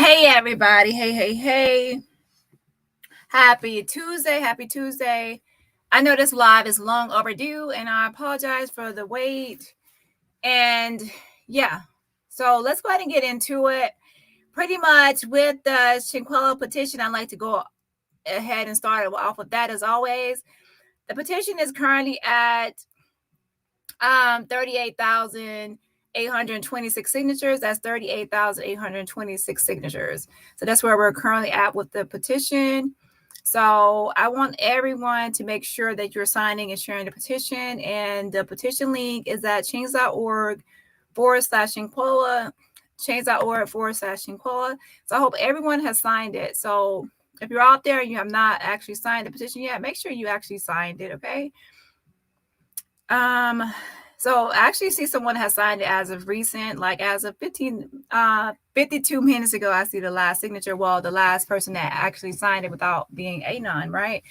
Hey, everybody. Hey. Happy Tuesday. Happy Tuesday. I know this live is long overdue, and I apologize for the wait. And yeah, so let's go ahead and get into it. Pretty much with the Shinquello petition, I'd like to go ahead and start off with that as always. The petition is currently at 38,826 signatures. That's 38,826 signatures. So that's where we're currently at with the petition. So I want everyone to make sure that you're signing and sharing the petition. And the petition link is at change.org/Shinquello, change.org/Shinquello. So I hope everyone has signed it. So if you're out there and you have not actually signed the petition yet, make sure you actually signed it, okay? So I actually see someone has signed it as of recent, like as of 52 minutes ago. I see the last signature. Well, the last person that actually signed it without being anon, right?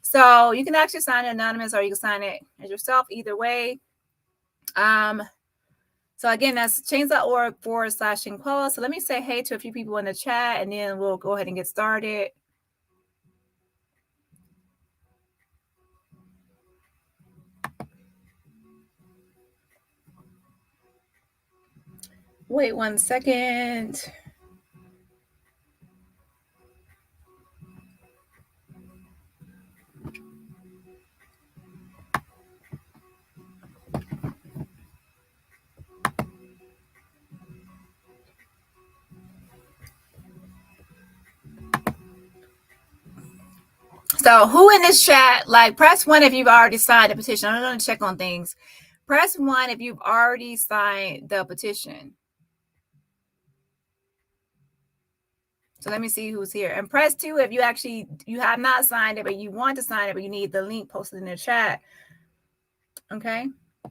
So you can actually sign it anonymous, or you can sign it as yourself. Either way. So again, that's change.org/Shinquello. So let me say hey to a few people in the chat, and then we'll go ahead and get started. Wait 1 second. So who in this chat, like, press 1 if you've already signed the petition. I'm going to check on things. Press 1 if you've already signed the petition. So let me see who's here. And press 2 if you have not signed it, but you want to sign it, but you need the link posted in the chat. Okay. I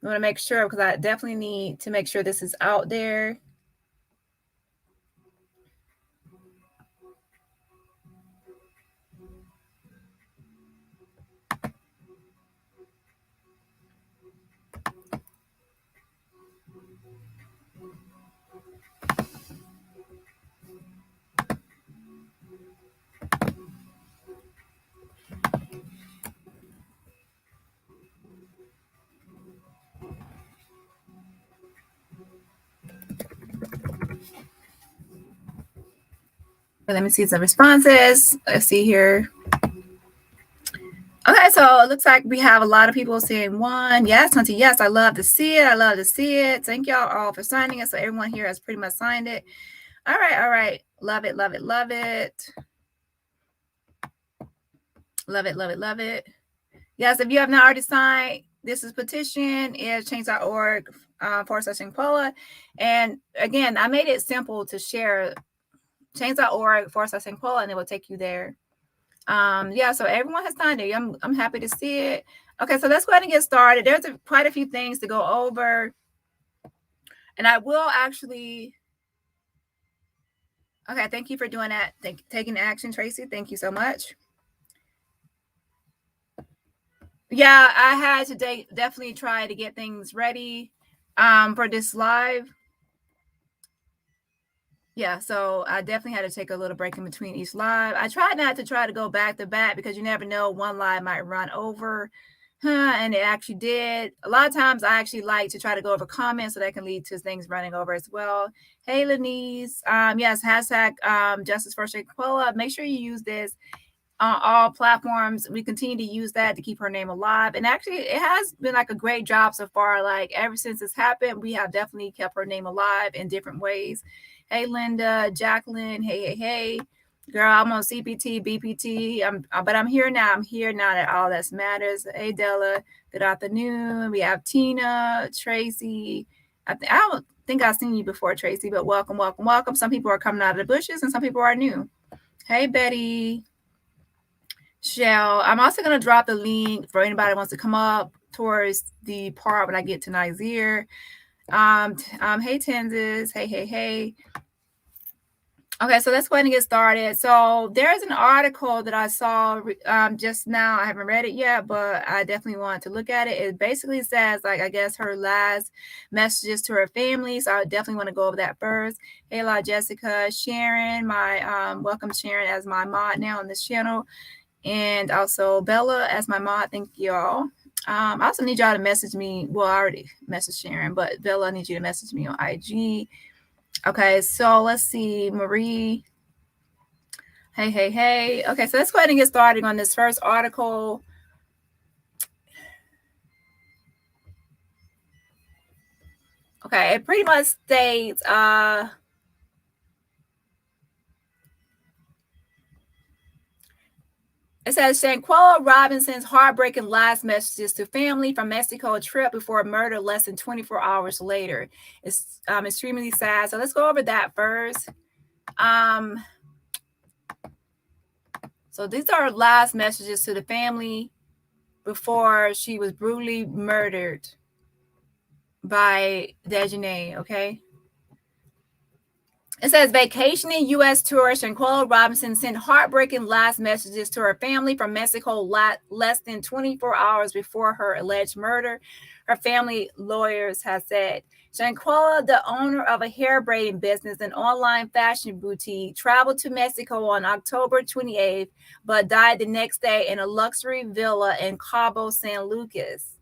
want to make sure, because I definitely need to make sure this is out there. Let me see some responses. Let's see here. Okay, so it looks like we have a lot of people saying 1. Yes, 20. Yes, I love to see it. I love to see it. Thank y'all all for signing it. So everyone here has pretty much signed it. All right. Love it. Love it. Yes, if you have not already signed, this is petition is change.org/Shinquello. And again, I made it simple to share. change.org/Shinquello, and it will take you there. Yeah, so everyone has signed it. I'm happy to see it. Okay, so let's go ahead and get started. There's quite a few things to go over, and I will actually. Okay, thank you for doing that. Taking action, Tracy. Thank you so much. Yeah, I had to definitely try to get things ready for this live. Yeah, so I definitely had to take a little break in between each live. I tried not to try to go back to back, because you never know, one live might run over. And it actually did. A lot of times I actually like to try to go over comments, so that can lead to things running over as well. Hey, Lenise. Yes, hashtag Justice for Shinquello. Make sure you use this on all platforms. We continue to use that to keep her name alive. And actually, it has been like a great job so far. Like, ever since it's happened, we have definitely kept her name alive in different ways. Hey, Linda, Jacqueline. Hey. Girl, I'm on CPT, BPT. But I'm here now. That all that matters. Hey, Della. Good afternoon. We have Tina, Tracy. I don't think I've seen you before, Tracy, but welcome. Some people are coming out of the bushes, and some people are new. Hey, Betty. Shell. I'm also going to drop the link for anybody who wants to come up towards the part when I get to Nazir. Hey, Tenzis. Hey. Okay, so let's go ahead and get started. So there's an article that I saw just now. I haven't read it yet, but I definitely want to look at it. It basically says, like, I guess her last messages to her family. So I definitely want to go over that first. Hey, la, Jessica, Sharon, my welcome Sharon as my mod now on this channel, and also Bella as my mod. Thank y'all. I also need y'all to message me. Well, I already messaged Sharon, but Bella, I need you to message me on IG. Okay, so let's see, Marie. Hey. Okay, so let's go ahead and get started on this first article. Okay, it pretty much states, it says Shanquella Robinson's heartbreaking last messages to family from Mexico trip before murder less than 24 hours later. It's extremely sad. So let's go over that first. So these are last messages to the family before she was brutally murdered by Dejanay, okay? It says vacationing U.S. tourist Shanquella Robinson sent heartbreaking last messages to her family from Mexico less than 24 hours before her alleged murder, her family lawyers have said. Shanquella, the owner of a hair braiding business and online fashion boutique, traveled to Mexico on October 28th, but died the next day in a luxury villa in Cabo, San Lucas.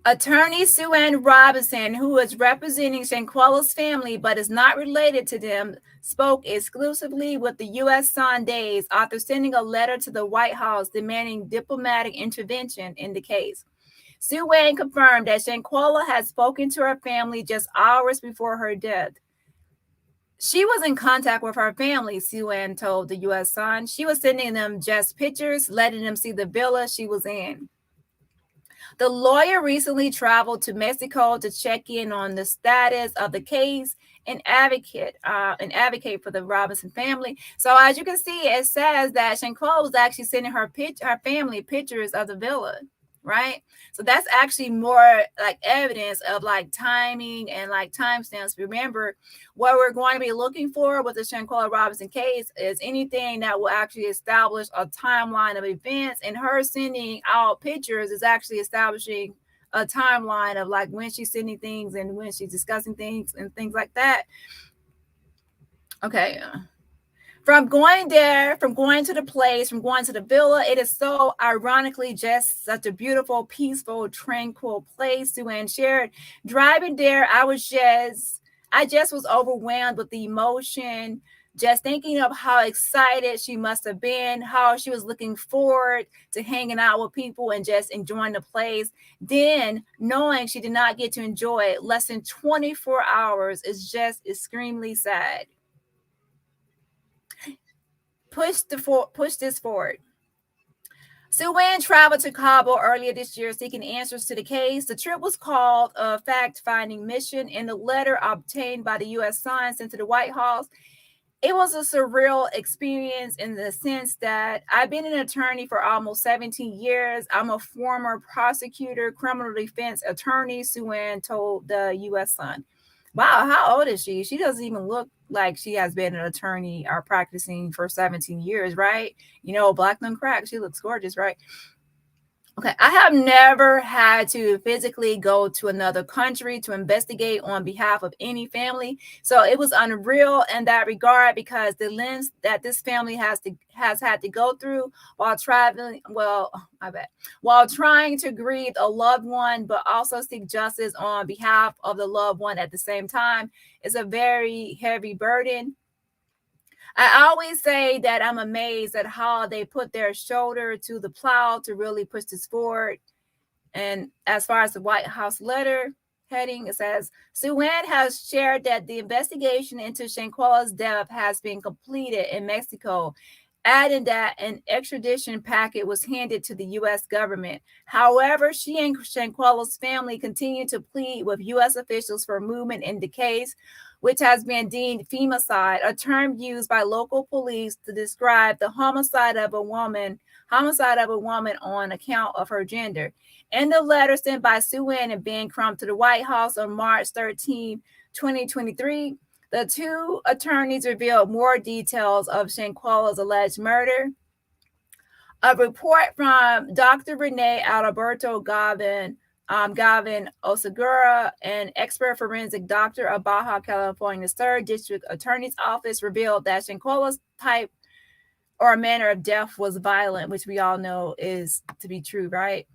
Attorney Sue Ann Robinson, who is representing Shanquella's family but is not related to them, spoke exclusively with the U.S. Sundays after sending a letter to the White House demanding diplomatic intervention in the case. Sue Ann confirmed that Shanquella had spoken to her family just hours before her death. She was in contact with her family, Sue Ann told the U.S. Sun. She was sending them just pictures, letting them see the villa she was in. The lawyer recently traveled to Mexico to check in on the status of the case and advocate for the Robinson family. So as you can see, it says that Shanquella was actually sending her family pictures of the villa, right? So that's actually more like evidence of like timing and like timestamps. Remember, what we're going to be looking for with the Shanquella Robinson case is anything that will actually establish a timeline of events, and her sending out pictures is actually establishing a timeline of like when she's sending things and when she's discussing things and things like that. Okay. From going to the place, from going to the villa, it is so ironically just such a beautiful, peaceful, tranquil place. Sue Ann shared. Driving there, I just was overwhelmed with the emotion, just thinking of how excited she must have been, how she was looking forward to hanging out with people and just enjoying the place. Then knowing she did not get to enjoy it less than 24 hours is just extremely sad. Push this forward. Sue Ann traveled to Cabo earlier this year seeking answers to the case. The trip was called a fact-finding mission. In the letter obtained by the U.S. Sun sent to the White House, it was a surreal experience in the sense that I've been an attorney for almost 17 years. I'm a former prosecutor, criminal defense attorney, Sue Ann told the U.S. Sun. Wow, how old is she? She doesn't even look like she has been an attorney or practicing for 17 years, right? You know, black on crack. She looks gorgeous, right? Okay, I have never had to physically go to another country to investigate on behalf of any family. So it was unreal in that regard because the lens that this family has had to go through while traveling, while trying to grieve a loved one, but also seek justice on behalf of the loved one at the same time is a very heavy burden. I always say that I'm amazed at how they put their shoulder to the plow to really push this forward. And as far as the White House letter heading, it says, Sue Ann has shared that the investigation into Shanquella's death has been completed in Mexico adding that an extradition packet was handed to the U.S. government. However, she and Shanquella's family continued to plead with U.S. officials for movement in the case, which has been deemed femicide, a term used by local police to describe the homicide of a woman on account of her gender. In the letter sent by Sue Ann and Ben Crump to the White House on March 13, 2023, the two attorneys revealed more details of Shanquella's alleged murder. A report from Dr. Renee Alberto Gavin Osagura, an expert forensic doctor of Baja California's 3rd District Attorney's Office, revealed that Shanquella's type or manner of death was violent, which we all know is to be true, right?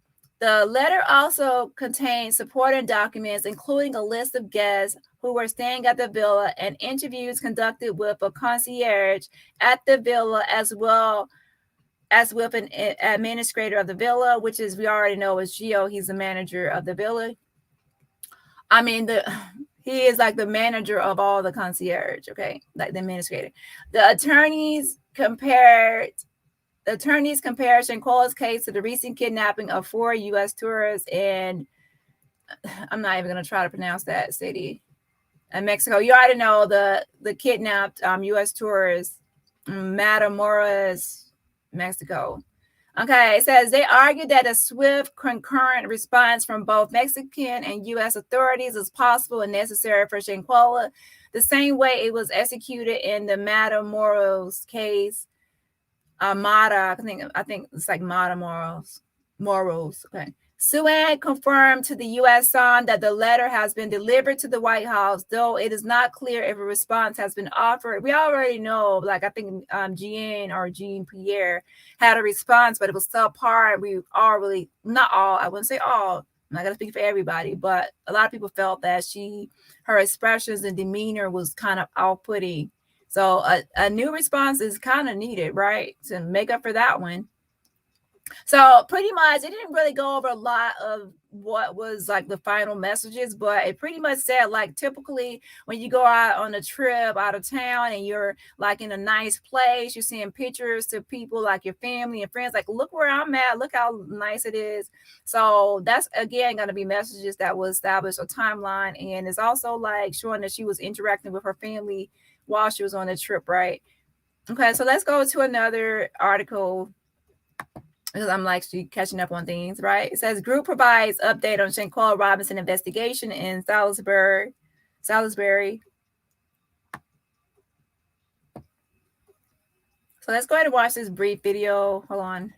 The letter also contains supporting documents, including a list of guests who were staying at the villa and interviews conducted with a concierge at the villa, as well as with an administrator of the villa, which is, we already know is Gio. He's the manager of the villa. I mean, he is like the manager of all the concierge, okay? Like the administrator. The attorneys compared Shanquella's case to the recent kidnapping of 4 U.S. tourists in, I'm not even going to try to pronounce that city, in Mexico. You already know the kidnapped U.S. tourists, Matamoros, Mexico. Okay, it says they argued that a swift concurrent response from both Mexican and U.S. authorities is possible and necessary for Shanquella, the same way it was executed in the Matamoros case. I think it's like Matamoros. Okay. Sue Ann confirmed to the U.S. Sun that the letter has been delivered to the White House, though it is not clear if a response has been offered. We already know, like I think Jean Pierre had a response, but it was subpar. We all really, not all, I wouldn't say all, I'm not going to speak for everybody, but a lot of people felt that her expressions and demeanor was kind of off-putting. So a new response is kind of needed, right, to make up for that one. So pretty much, it didn't really go over a lot of what was like the final messages, but it pretty much said, like, typically when you go out on a trip out of town and you're like in a nice place, you're seeing pictures to people like your family and friends, like, look where I'm at, look how nice it is. So that's, again, going to be messages that will establish a timeline. And it's also like showing that she was interacting with her family while she was on the trip, right? Okay, so let's go to another article, because I'm like catching up on things, right? It says group provides update on Shanquella Robinson investigation in Salisbury. So let's go ahead and watch this brief video. Hold on.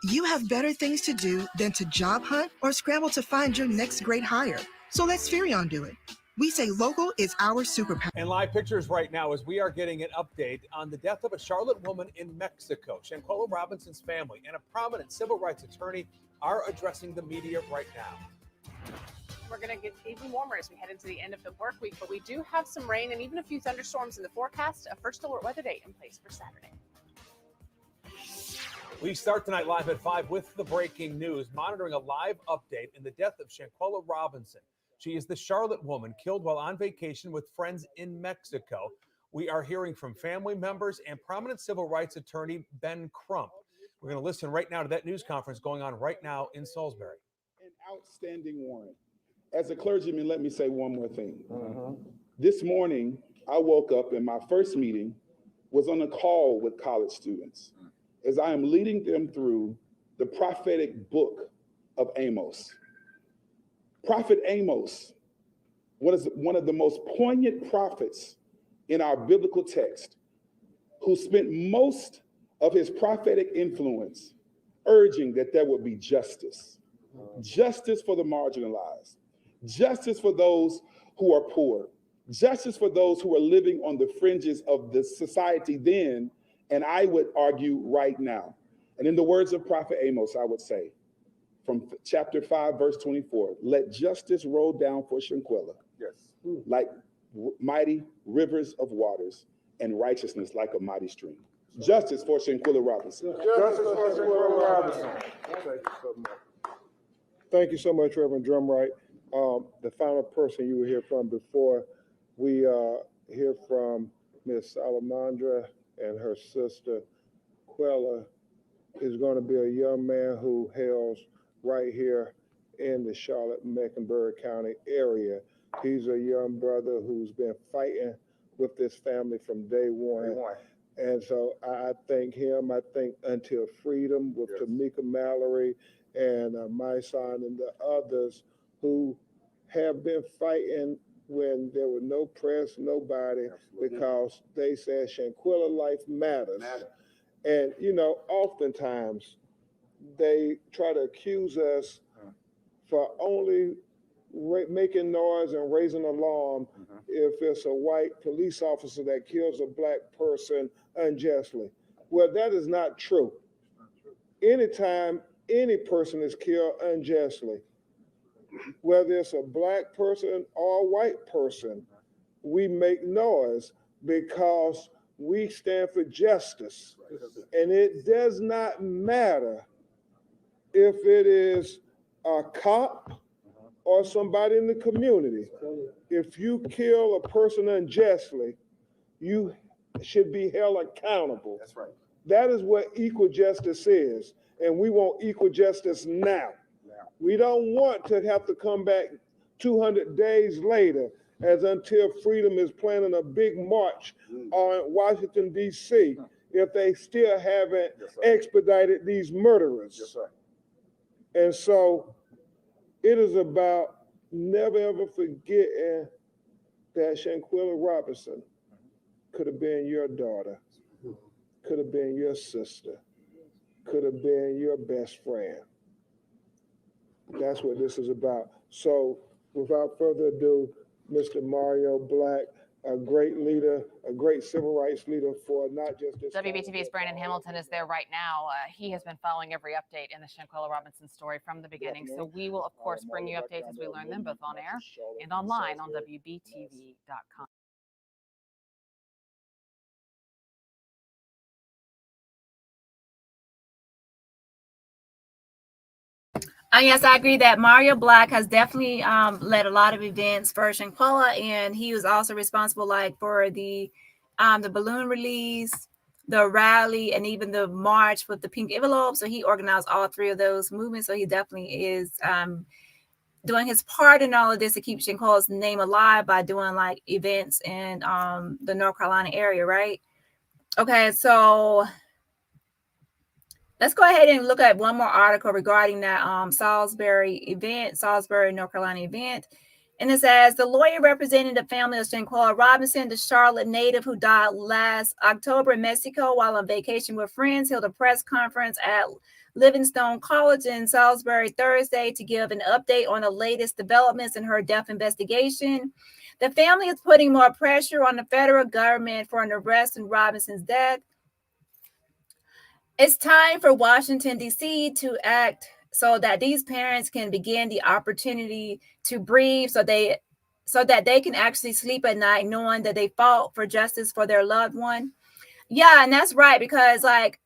You have better things to do than to job hunt or scramble to find your next great hire. So let Spherion do it. We say local is our superpower. And live pictures right now as we are getting an update on the death of a Charlotte woman in Mexico. Shanquella Robinson's family and a prominent civil rights attorney are addressing the media right now. We're going to get even warmer as we head into the end of the work week, but we do have some rain and even a few thunderstorms in the forecast. A first alert weather date in place for Saturday. We start tonight live at 5 with the breaking news, monitoring a live update in the death of Shanquella Robinson. She is the Charlotte woman killed while on vacation with friends in Mexico. We are hearing from family members and prominent civil rights attorney Ben Crump. We're going to listen right now to that news conference going on right now in Salisbury. An outstanding warrant. As a clergyman, let me say one more thing. This morning, I woke up and my first meeting was on a call with college students as I am leading them through the prophetic book of Amos. Prophet Amos, one of the most poignant prophets in our biblical text, who spent most of his prophetic influence urging that there would be justice. Justice for the marginalized. Justice for those who are poor. Justice for those who are living on the fringes of the society then, and I would argue right now. And in the words of Prophet Amos, I would say, from chapter 5, verse 24, let justice roll down for Shanquella, like mighty rivers of waters, and righteousness like a mighty stream. Justice for Shanquella Robinson. Justice for Shanquella Robinson. Thank you so much, Reverend Drumright. The final person you will hear from before we hear from Miss Salamandra and her sister, Quella, is going to be a young man who hails right here in the Charlotte-Mecklenburg County area. He's a young brother who's been fighting with this family from day one. And so I thank him. I thank Until Freedom with Tamika Mallory and my son and the others who have been fighting when there was no press, nobody, because they said Shanquella life matters. And, you know, oftentimes they try to accuse us for only making noise and raising alarm if it's a white police officer that kills a black person unjustly. Well, that is not true. Anytime any person is killed unjustly, whether it's a black person or a white person, we make noise because we stand for justice. And it does not matter if it is a cop or somebody in the community. If you kill a person unjustly, you should be held accountable. That's right. That is what equal justice is. And we want equal justice now. We don't want to have to come back 200 days later as Until Freedom is planning a big march on Washington, D.C. if they still haven't expedited these murderers. Yes, sir. And so it is about never ever forgetting that Shanquella Robinson could have been your daughter, could have been your sister, could have been your best friend. That's what this is about. So without further ado, Mr. Mario Black, a great leader, a great civil rights leader for not just this. WBTV's Brandon Hamilton is there right now. He has been following every update in the Shanquella Robinson story from the beginning. So we will, of course, bring you updates as we learn them, both on air and online on WBTV.com. Yes, I agree that Mario Black has definitely led a lot of events for Shanquella, and he was also responsible like for the balloon release, the rally, and even the march with the pink envelope. So he organized all three of those movements. So he definitely is doing his part in all of this to keep Shanquella's name alive by doing like events in the North Carolina area, right? Okay, so let's go ahead and look at one more article regarding that Salisbury, North Carolina event. And it says, the lawyer representing the family of Shanquella Robinson, the Charlotte native who died last October in Mexico while on vacation with friends, held a press conference at Livingstone College in Salisbury Thursday to give an update on the latest developments in her death investigation. The family is putting more pressure on the federal government for an arrest in Robinson's death. It's time for Washington, D.C. to act so that these parents can begin the opportunity to breathe so that they can actually sleep at night knowing that they fought for justice for their loved one. Yeah, and that's right, because like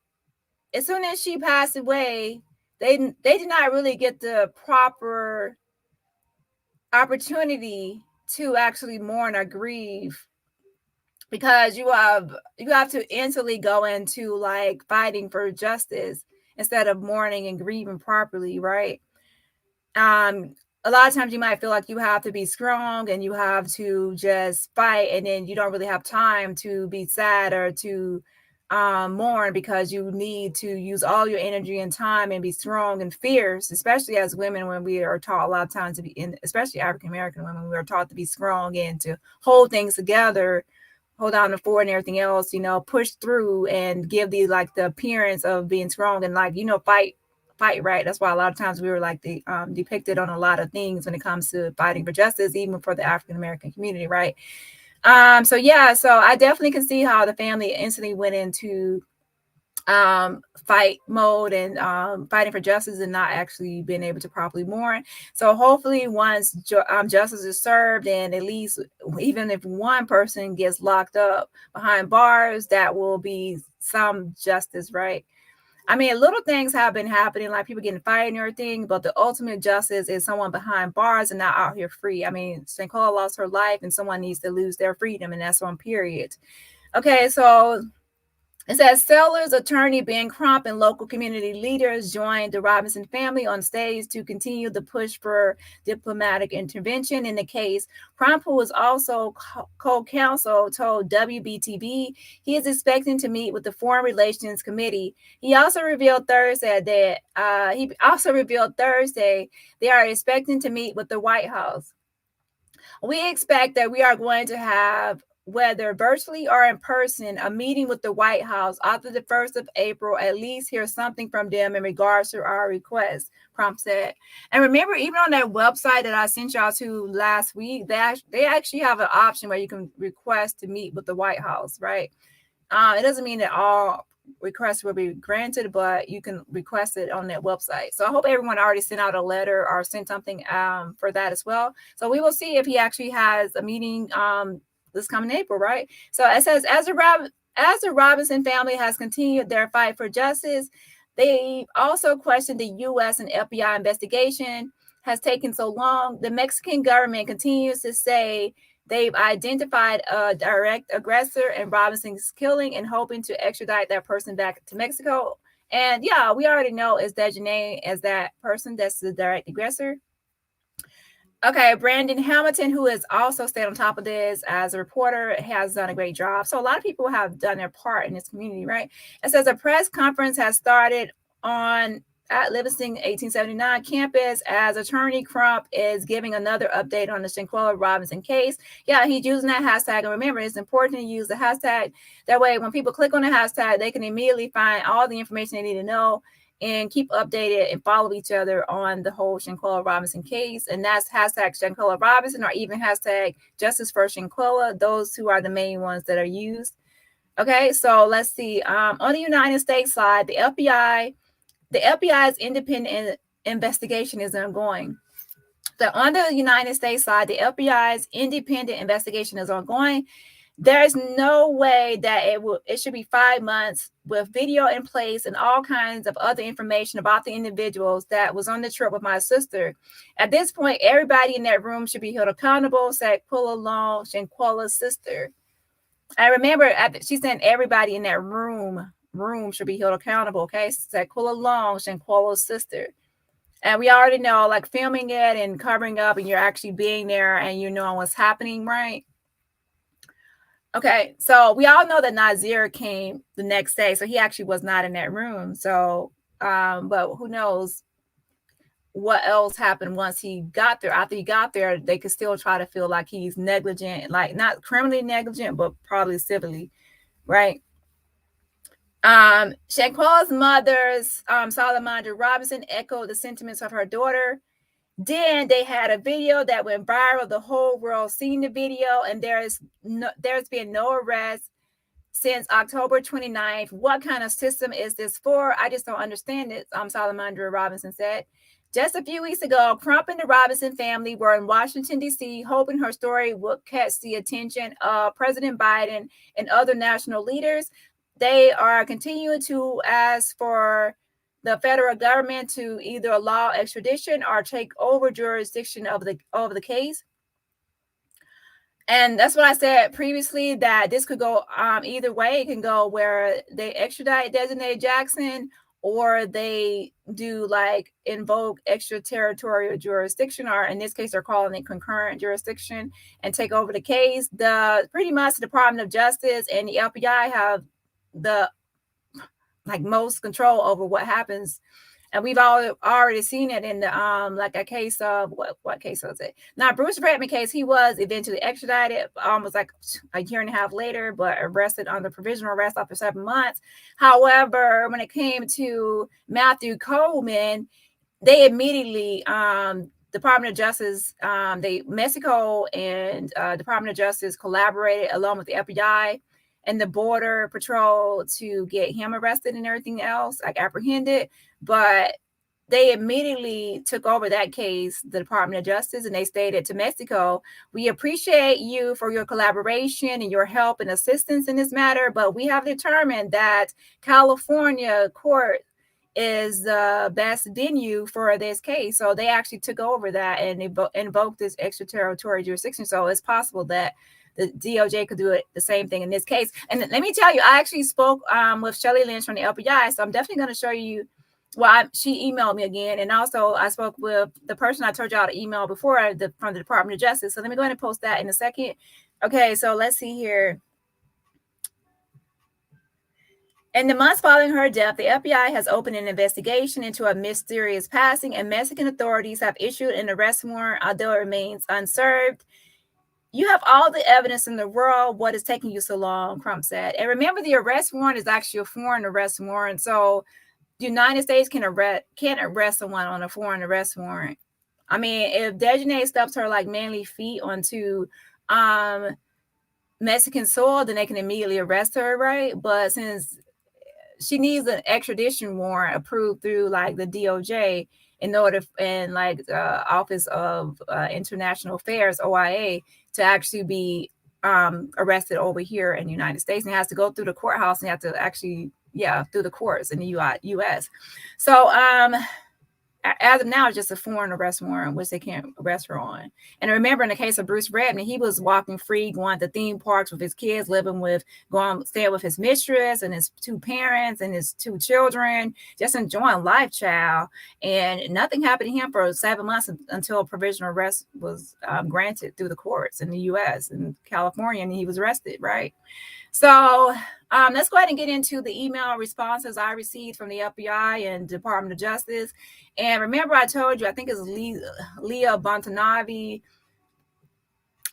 as soon as she passed away, they did not really get the proper opportunity to actually mourn or grieve, because you have to instantly go into like fighting for justice instead of mourning and grieving properly, right? A lot of times you might feel like you have to be strong and you have to just fight, and then you don't really have time to be sad or to mourn, because you need to use all your energy and time and be strong and fierce, especially as women, when we are taught a lot of times to be, especially African American women, we are taught to be strong and to hold things together, hold on to fort and everything else, push through and give the appearance of being strong and fight, right? That's why a lot of times we were depicted on a lot of things when it comes to fighting for justice, even for the African American community, right? So I definitely can see how the family instantly went into fight mode and fighting for justice and not actually being able to properly mourn. So hopefully once justice is served, and at least even if one person gets locked up behind bars, that will be some justice, right? I mean, little things have been happening, like people getting fired and everything, but the ultimate justice is someone behind bars and not out here free. I mean, Shanquella lost her life, and someone needs to lose their freedom, and that's on period. Okay, so it says Sellers, attorney Ben Crump, and local community leaders joined the Robinson family on stage to continue the push for diplomatic intervention in the case. Crump, who was also co-counsel, told WBTV he is expecting to meet with the Foreign Relations Committee. He also revealed Thursday they are expecting to meet with the White House. We expect that we are going to have, whether virtually or in person, a meeting with the White House after the 1st of April, at least hear something from them in regards to our request, Crump said. And remember, even on that website that I sent y'all to last week, they actually have an option where you can request to meet with the White House, right? It doesn't mean that all requests will be granted, but you can request it on that website. So I hope everyone already sent out a letter or sent something for that as well. So we will see if he actually has a meeting this coming April, right? So it says, as the Robinson family has continued their fight for justice, they also questioned the U.S. and FBI investigation has taken so long. The Mexican government continues to say they've identified a direct aggressor in Robinson's killing and hoping to extradite that person back to Mexico. And yeah, we already know is Dejanae as that person that's the direct aggressor. Okay, Brandon Hamilton, who has also stayed on top of this as a reporter, has done a great job. So a lot of people have done their part in this community, right? It says a press conference has started at Livingston 1879 campus as attorney Crump is giving another update on the Shanquella Robinson case. Yeah, he's using that hashtag. And remember, it's important to use the hashtag. That way, when people click on the hashtag, they can immediately find all the information they need to know and keep updated and follow each other on the whole Shanquella Robinson case. And that's hashtag Shanquella Robinson or even hashtag Justice for Shanquella. Those two are the main ones that are used. Okay, so let's see. On the United States side, the FBI's independent investigation is ongoing. So on the United States side, the FBI's independent investigation is ongoing. There's no way that it should be 5 months with video in place and all kinds of other information about the individuals that was on the trip with my sister. At this point, everybody in that room should be held accountable, said Shanquella's sister. I remember she said everybody in that room should be held accountable, okay? Said Shanquella's sister. And we already know, like, filming it and covering up and you're actually being there and you know what's happening, right? Okay, so we all know that Nazir came the next day, so he actually was not in that room. So, but who knows what else happened once he got there. After he got there, they could still try to feel like he's negligent, like not criminally negligent, but probably civilly, right? Shanquella's mother, Salamandra Robinson, echoed the sentiments of her daughter. Then they had a video that went viral. The whole world seen the video, and there's been no arrest since October 29th. What kind of system is this for? I just don't understand it, Salamandra Robinson said. Just a few weeks ago, Crump and the Robinson family were in Washington, D.C., hoping her story would catch the attention of President Biden and other national leaders. They are continuing to ask for the federal government to either allow extradition or take over jurisdiction of the case. And that's what I said previously, that this could go either way. It can go where they extradite Designate Jackson, or they do like invoke extraterritorial jurisdiction, or in this case, they're calling it concurrent jurisdiction, and take over the case. Pretty much the Department of Justice and the FBI have the most control over what happens, and we've already seen it in the like a case of what case was it? Now, Bruce Redman case, he was eventually extradited almost like a year and a half later, but arrested under provisional arrest after 7 months. However, when it came to Matthew Coleman, they immediately Department of Justice, Mexico and Department of Justice collaborated along with the FBI and the Border Patrol to get him arrested and everything else, like apprehended. But they immediately took over that case, the Department of Justice, and they stated to Mexico, we appreciate you for your collaboration and your help and assistance in this matter, but we have determined that California court is the best venue for this case. So they actually took over that and invoked this extraterritorial jurisdiction. So it's possible that the DOJ could do it the same thing in this case. And let me tell you, I actually spoke with Shelly Lynch from the LPI, so I'm definitely going to show you. Well, she emailed me again, and also I spoke with the person I told y'all to email before from the Department of Justice. So let me go ahead and post that in a second. Okay, so let's see here. In the months following her death, the FBI has opened an investigation into a mysterious passing, and Mexican authorities have issued an arrest warrant, although it remains unserved. You have all the evidence in the world. What is taking you so long? Crump said. And remember, the arrest warrant is actually a foreign arrest warrant. So the United States can't arrest someone on a foreign arrest warrant. I mean, if Dejanay steps her like manly feet onto Mexican soil, then they can immediately arrest her, right? But since she needs an extradition warrant approved through like the DOJ in order, and like the Office of International Affairs, OIA, to actually be arrested over here in the United States. And it has to go through the courthouse, and you have to actually, through the courts in the U.S. So as of now, it's just a foreign arrest warrant, which they can't arrest her on. And remember, in the case of Bruce Redman, he was walking free, going to theme parks with his kids, staying with his mistress and his two parents and his two children, just enjoying life, child. And nothing happened to him for 7 months until provisional arrest was granted through the courts in the U.S. and California, and he was arrested, right? So let's go ahead and get into the email responses I received from the FBI and Department of Justice. And remember, I told you, I think it's Leah Bontanavi.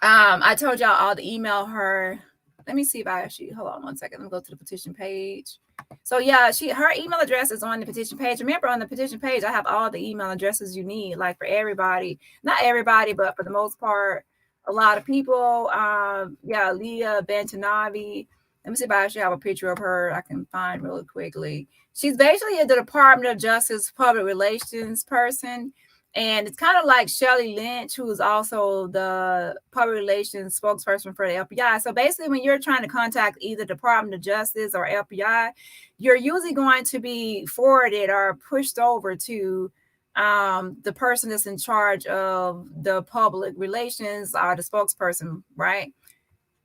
I told y'all all to email her. Let me see if I actually, hold on one second. Let me go to the petition page. So yeah, her email address is on the petition page. Remember, on the petition page, I have all the email addresses you need, like for everybody. Not everybody, but for the most part, a lot of people. Leah Bontanavi. Let me see if I actually have a picture of her I can find really quickly. She's basically the Department of Justice public relations person. And it's kind of like Shelly Lynch, who is also the public relations spokesperson for the FBI. So basically, when you're trying to contact either Department of Justice or FBI, you're usually going to be forwarded or pushed over to the person that's in charge of the public relations or the spokesperson, right?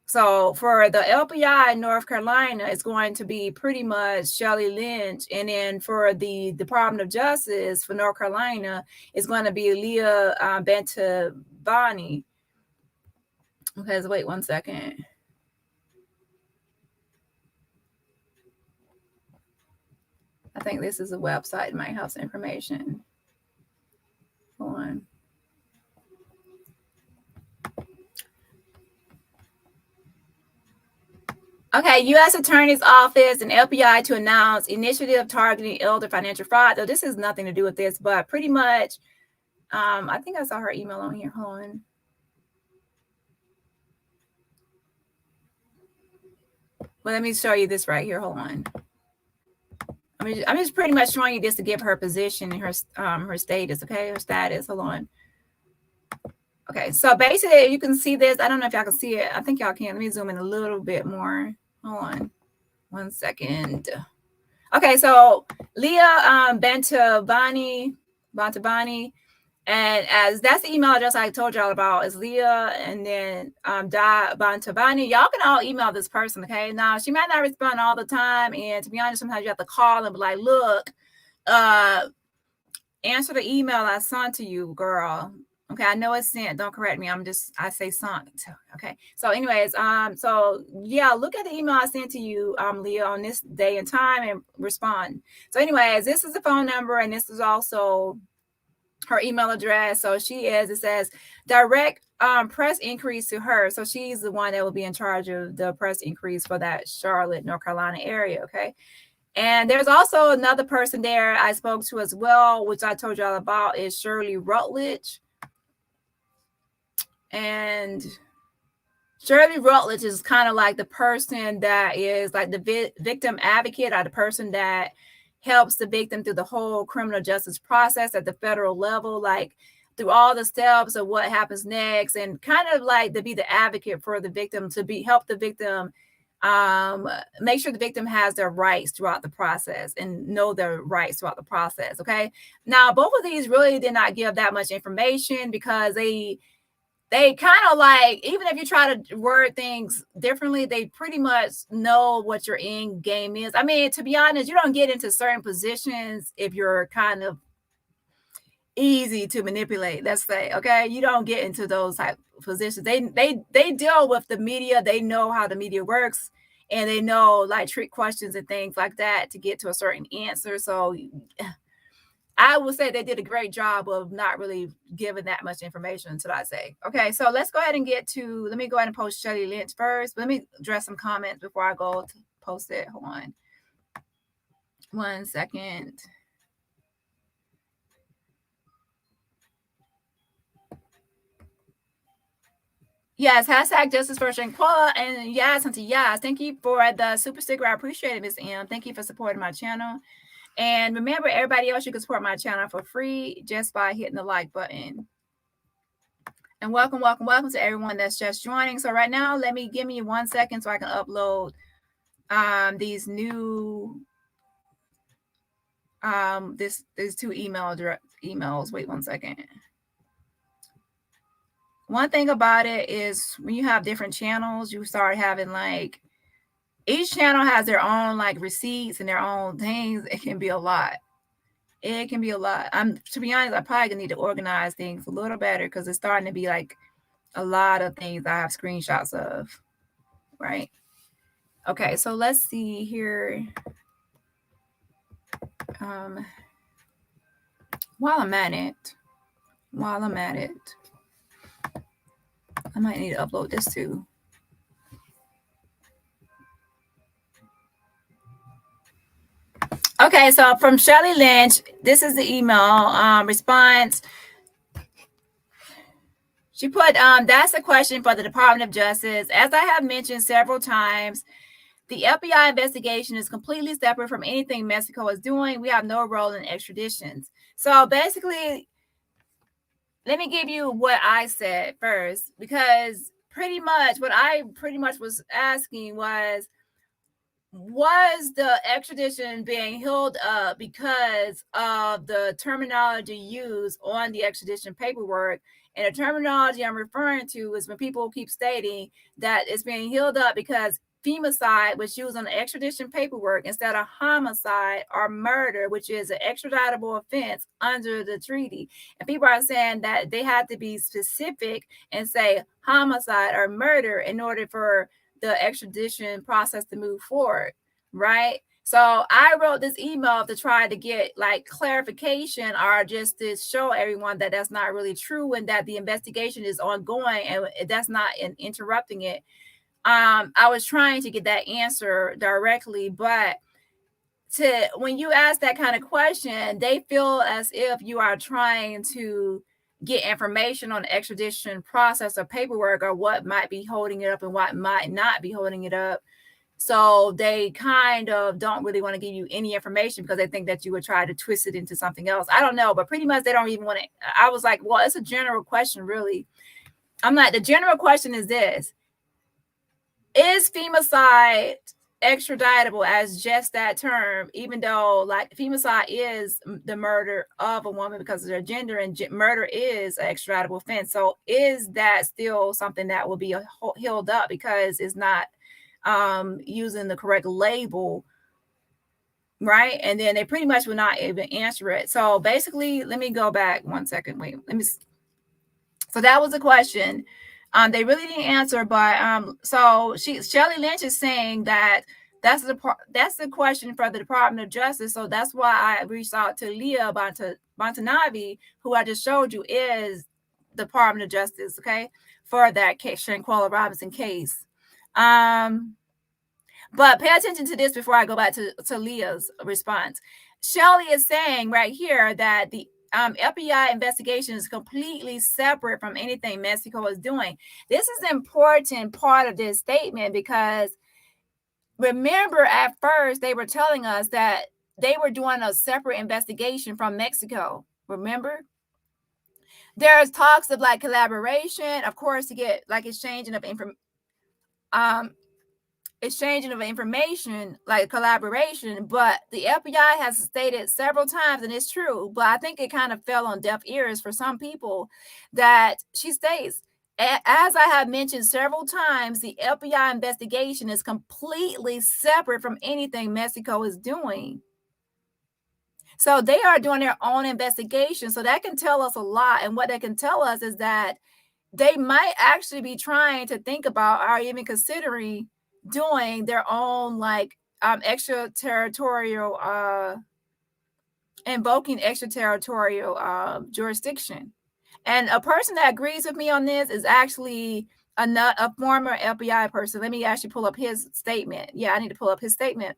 So for the LPI in North Carolina, it's going to be pretty much Shelly Lynch. And then for the Department of Justice for North Carolina, it's going to be Leah Bontanavi. Okay, so wait one second. I think this is a website that might have some information. Hold on. Okay, U.S. Attorney's Office and FBI to announce initiative targeting elder financial fraud. So this has nothing to do with this, but pretty much, I think I saw her email on here. Hold on. Well, let me show you this right here. Hold on. I'm just pretty much showing you this to give her position and her status. Okay, her status. Hold on. Okay, so basically, you can see this. I don't know if y'all can see it. I think y'all can. Let me zoom in a little bit more. Hold on 1 second. Okay, so Leah Bontanavi, and as that's the email address I told y'all about, is Leah and then Bontanavi. Y'all can all email this person, okay? Now, she might not respond all the time, and to be honest, sometimes you have to call and be like, look, answer the email I sent to you, girl. Okay, I know it's sent. Don't correct me. I say sent. Okay. So anyways, look at the email I sent to you, Leah, on this day and time and respond. So anyways, this is the phone number, and this is also her email address. So it says direct press increase to her. So she's the one that will be in charge of the press increase for that Charlotte, North Carolina area. Okay. And there's also another person there I spoke to as well, which I told y'all about, is Shirley Rutledge. And Shirley Rutledge is kind of like the person that is like the victim advocate, or the person that helps the victim through the whole criminal justice process at the federal level, like through all the steps of what happens next, and kind of like to be the advocate for the victim, help the victim make sure the victim has their rights throughout the process and know their rights throughout the process. Okay. Now, both of these really did not give that much information because they they kind of like, even if you try to word things differently, they pretty much know what your end game is. I mean, to be honest, you don't get into certain positions if you're kind of easy to manipulate, let's say. Okay, you don't get into those type of positions. They deal with the media. They know how the media works, and they know like trick questions and things like that to get to a certain answer. So I would say they did a great job of not really giving that much information, until I say. Okay, so let's go ahead and let me go ahead and post Shelly Lynch first. Let me address some comments before I go to post it. Hold on 1 second. Yes, hashtag justice for Shanquella, and yes, Auntie Yes. Thank you for the super sticker. I appreciate it, Miss M. Thank you for supporting my channel. And remember, everybody else, you can support my channel for free just by hitting the like button. And welcome to everyone that's just joining. So right now, give me 1 second so I can upload these new these two emails. Wait 1 second. One thing about it is when you have different channels, you start having like, each channel has their own like receipts and their own things. It can be a lot. It can be a lot. To be honest, I probably gonna need to organize things a little better because it's starting to be like a lot of things I have screenshots of, right? Okay, so let's see here. While I'm at it, I might need to upload this too. Okay, so from Shelly Lynch, this is the email response. She put, that's a question for the Department of Justice. As I have mentioned several times, the FBI investigation is completely separate from anything Mexico is doing. We have no role in extraditions. So basically, let me give you what I said first, because pretty much what I was asking was the extradition being held up because of the terminology used on the extradition paperwork? And the terminology I'm referring to is when people keep stating that it's being held up because femicide was used on the extradition paperwork instead of homicide or murder, which is an extraditable offense under the treaty. And people are saying that they have to be specific and say homicide or murder in order for the extradition process to move forward, right? So I wrote this email to try to get like clarification, or just to show everyone that that's not really true and that the investigation is ongoing and that's not interrupting it. I was trying to get that answer directly, but when you ask that kind of question, they feel as if you are trying to get information on the extradition process or paperwork, or what might be holding it up and what might not be holding it up. So they kind of don't really want to give you any information because they think that you would try to twist it into something else. I don't know, but pretty much they don't even want to. I was like, well, it's a general question, really. I'm like, the general question is this: is femicide extraditable as just that term, even though like femicide is the murder of a woman because of their gender, and murder is an extraditable offense? So is that still something that will be held up because it's not using the correct label, right? And then they pretty much will not even answer it. So basically, let me go back 1 second. Wait, so that was the question. They really didn't answer, but so Shelly Lynch is saying that that's the question for the Department of Justice. So that's why I reached out to Leah Bontanavi, who I just showed you is the Department of Justice, okay, for that case, Shanquella Robinson case. But pay attention to this before I go back to Leah's response. Shelly is saying right here that the FBI investigation is completely separate from anything Mexico is doing. This is an important part of this statement because remember, at first they were telling us that they were doing a separate investigation from Mexico. Remember? There's talks of like collaboration, of course, to get like exchanging of information, like collaboration, but the FBI has stated several times, and it's true, but I think it kind of fell on deaf ears for some people, that she states as I have mentioned several times, the FBI investigation is completely separate from anything Mexico is doing. So they are doing their own investigation. So that can tell us a lot. And what they can tell us is that they might actually be trying to think about or even considering doing their own like extraterritorial invoking extraterritorial jurisdiction. And a person that agrees with me on this is actually a former FBI person. Let me actually pull up his statement. Yeah, I need to pull up his statement.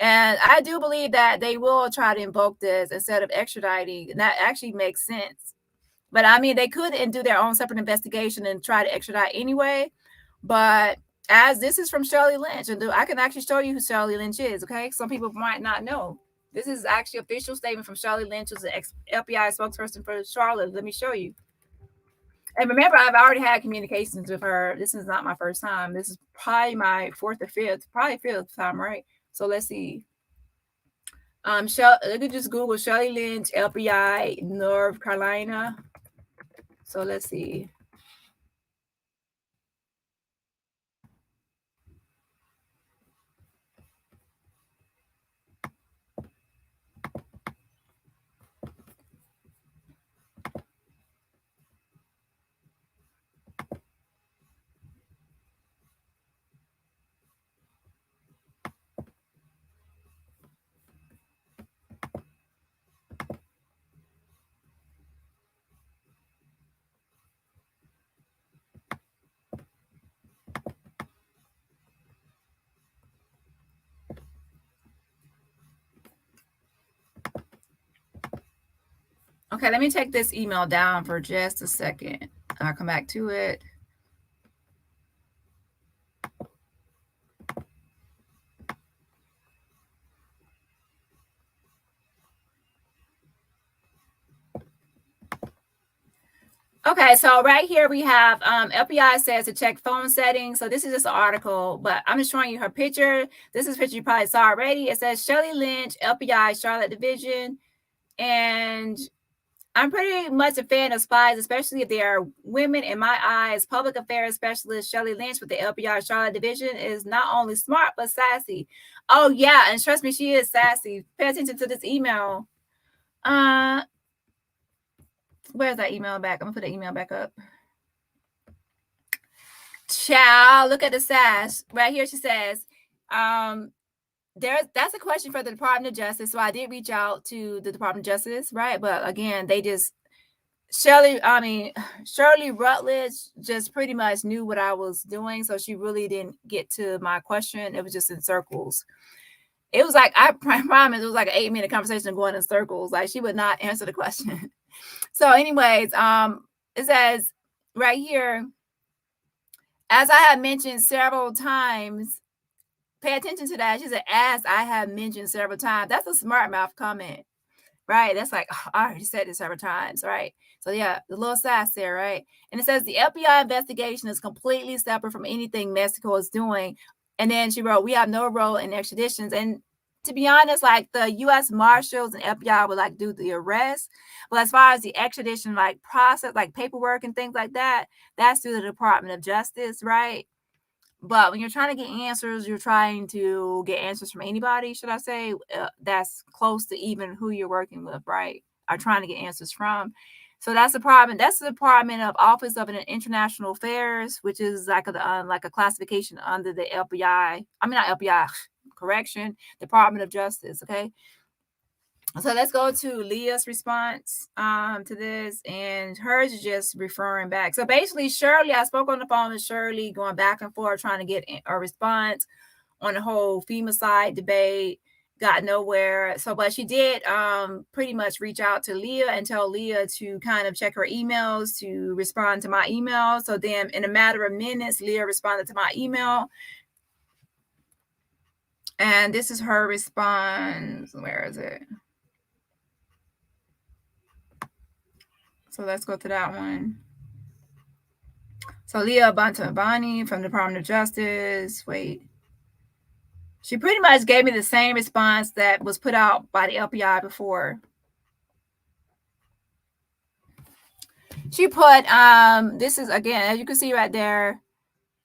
And I do believe that they will try to invoke this instead of extraditing. And that actually makes sense. But I mean, they could and do their own separate investigation and try to extradite anyway. But as this is from Shirley Lynch, and I can actually show you who Shirley Lynch is, okay? Some people might not know. This is actually official statement from Shirley Lynch, who's an FBI spokesperson for Charlotte. Let me show you. And remember, I've already had communications with her. This is not my first time. This is probably my fourth or fifth, probably fifth time, right? So let's see. Let me just Google Shirley Lynch, FBI, North Carolina. So let's see. Okay, let me take this email down for just a second. I'll come back to it. Okay, so right here we have FBI says to check phone settings. So this is just an article, but I'm just showing you her picture. This is a picture you probably saw already. It says Shirley Lynch, FBI, Charlotte Division. And I'm pretty much a fan of spies, especially if they are women. In my eyes, public affairs specialist Shirley Lynch with the FBI Charlotte Division is not only smart, but sassy. Oh, yeah, and trust me, she is sassy. Pay attention to this email. Where's that email back? I'm gonna put the email back up. Child, look at the sass right here. She says, that's a question for the Department of Justice. So I did reach out to the Department of Justice, right? But again, they just Shirley Rutledge just pretty much knew what I was doing, so she really didn't get to my question. It was just in circles. It was like, I promise, it was like an 8-minute conversation going in circles. Like she would not answer the question. So anyways, it says right here, as I have mentioned several times, pay attention to that. She said, as I have mentioned several times. That's a smart mouth comment, right? That's like, oh, I already said this several times, right? So yeah, the little sass there, right? And it says the FBI investigation is completely separate from anything Mexico is doing. And then she wrote, we have no role in extraditions. And to be honest, like the U.S. Marshals and FBI would like do the arrest. But as far as the extradition, like process, like paperwork and things like that, that's through the Department of Justice, right? But when you're trying to get answers, you're trying to get answers from anybody, should I say, that's close to even who you're working with, right? Are trying to get answers from. So that's the problem. That's the Department of Office of International Affairs, which is like a classification under the FBI. I mean, not FBI, correction, Department of Justice, okay? So let's go to Leah's response to this, and hers is just referring back. So basically, Shirley, I spoke on the phone with Shirley, going back and forth, trying to get a response on the whole femicide debate. Got nowhere. So, but she did pretty much reach out to Leah and tell Leah to kind of check her emails to respond to my email. So then in a matter of minutes, Leah responded to my email. And this is her response. Where is it? So let's go to that one. So Leah Bontabani from the Department of Justice. Wait. She pretty much gave me the same response that was put out by the FBI before. She put, this is, again, as you can see right there.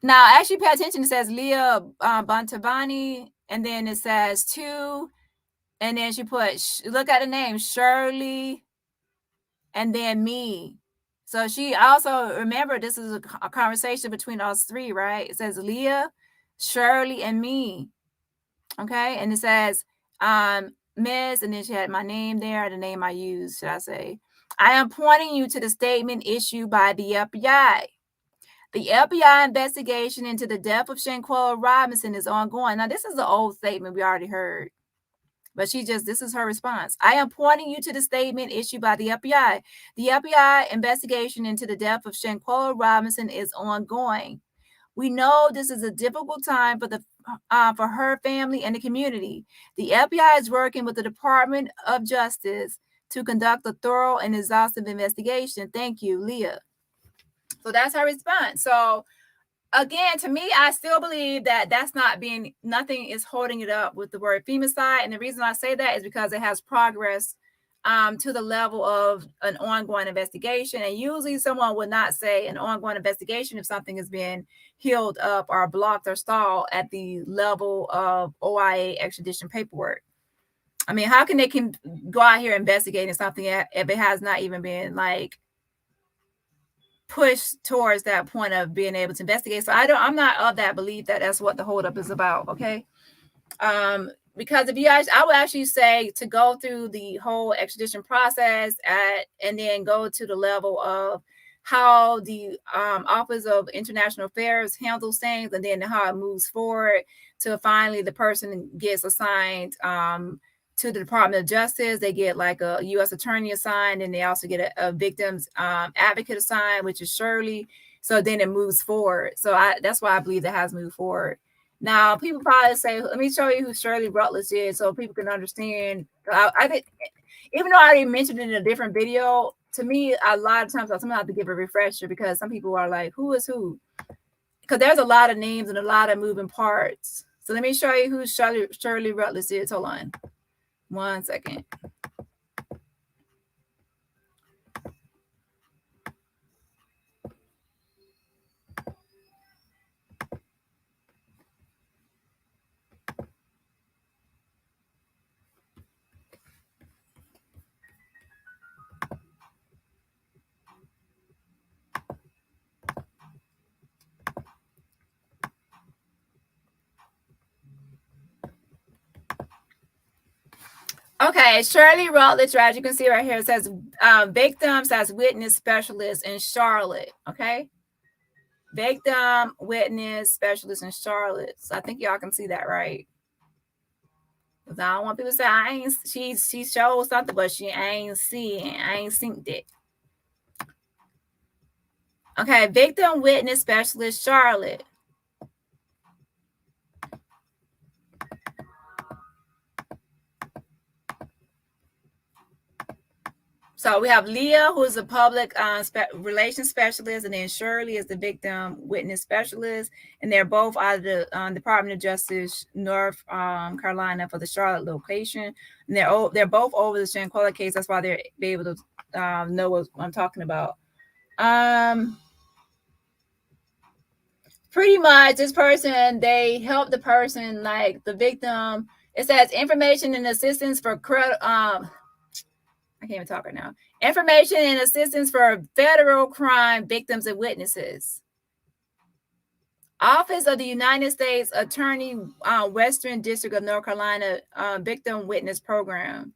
Now, actually pay attention. It says Leah Bontabani, and then it says two, and then she put, look at the name, Shirley, and then me. So she also, remember, this is a conversation between us three, right? It says Leah, Shirley, and me. Okay, and it says, Ms., and then she had my name there, the name I used, should I say. I am pointing you to the statement issued by the FBI. The FBI investigation into the death of Shanquella Robinson is ongoing. Now, this is an old statement we already heard, but this is her response. I am pointing you to the statement issued by the FBI. The FBI investigation into the death of Shanquella Robinson is ongoing. We know this is a difficult time for her family and the community. The FBI is working with the Department of Justice to conduct a thorough and exhaustive investigation. Thank you, Leah. So that's her response. So again, to me, I still believe that nothing is holding it up with the word femicide. And the reason I say that is because it has progressed to the level of an ongoing investigation. And usually someone would not say an ongoing investigation if something has been healed up or blocked or stalled at the level of OIA extradition paperwork. I mean, how can they go out here investigating something if it has not even been like pushed towards that point of being able to investigate? So I'm not of that belief that that's what the holdup is about. Okay. Because I would actually say to go through the whole extradition process and then go to the level of how the Office of International Affairs handles things, and then how it moves forward to finally the person gets assigned to the Department of Justice. They get like a U.S. attorney assigned, and they also get a victim's advocate assigned, which is Shirley. So then it moves forward. So that's why I believe that has moved forward. Now, people probably say, let me show you who Shirley Rutledge is so people can understand. I think, even though I already mentioned it in a different video, to me, a lot of times I sometimes have to give a refresher because some people are like, who is who? Because there's a lot of names and a lot of moving parts. So let me show you who Shirley Rutledge is. Hold on 1 second. Okay, Shirley Rutledge, as you can see right here, it says victims as witness specialist in Charlotte. Okay, victim witness specialist in Charlotte. So I think y'all can see that, right? Because I don't want people to say she showed something, but I ain't seen it. Okay, victim witness specialist Charlotte. So we have Leah, who is a public relations specialist, and then Shirley is the victim witness specialist, and they're both out of the Department of Justice, North Carolina, for the Charlotte location. And they're both over the Shanquella case. That's why they're able to know what I'm talking about. Pretty much, this person, they help the person, like the victim. It says information and assistance for I can't even talk right now. Information and assistance for federal crime victims and witnesses. Office of the United States Attorney, Western District of North Carolina, Victim Witness Program.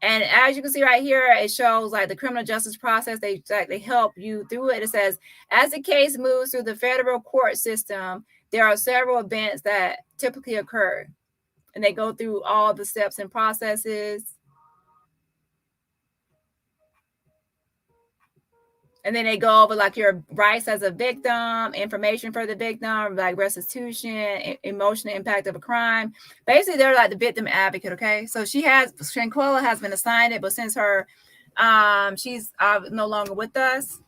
And as you can see right here, it shows like the criminal justice process. They help you through it. It says, as the case moves through the federal court system, there are several events that typically occur. And they go through all the steps and processes. And then they go over like your rights as a victim, information for the victim, like restitution, emotional impact of a crime. Basically, they're like the victim advocate. Okay, so Shanquella has been assigned it, but since she's no longer with us,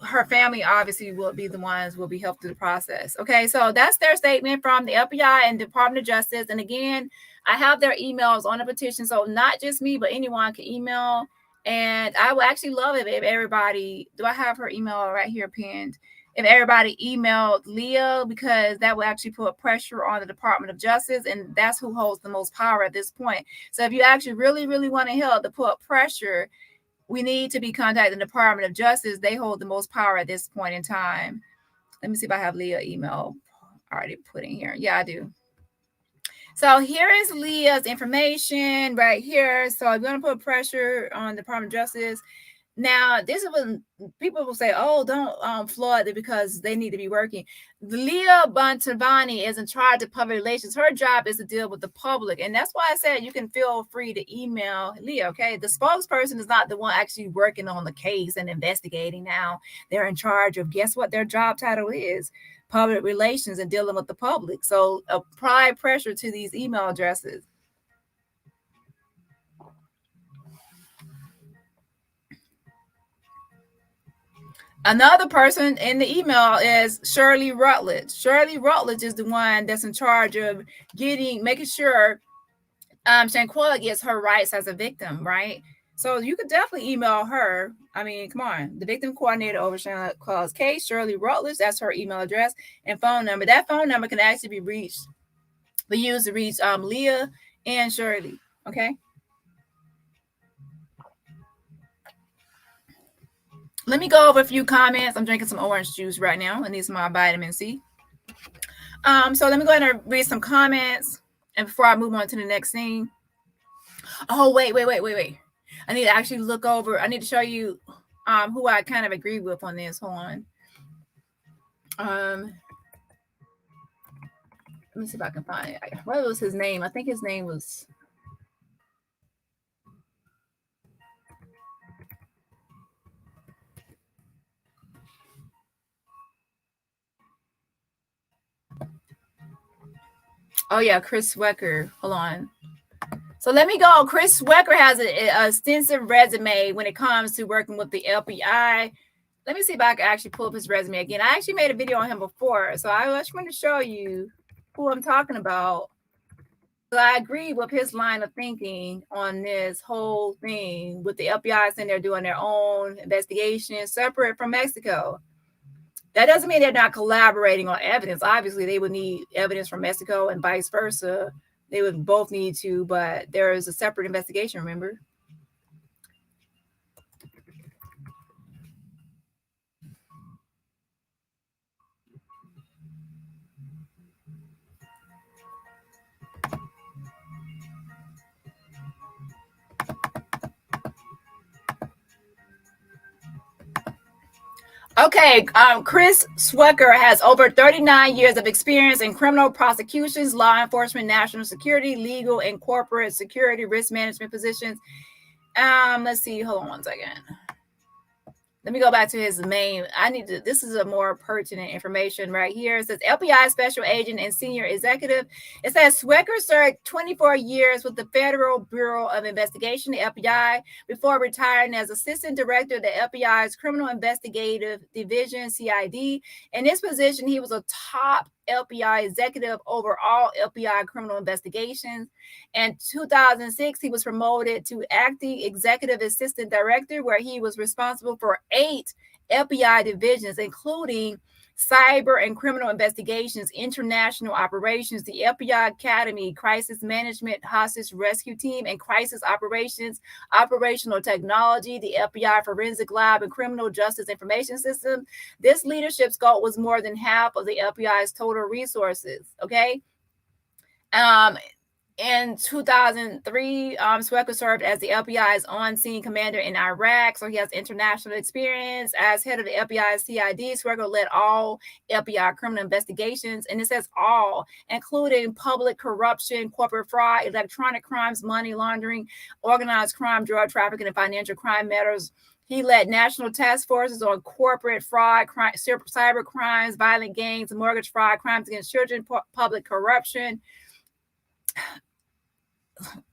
her family obviously will be helped through the process. Okay, so that's their statement from the FBI and Department of Justice. And again, I have their emails on the petition, so not just me, but anyone can email And I would actually love it if everybody, do I have her email right here pinned? If everybody emailed Leah, because that will actually put pressure on the Department of Justice, and that's who holds the most power at this point. So if you actually really want to help to put pressure, we need to be contacting the Department of Justice. They hold the most power at this point in time. Let me see if I have Leah email already put in here. Yeah, I do. So here is Leah's information right here. So I'm going to put pressure on the Department of Justice. Now, this is when people will say, oh, don't flood it because they need to be working. Leah Bontavani is in charge of public relations. Her job is to deal with the public. And that's why I said you can feel free to email Leah, okay? The spokesperson is not the one actually working on the case and investigating now. They're in charge of, guess what their job title is? Public relations and dealing with the public. So apply pressure to these email addresses. Another person in the email is Shirley Rutledge. Shirley Rutledge is the one that's in charge of making sure Shanquella gets her rights as a victim, right? So you could definitely email her. I mean, come on. The victim coordinator over Shanquella's case, Shirley Rutledge, that's her email address and phone number. That phone number can actually be used to reach Leah and Shirley, okay? Let me go over a few comments. I'm drinking some orange juice right now, and these are my vitamin C. So let me go ahead and read some comments, and before I move on to the next thing. Oh, wait. I need to actually look over. I need to show you who I kind of agree with on this. Hold on. Let me see if I can find it. What was his name? I think his name was... Oh, yeah, Chris Swecker. Hold on. So let me go. Chris Swecker has an extensive resume when it comes to working with the FBI. Let me see if I can actually pull up his resume again. I actually made a video on him before, so I just want to show you who I'm talking about. So I agree with his line of thinking on this whole thing with the FBI saying they're doing their own investigation separate from Mexico. That doesn't mean they're not collaborating on evidence. Obviously, they would need evidence from Mexico and vice versa. They would both need to, but there is a separate investigation, remember? Okay, Chris Swecker has over 39 years of experience in criminal prosecutions, law enforcement, national security, legal, and corporate security risk management positions. Let's see. Hold on one second. Let me go back to his main. This is a more pertinent information right here. It says FBI special agent and senior executive. It says Swecker served 24 years with the Federal Bureau of Investigation, the FBI, before retiring as assistant director of the FBI's Criminal Investigative Division, CID. In this position, he was a top FBI executive over all FBI criminal investigations. In 2006, he was promoted to acting executive assistant director, where he was responsible for 8 FBI divisions, including cyber and criminal investigations, international operations, the FBI Academy, crisis management, hostage rescue team, and crisis operations, operational technology, the FBI forensic lab, and criminal justice information system. This leadership scope was more than half of the FBI's total resources. Okay. In 2003, Swecker served as the FBI's on-scene commander in Iraq, so he has international experience. As head of the FBI CID, Swecker led all FBI criminal investigations, and it says all, including public corruption, corporate fraud, electronic crimes, money laundering, organized crime, drug trafficking, and financial crime matters. He led national task forces on corporate fraud, cyber crimes, violent gangs, mortgage fraud, crimes against children, public corruption.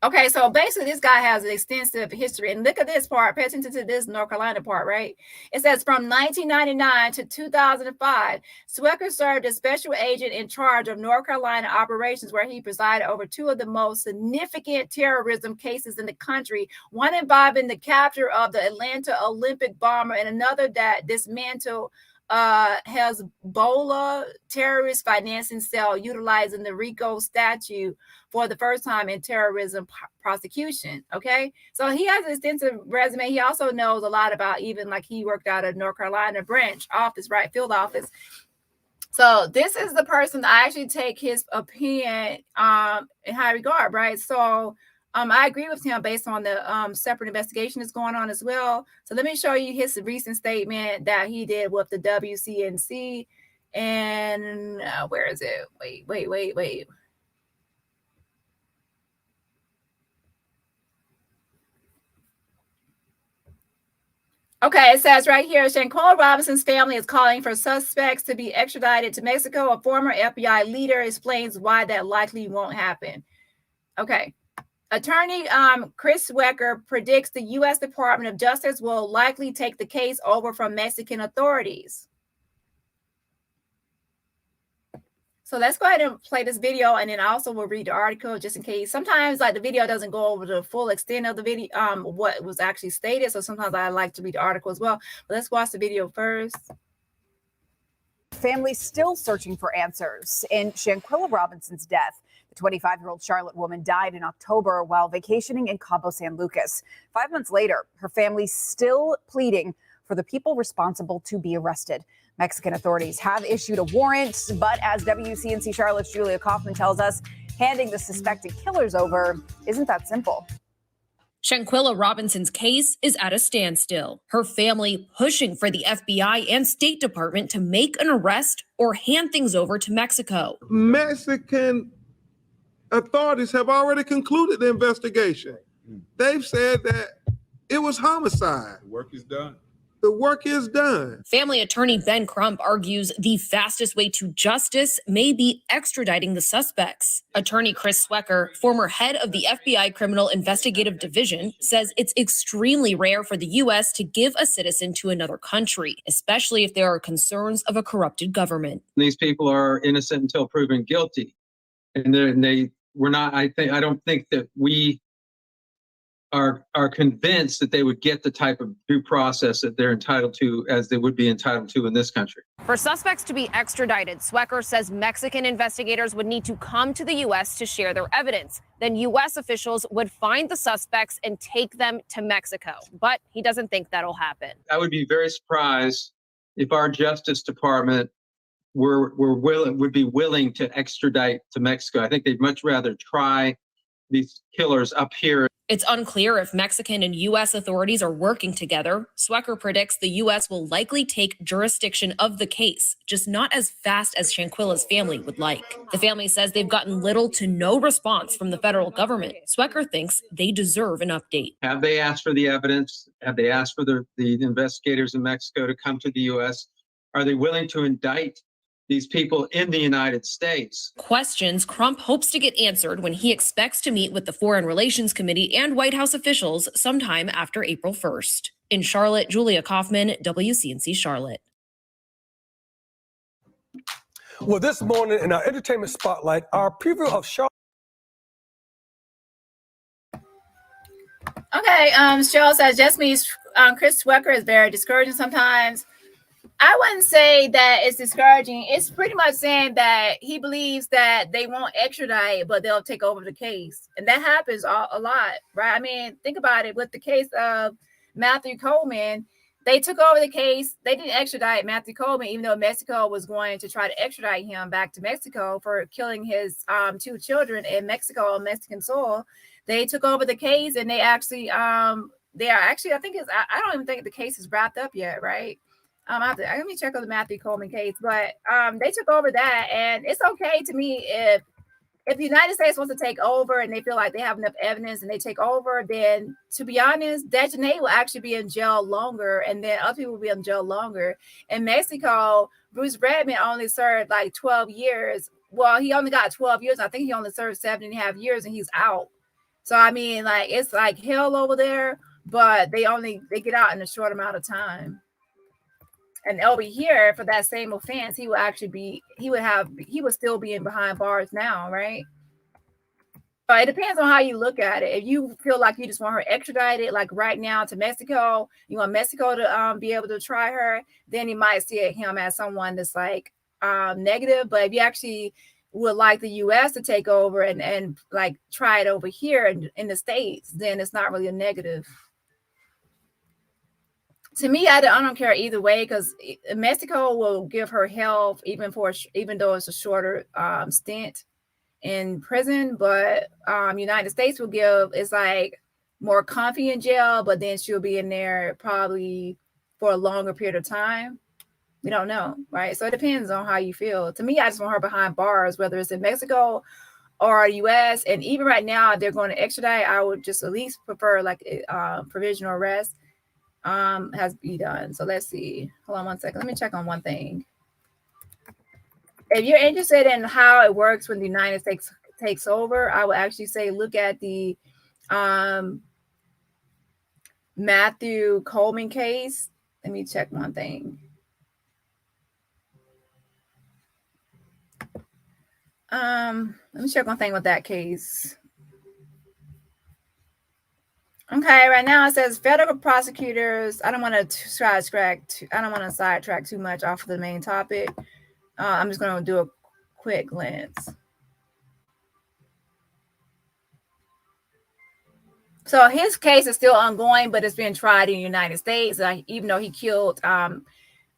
Okay, so basically this guy has an extensive history. And look at this part. Pay attention to this North Carolina part, right? It says from 1999 to 2005, Swecker served as special agent in charge of North Carolina operations, where he presided over two of the most significant terrorism cases in the country, one involving the capture of the Atlanta Olympic bomber and another that dismantled Hezbollah terrorist financing cell utilizing the RICO statute for the first time in terrorism prosecution. Okay, so he has an extensive resume. He also knows a lot about, even like he worked out of North Carolina branch office, right, field office. So this is the person that I actually take his opinion in high regard, right? So I agree with him based on the separate investigation that's going on as well. So let me show you his recent statement that he did with the WCNC. And where is it? Wait. Okay, it says right here, Shanquella Robinson's family is calling for suspects to be extradited to Mexico. A former FBI leader explains why that likely won't happen. Okay. Attorney Chris Swecker predicts the U.S. Department of Justice will likely take the case over from Mexican authorities. So let's go ahead and play this video, and then I also will read the article just in case. Sometimes like the video doesn't go over the full extent of the video, what was actually stated. So sometimes I like to read the article as well. But let's watch the video first. Families still searching for answers in Shanquella Robinson's death. The 25-year-old Charlotte woman died in October while vacationing in Cabo San Lucas. 5 months later, her family still pleading for the people responsible to be arrested. Mexican authorities have issued a warrant, but as WCNC Charlotte's Julia Kaufman tells us, handing the suspected killers over isn't that simple. Shanquella Robinson's case is at a standstill. Her family pushing for the FBI and State Department to make an arrest or hand things over to Mexico. Mexican authorities have already concluded the investigation. They've said that it was homicide. The work is done. The work is done. Family attorney Ben Crump argues the fastest way to justice may be extraditing the suspects. Attorney Chris Swecker, former head of the FBI Criminal Investigative Division, says it's extremely rare for the U.S. to give a citizen to another country, especially if there are concerns of a corrupted government. These people are innocent until proven guilty, and we're not. I don't think that we are convinced that they would get the type of due process that they're entitled to, as they would be entitled to in this country. For suspects to be extradited, Swecker says Mexican investigators would need to come to the U.S. to share their evidence. Then U.S. officials would find the suspects and take them to Mexico. But he doesn't think that'll happen. I would be very surprised if our Justice Department would be willing to extradite to Mexico. I think they'd much rather try these killers up here. It's unclear if Mexican and U.S. authorities are working together. Swecker predicts the U.S. will likely take jurisdiction of the case, just not as fast as Shanquella's family would like. The family says they've gotten little to no response from the federal government. Swecker thinks they deserve an update. Have they asked for the evidence? Have they asked for the investigators in Mexico to come to the U.S.? Are they willing to indict these people in the United States? Questions Crump hopes to get answered when he expects to meet with the Foreign Relations Committee and White House officials sometime after April 1st. In Charlotte, Julia Kaufman, WCNC Charlotte. Well, this morning in our entertainment spotlight, our preview of Charlotte. Okay, Cheryl says, just means Chris Swecker is very discouraging sometimes. I wouldn't say that it's discouraging. It's pretty much saying that he believes that they won't extradite, but they'll take over the case. And that happens a lot, right? I mean, think about it. With the case of Matthew Coleman, they took over the case. They didn't extradite Matthew Coleman, even though Mexico was going to try to extradite him back to Mexico for killing his two children in Mexico on Mexican soil. They took over the case, and I don't even think the case is wrapped up yet, right? Let me check on the Matthew Coleman case, but they took over that, and it's okay to me if the United States wants to take over and they feel like they have enough evidence and they take over. Then, to be honest, Dejanay will actually be in jail longer, and then other people will be in jail longer. In Mexico, Bruce Redman only served like 12 years. Well, he only got 12 years. I think he only served 7.5 years, and he's out. So I mean, like it's like hell over there, but they get out in a short amount of time. And over here for that same offense, he would still be in behind bars now, right? But it depends on how you look at it. If you feel like you just want her extradited, like right now to Mexico, you want Mexico to be able to try her, then you might see him as someone that's like negative. But if you actually would like the U.S. to take over and like try it over here in the States, then it's not really a negative. To me, I don't care either way, because Mexico will give her help even though it's a shorter stint in prison, but United States will give, it's like more comfy in jail, but then she'll be in there probably for a longer period of time. We don't know, right? So it depends on how you feel. To me, I just want her behind bars, whether it's in Mexico or US. And even right now, if they're going to extradite, I would just at least prefer like a provisional arrest has to be done. So let's see. Hold on one second. Let me check on one thing. If you're interested in how it works when the United States takes over, I would actually say look at the Matthew Coleman case. Let me check one thing. Let me check one thing with that case. Okay, right now it says federal prosecutors. I don't want to sidetrack too much off of the main topic. I'm just going to do a quick glance. So his case is still ongoing, but it's being tried in the United States, even though he killed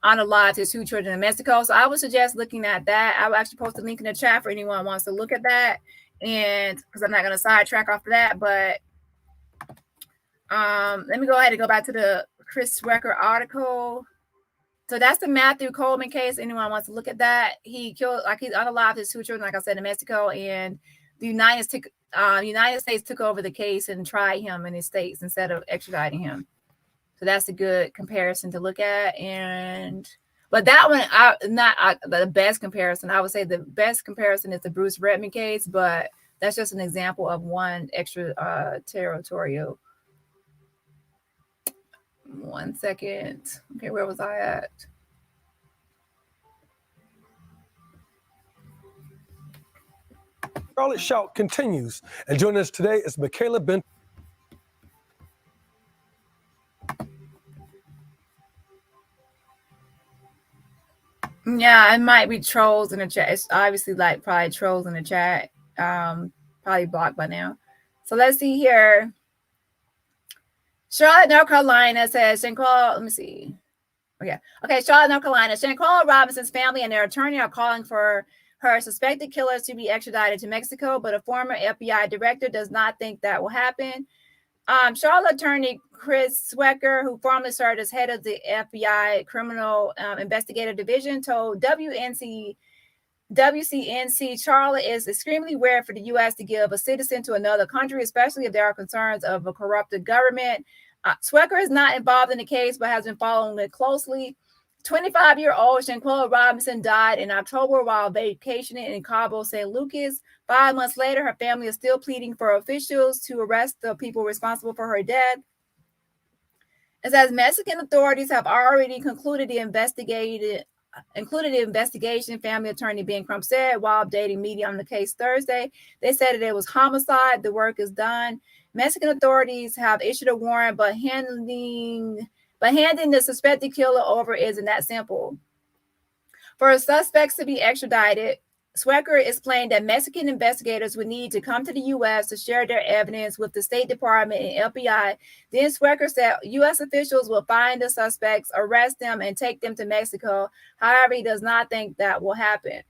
unalived his 2 children in Mexico. So I would suggest looking at that. I will actually post a link in the chat for anyone who wants to look at that. And because I'm not going to sidetrack off of that, but let me go ahead and go back to the Chris Swecker article. So that's the Matthew Coleman case. Anyone wants to look at that? He killed, like, he's unalived his 2 children, like I said, in Mexico, and the United States took over the case and tried him in his states instead of extraditing him. So that's a good comparison to look at. But that one, not the best comparison. I would say the best comparison is the Bruce Redmond case, but that's just an example of one extra territorial. One second. Okay, where was I at? Charlotte Shout continues. And joining us today is Michaela Bent. Yeah, it might be trolls in the chat. It's obviously like probably trolls in the chat. Probably blocked by now. So let's see here. Charlotte, North Carolina says Shanquella. Let me see. Okay. Charlotte, North Carolina. Shanquella Robinson's family and their attorney are calling for her suspected killers to be extradited to Mexico, but a former FBI director does not think that will happen. Charlotte attorney Chris Swecker, who formerly served as head of the FBI Criminal Investigative Division, told WCNC Charlotte is extremely rare for the U.S. to give a citizen to another country, especially if there are concerns of a corrupted government. Swecker is not involved in the case, but has been following it closely. 25-year-old Shanquella Robinson died in October while vacationing in Cabo, San Lucas. 5 months later, her family is still pleading for officials to arrest the people responsible for her death. It says Mexican authorities have already concluded the investigation, family attorney Ben Crump said while updating media on the case Thursday. They said that it was homicide. The work is done. Mexican authorities have issued a warrant, but handing the suspected killer over isn't that simple. For suspects to be extradited, Swecker explained that Mexican investigators would need to come to the U.S. to share their evidence with the State Department and FBI. Then Swecker said U.S. officials will find the suspects, arrest them, and take them to Mexico. However, he does not think that will happen.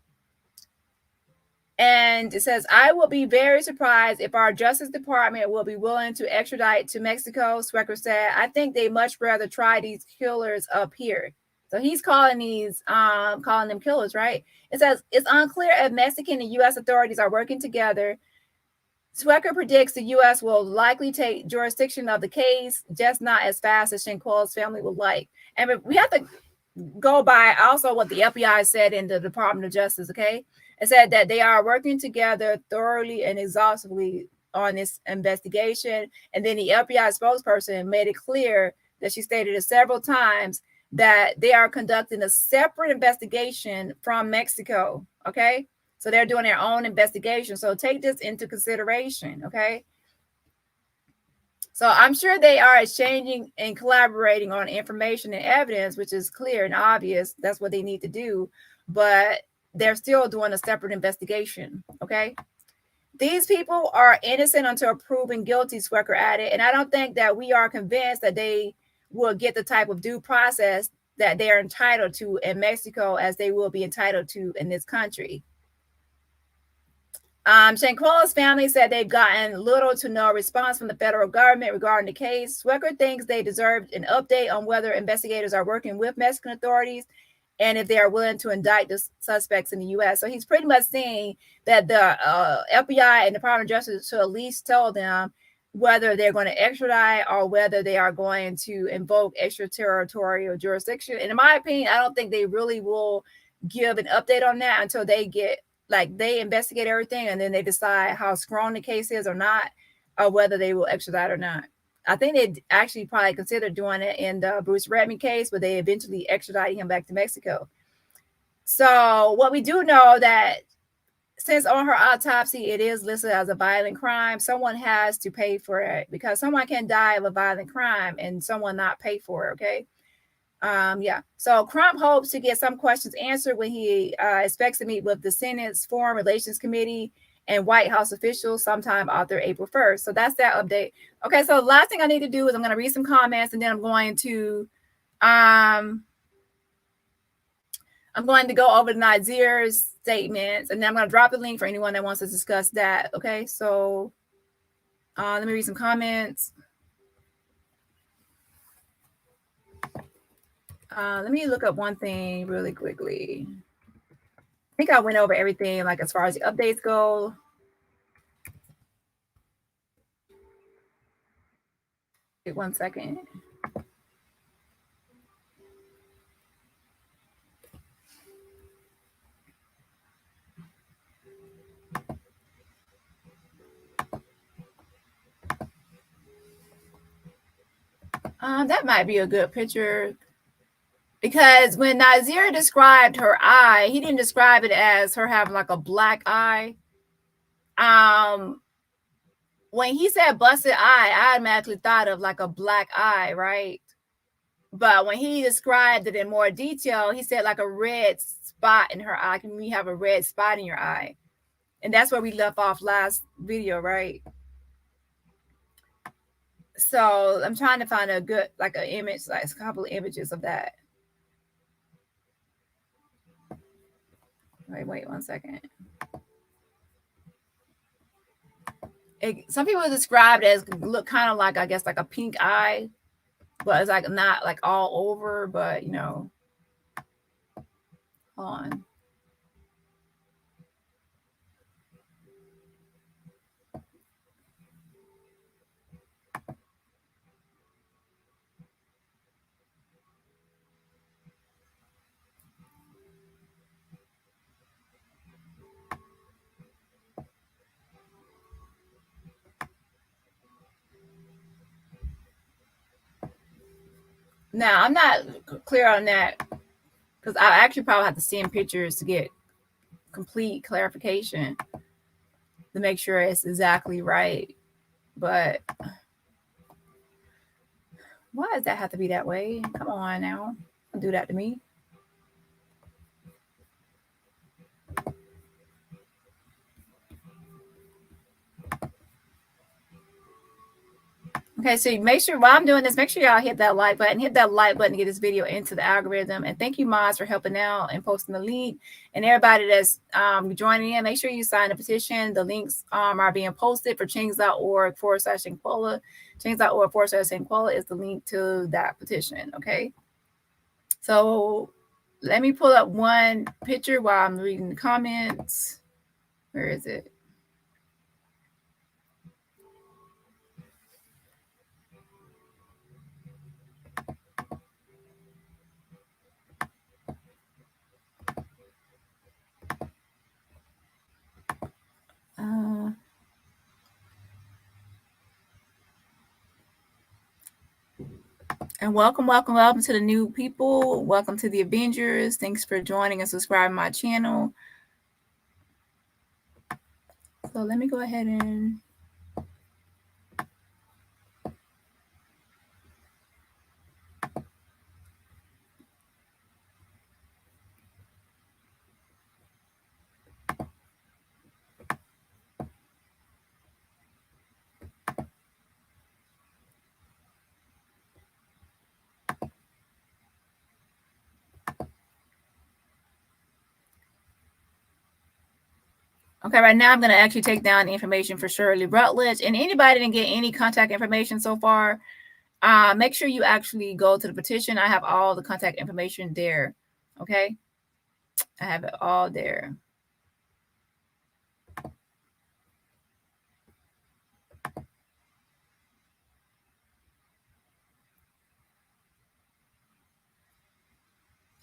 And it says, I will be very surprised if our Justice Department will be willing to extradite to Mexico, Swecker said. I think they much rather try these killers up here. So he's calling them killers, right? It says, it's unclear if Mexican and U.S. authorities are working together. Swecker predicts the U.S. will likely take jurisdiction of the case, just not as fast as Shanquella's family would like. And we have to go by also what the FBI said in the Department of Justice, okay? It said that they are working together thoroughly and exhaustively on this investigation. And then the FBI spokesperson made it clear that she stated it several times that they are conducting a separate investigation from Mexico. Okay. So they're doing their own investigation. So take this into consideration. Okay. So I'm sure they are exchanging and collaborating on information and evidence, which is clear and obvious. That's what they need to do. But they're still doing a separate investigation. Okay. These people are innocent until proven guilty, Swecker added. And I don't think that we are convinced that they will get the type of due process that they are entitled to in Mexico as they will be entitled to in this country. Shanquella's family said they've gotten little to no response from the federal government regarding the case. Swecker thinks they deserved an update on whether investigators are working with Mexican authorities and if they are willing to indict the suspects in the U.S. So he's pretty much saying that the FBI and the Department of Justice should at least tell them whether they're going to extradite or whether they are going to invoke extraterritorial jurisdiction. And in my opinion, I don't think they really will give an update on that until they get, like, they investigate everything and then they decide how strong the case is or not, or whether they will extradite or not. I think they actually probably considered doing it in the Bruce Redmond case, but they eventually extradited him back to Mexico. So what we do know that since on her autopsy, it is listed as a violent crime, someone has to pay for it, because someone can die of a violent crime and someone not pay for it. Okay. Yeah. So Crump hopes to get some questions answered when he expects to meet with the Senate's Foreign Relations Committee and White House officials sometime after April 1st. So that's that update. Okay. So the last thing I need to do is I'm going to read some comments and then I'm going to go over the Nazir's statements, and then I'm going to drop the link for anyone that wants to discuss that. Okay. So let me read some comments. Let me look up one thing really quickly. I think I went over everything, like as far as the updates go. Wait 1 second. That might be a good picture. Because when Nazir described her eye, he didn't describe it as her having like a black eye. When he said busted eye, I automatically thought of like a black eye, right? But when he described it in more detail, he said like a red spot in her eye. Can we have a red spot in your eye? And that's where we left off last video, right? So I'm trying to find a good, like an image, like a couple of images of that. Wait 1 second. Some people describe it as look kind of like, I guess, like a pink eye, but it's like not like all over, but you know, hold on. Now, I'm not clear on that because I actually probably have to send pictures to get complete clarification to make sure it's exactly right. But why does that have to be that way? Come on now. Don't do that to me. Okay, so make sure while I'm doing this, make sure y'all hit that like button. Hit that like button to get this video into the algorithm. And thank you, Moz, for helping out and posting the link. And everybody that's joining in, make sure you sign the petition. The links are being posted for change.org/Shanquella. Change.org/Shanquella is the link to that petition. Okay. So let me pull up one picture while I'm reading the comments. Where is it? And welcome to the new people. Welcome to the Avengers. Thanks for joining and subscribing to my channel. So let me go ahead and okay, right now I'm going to actually take down the information for Shirley Rutledge. And anybody didn't get any contact information so far, make sure you actually go to the petition. I have all the contact information there. Okay, I have it all there.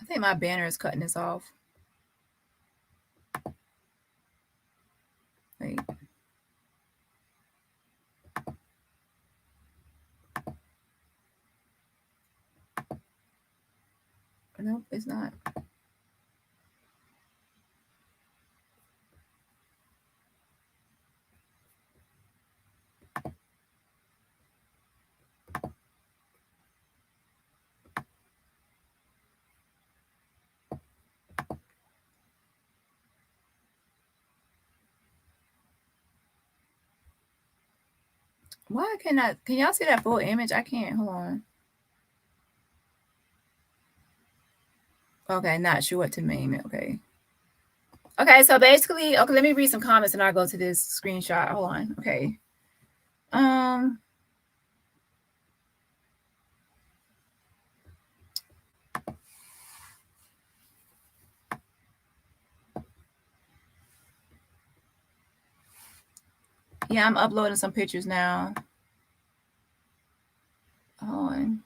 I think my banner is cutting this off. Wait. Nope, it's not. Why can y'all see that full image? I can't. Hold on. Okay, not sure what to name it. Okay. Okay, so basically, okay, let me read some comments and I'll go to this screenshot. Hold on. Okay. Yeah, I'm uploading some pictures now. Hold on.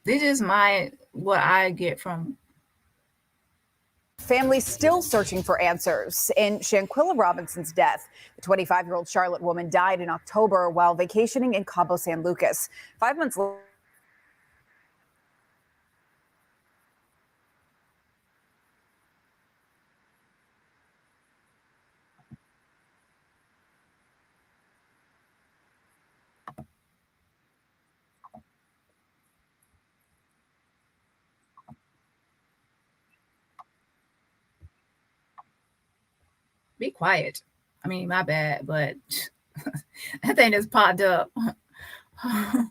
This is what I get from. Families still searching for answers in Shanquella Robinson's death. The 25-year-old Charlotte woman died in October while vacationing in Cabo San Lucas. 5 months later. Be quiet. I mean, my bad, but that thing just popped up. Oh,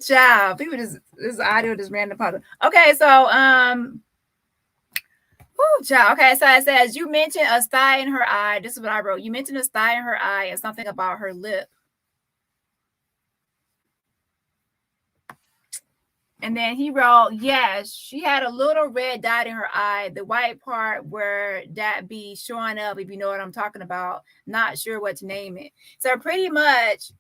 child. People this audio just random popped up. Okay, so oh, child. Okay, so it says you mentioned a sty in her eye. This is what I wrote. You mentioned a sty in her eye and something about her lip. And then he wrote, yes, she had a little red dot in her eye, the white part where that be showing up, if you know what I'm talking about. Not sure what to name it. So pretty much,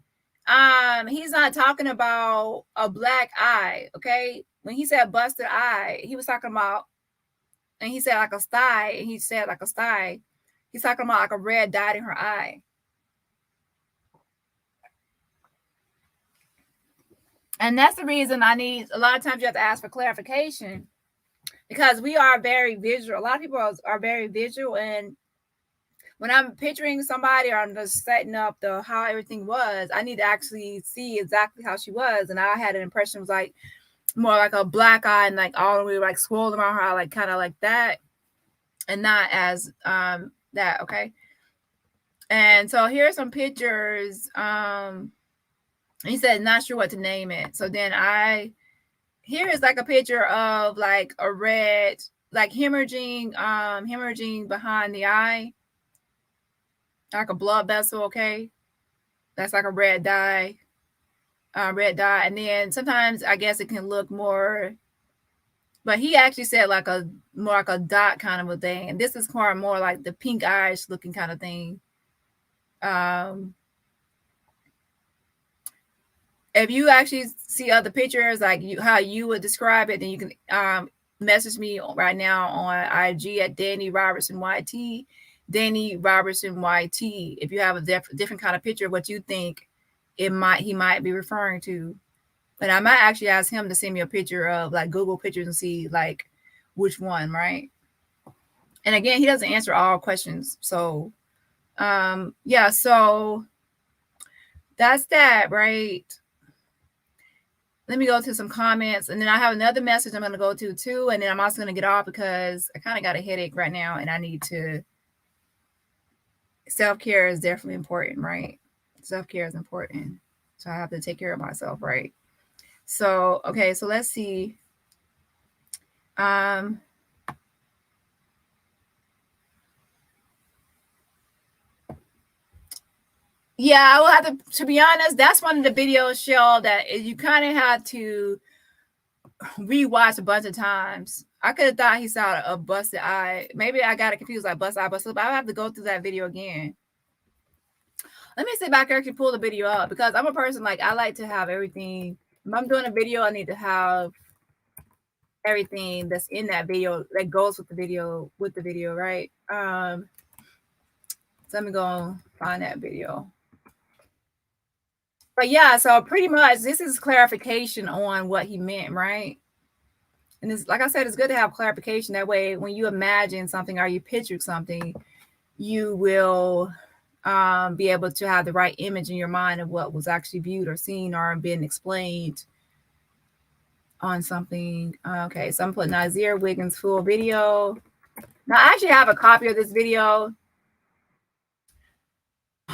he's not talking about a black eye, okay? When he said busted eye, he was talking about, and he said like a sty, and he said like a sty. He's talking about like a red dot in her eye. And that's the reason a lot of times you have to ask for clarification, because we are very visual. A lot of people are very visual. And when I'm picturing somebody or I'm just setting up how everything was, I need to actually see exactly how she was. And I had an impression was like more like a black eye and like all the way like swollen around her eye, like kind of like that, and not as that. Okay. And so here are some pictures. He said, not sure what to name it. So then here is like a picture of like a red, like hemorrhaging behind the eye, like a blood vessel. Okay. That's like a red dye. And then sometimes I guess it can look more, but he actually said like more like a dot kind of a thing. And this is more like the pink eyes looking kind of thing. If you actually see other pictures, like how you would describe it, then you can message me right now on IG at Dani Robertson YT, Dani Robertson YT. If you have a different kind of picture of what you think he might be referring to. But I might actually ask him to send me a picture of like Google pictures and see like which one, right? And again, he doesn't answer all questions. So yeah, so that's that, right? Let me go to some comments, and then I have another message I'm going to go to too, and then I'm also going to get off because I kind of got a headache right now, and I need to. Self-care is definitely important, right? Self-care is important, so I have to take care of myself, right? So okay, so let's see. Yeah, I will have to be honest, that's one of the videos show that you kind of have to rewatch a bunch of times. I could have thought he saw a busted eye. Maybe I got it confused, like busted eye, busted, but I have to go through that video again. Let me see if I can actually pull the video up, because I'm a person, like, I like to have everything. If I'm doing a video, I need to have everything that's in that video that goes with the video, right? So let me go find that video. But yeah, so pretty much this is clarification on what he meant, right? And it's, like I said, it's good to have clarification. That way, when you imagine something or you picture something, you will be able to have the right image in your mind of what was actually viewed or seen or been explained on something. Okay, so I'm putting Nazeer Wiggins full video. Now, I actually have a copy of this video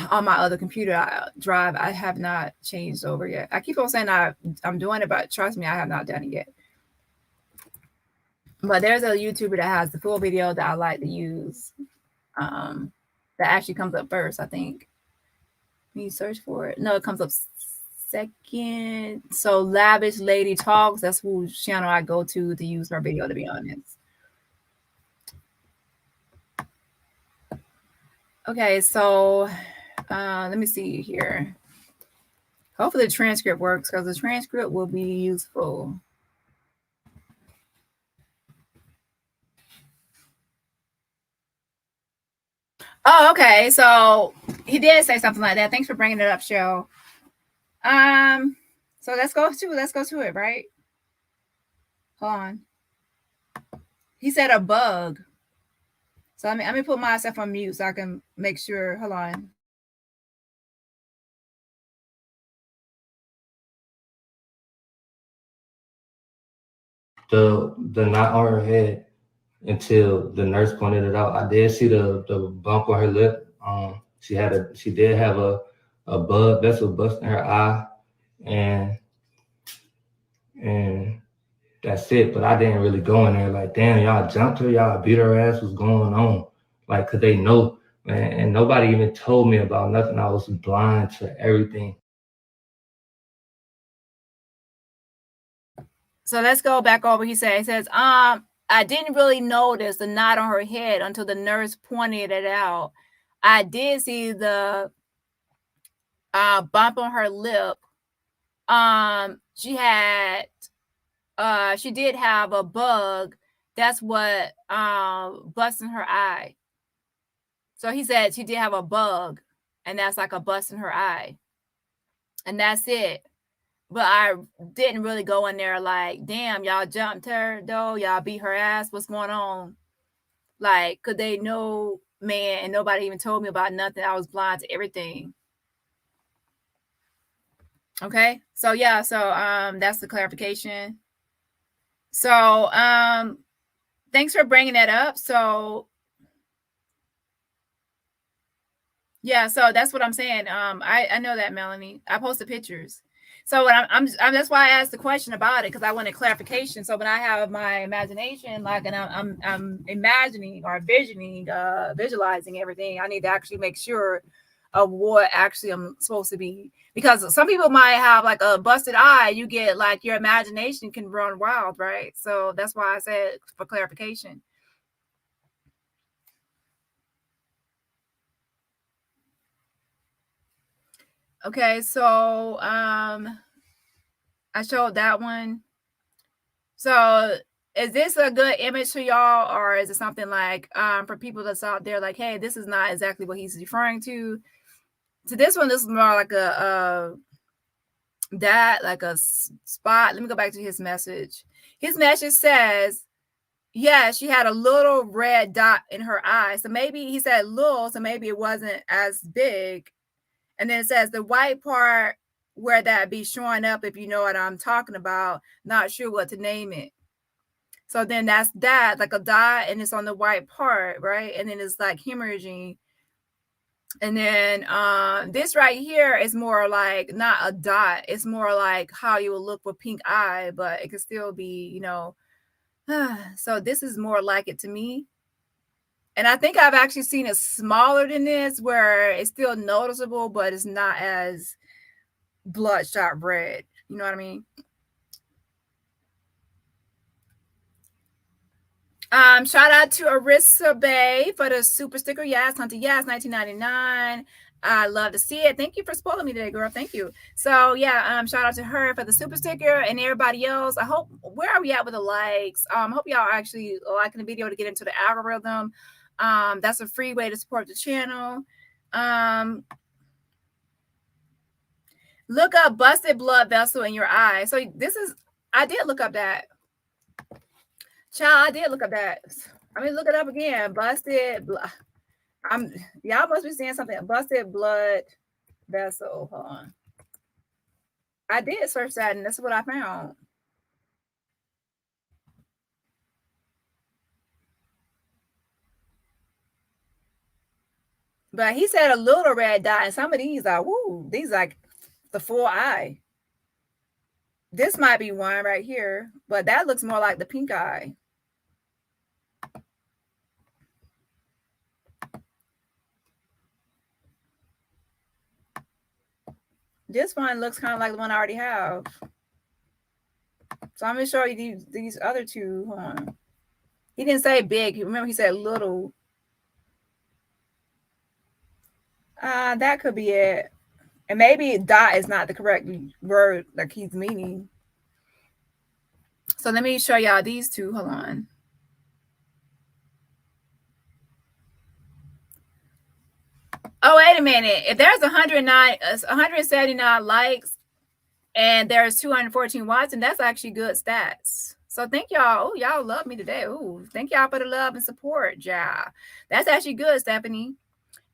on my other computer drive. I have not changed over yet. I keep on saying I'm doing it, but trust me, I have not done it yet. But there's a YouTuber that has the full video that I like to use. That actually comes up first, I think. Can you search for it? No, it comes up second. So Lavish Lady Talks, that's whose channel I go to use her video, to be honest. Okay, so let me see here. Hopefully the transcript works, because the transcript will be useful. Oh, okay. So he did say something like that. Thanks for bringing it up, Cheryl. So let's go to it, right? Hold on. He said a bug. So let me put myself on mute so I can make sure. Hold on. The knot on her head until the nurse pointed it out. I did see the bump on her lip. She did have a blood vessel bust in her eye, and that's it. But I didn't really go in there like, damn, y'all jumped her, y'all beat her ass, what's going on? Like, cause they know, man, and nobody even told me about nothing. I was blind to everything. So let's go back over. He says, I didn't really notice the knot on her head until the nurse pointed it out. I did see the bump on her lip. She did have a bug. That's what bust in her eye. So he said she did have a bug, and that's like a bust in her eye. And that's it. But I didn't really go in there like, damn, y'all jumped her, though. Y'all beat her ass. What's going on? Like, could they know, man? And nobody even told me about nothing. I was blind to everything. Okay. So, yeah. So, that's the clarification. So, thanks for bringing that up. So, yeah. So that's what I'm saying. I know that, Melanie. I posted pictures. So I'm that's why I asked the question about it, because I wanted clarification. So when I have my imagination, like, and I'm imagining or visualizing everything, I need to actually make sure of what actually I'm supposed to be. Because some people might have like a busted eye. You get like your imagination can run wild, right? So that's why I said for clarification. Okay, so I showed that one. So Is this a good image to y'all, or is it something like for people that's out there like, hey, this is not exactly what he's referring to? So this one, this is more like a spot. Let me go back to his message. His message says, yeah, she had a little red dot in her eye. So maybe he said little, so maybe it wasn't as big. And then it says the white part where that be showing up, if you know what I'm talking about, not sure what to name it. So then that's that, like a dot, and it's on the white part, right? And then it's like hemorrhaging. And then this right here is more like not a dot. It's more like how you will look with pink eye, but it could still be, you know. So this is more like it to me. And I think I've actually seen it smaller than this, where it's still noticeable, but it's not as bloodshot red. You know what I mean? Shout out to Arissa Bay for the super sticker. Yes, Hunter. Yes, 1999. I love to see it. Thank you for spoiling me today, girl. Thank you. So yeah, shout out to her for the super sticker and everybody else. I hope, where are we at with the likes? Hope y'all are actually liking the video to get into the algorithm. That's a free way to support the channel. Look up busted blood vessel in your eye. So this is, I did look up that. Child, I did look up that. I mean, look it up again. Busted blood. Y'all must be seeing something. Busted blood vessel. Hold on. I did search that, and that's what I found. But he said a little red dot, and some of these are, woo, these like the full eye. This might be one right here, but that looks more like the pink eye. This one looks kind of like the one I already have. So I'm going to show you these other two. Hold on. He didn't say big. Remember, he said little. That could be it. And maybe dot is not the correct word like he's meaning. So let me show y'all these two. Hold on. Oh, wait a minute. If there's 179 likes and there's 214 watching, that's actually good stats. So thank y'all. Oh, y'all love me today. Oh, thank y'all for the love and support, yeah. That's actually good, Stephanie.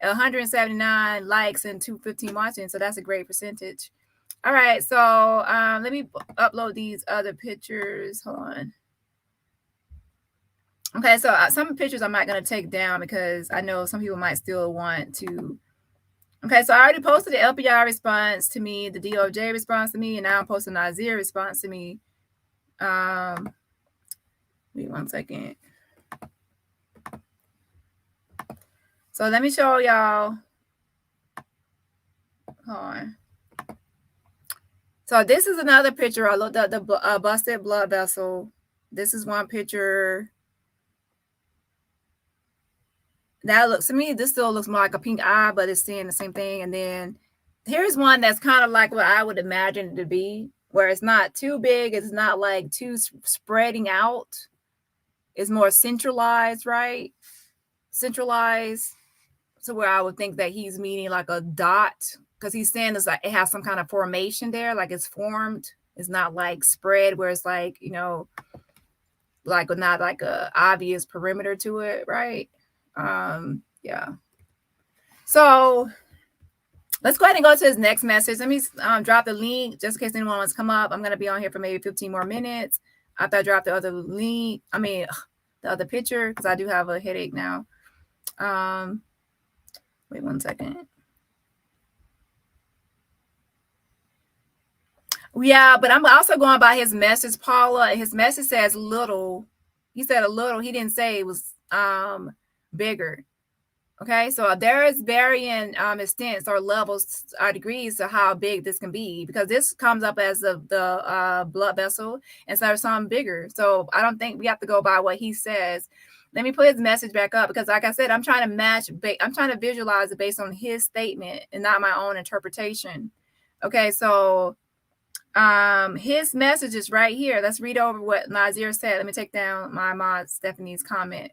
179 likes and 215 watching. So that's a great percentage. All right. So let me upload these other pictures. Hold on. Okay, so some pictures I'm not going to take down because I know some people might still want to. Okay, so I already posted the LPI response to me, the DOJ response to me, and now I'm posting the Nazir response to me. Wait 1 second. So let me show y'all. Hold on. So this is another picture. I looked at the busted blood vessel. This is one picture. That looks, to me, this still looks more like a pink eye, but it's saying the same thing. And then here's one that's kind of like what I would imagine it to be, where it's not too big. It's not like too spreading out. It's more centralized, right? Centralized. So where I would think that he's meaning like a dot, because he's saying it's like it has some kind of formation there, like it's formed. It's not like spread where it's like, you know, like not like a obvious perimeter to it, right? Yeah. So let's go ahead and go to his next message. Let me drop the link just in case anyone wants to come up. I'm going to be on here for maybe 15 more minutes after I drop the other link. I mean, the other picture, because I do have a headache now. Wait 1 second. Yeah, but I'm also going by his message, Paula. His message says little. He said a little. He didn't say it was bigger. Okay, so there is varying extents or levels or degrees to how big this can be, because this comes up as the blood vessel, and so there's some bigger. So I don't think we have to go by what he says. Let me put his message back up, because like I said, I'm trying to match, I'm trying to visualize it based on his statement and not my own interpretation. Okay, so His message is right here. Let's read over what Nazir said. Let me take down my mod Stephanie's comment.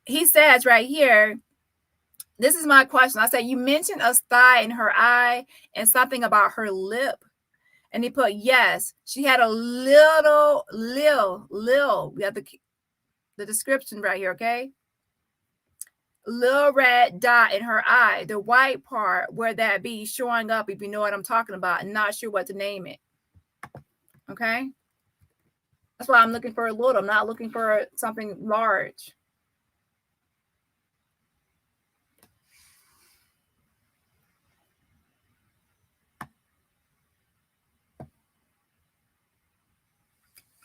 He says right here, this is my question. I said, you mentioned a sty in her eye and something about her lip. And he put, yes, she had a little. We have the description right here, okay? Little red dot in her eye. The white part, where that be showing up, if you know what I'm talking about. I'm not sure what to name it. Okay? That's why I'm looking for a little. I'm not looking for something large.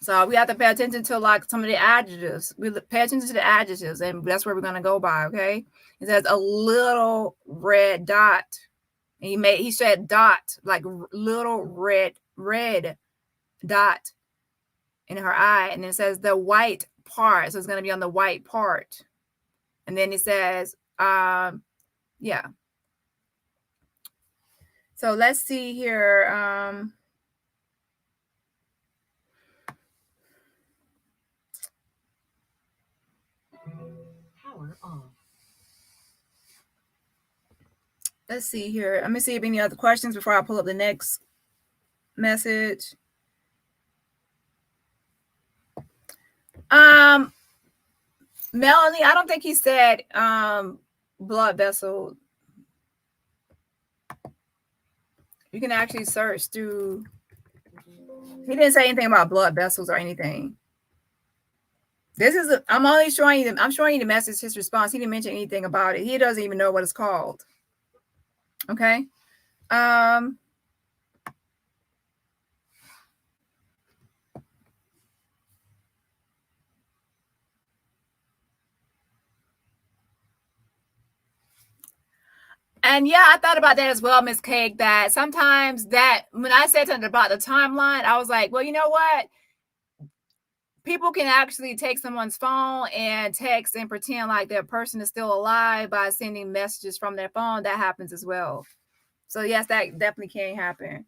So we have to pay attention to like some of the adjectives. We pay attention to the adjectives, and that's where we're gonna go by. Okay, it says a little red dot, and he said dot, like little red dot in her eye, and it says the white part, so it's gonna be on the white part, and then it says yeah. So let's see here. Let's see here. Let me see if any other questions before I pull up the next message. Melanie, I don't think he said blood vessel. You can actually search through. He didn't say anything about blood vessels or anything. This is I'm only showing you I'm showing you the message, his response. He didn't mention anything about it. He doesn't even know what it's called. Okay. And yeah, I thought about that as well, Miss Cake, that sometimes that when I said something about the timeline, I was like, well, you know what? People can actually take someone's phone and text and pretend like that person is still alive by sending messages from their phone. That happens as well. So yes, that definitely can happen.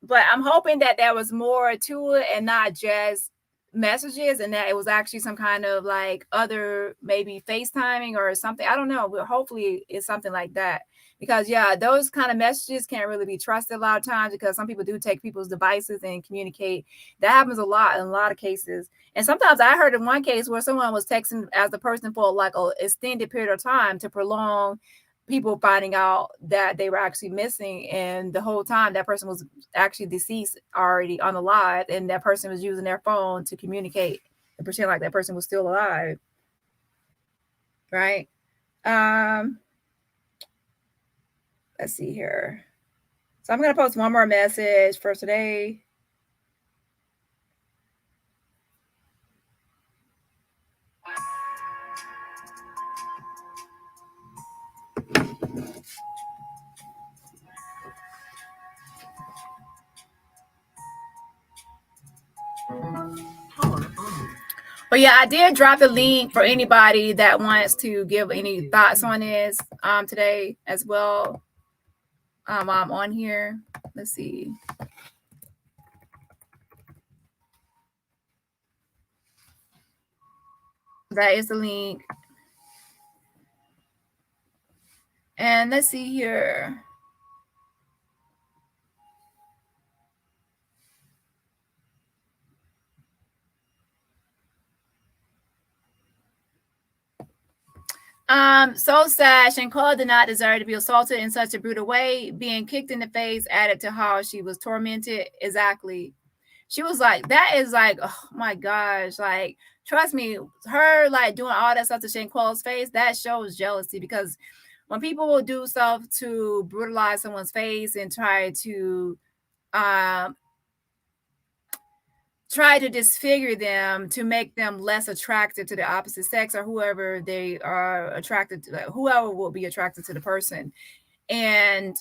But I'm hoping that there was more to it and not just messages, and that it was actually some kind of like other maybe FaceTiming or something. I don't know. But hopefully it's something like that. Because yeah, those kind of messages can't really be trusted a lot of times, because some people do take people's devices and communicate. That happens a lot in a lot of cases. And sometimes I heard in one case where someone was texting as the person for like an extended period of time to prolong people finding out that they were actually missing, and the whole time that person was actually deceased, already unalive, and that person was using their phone to communicate and pretend like that person was still alive. Right? Let's see here. So I'm going to post one more message for today. But yeah, I did drop the link for anybody that wants to give any thoughts on this today as well. I'm on here. Let's see. That is the link. And let's see here. So sad. Shankola did not deserve to be assaulted in such a brutal way. Being kicked in the face added to how she was tormented. Exactly. She was like, that is like, oh my gosh. Like, trust me, her like doing all that stuff to Shankola's face, that shows jealousy, because when people will do stuff to brutalize someone's face and try to disfigure them to make them less attractive to the opposite sex, or whoever they are attracted to, whoever will be attracted to the person. And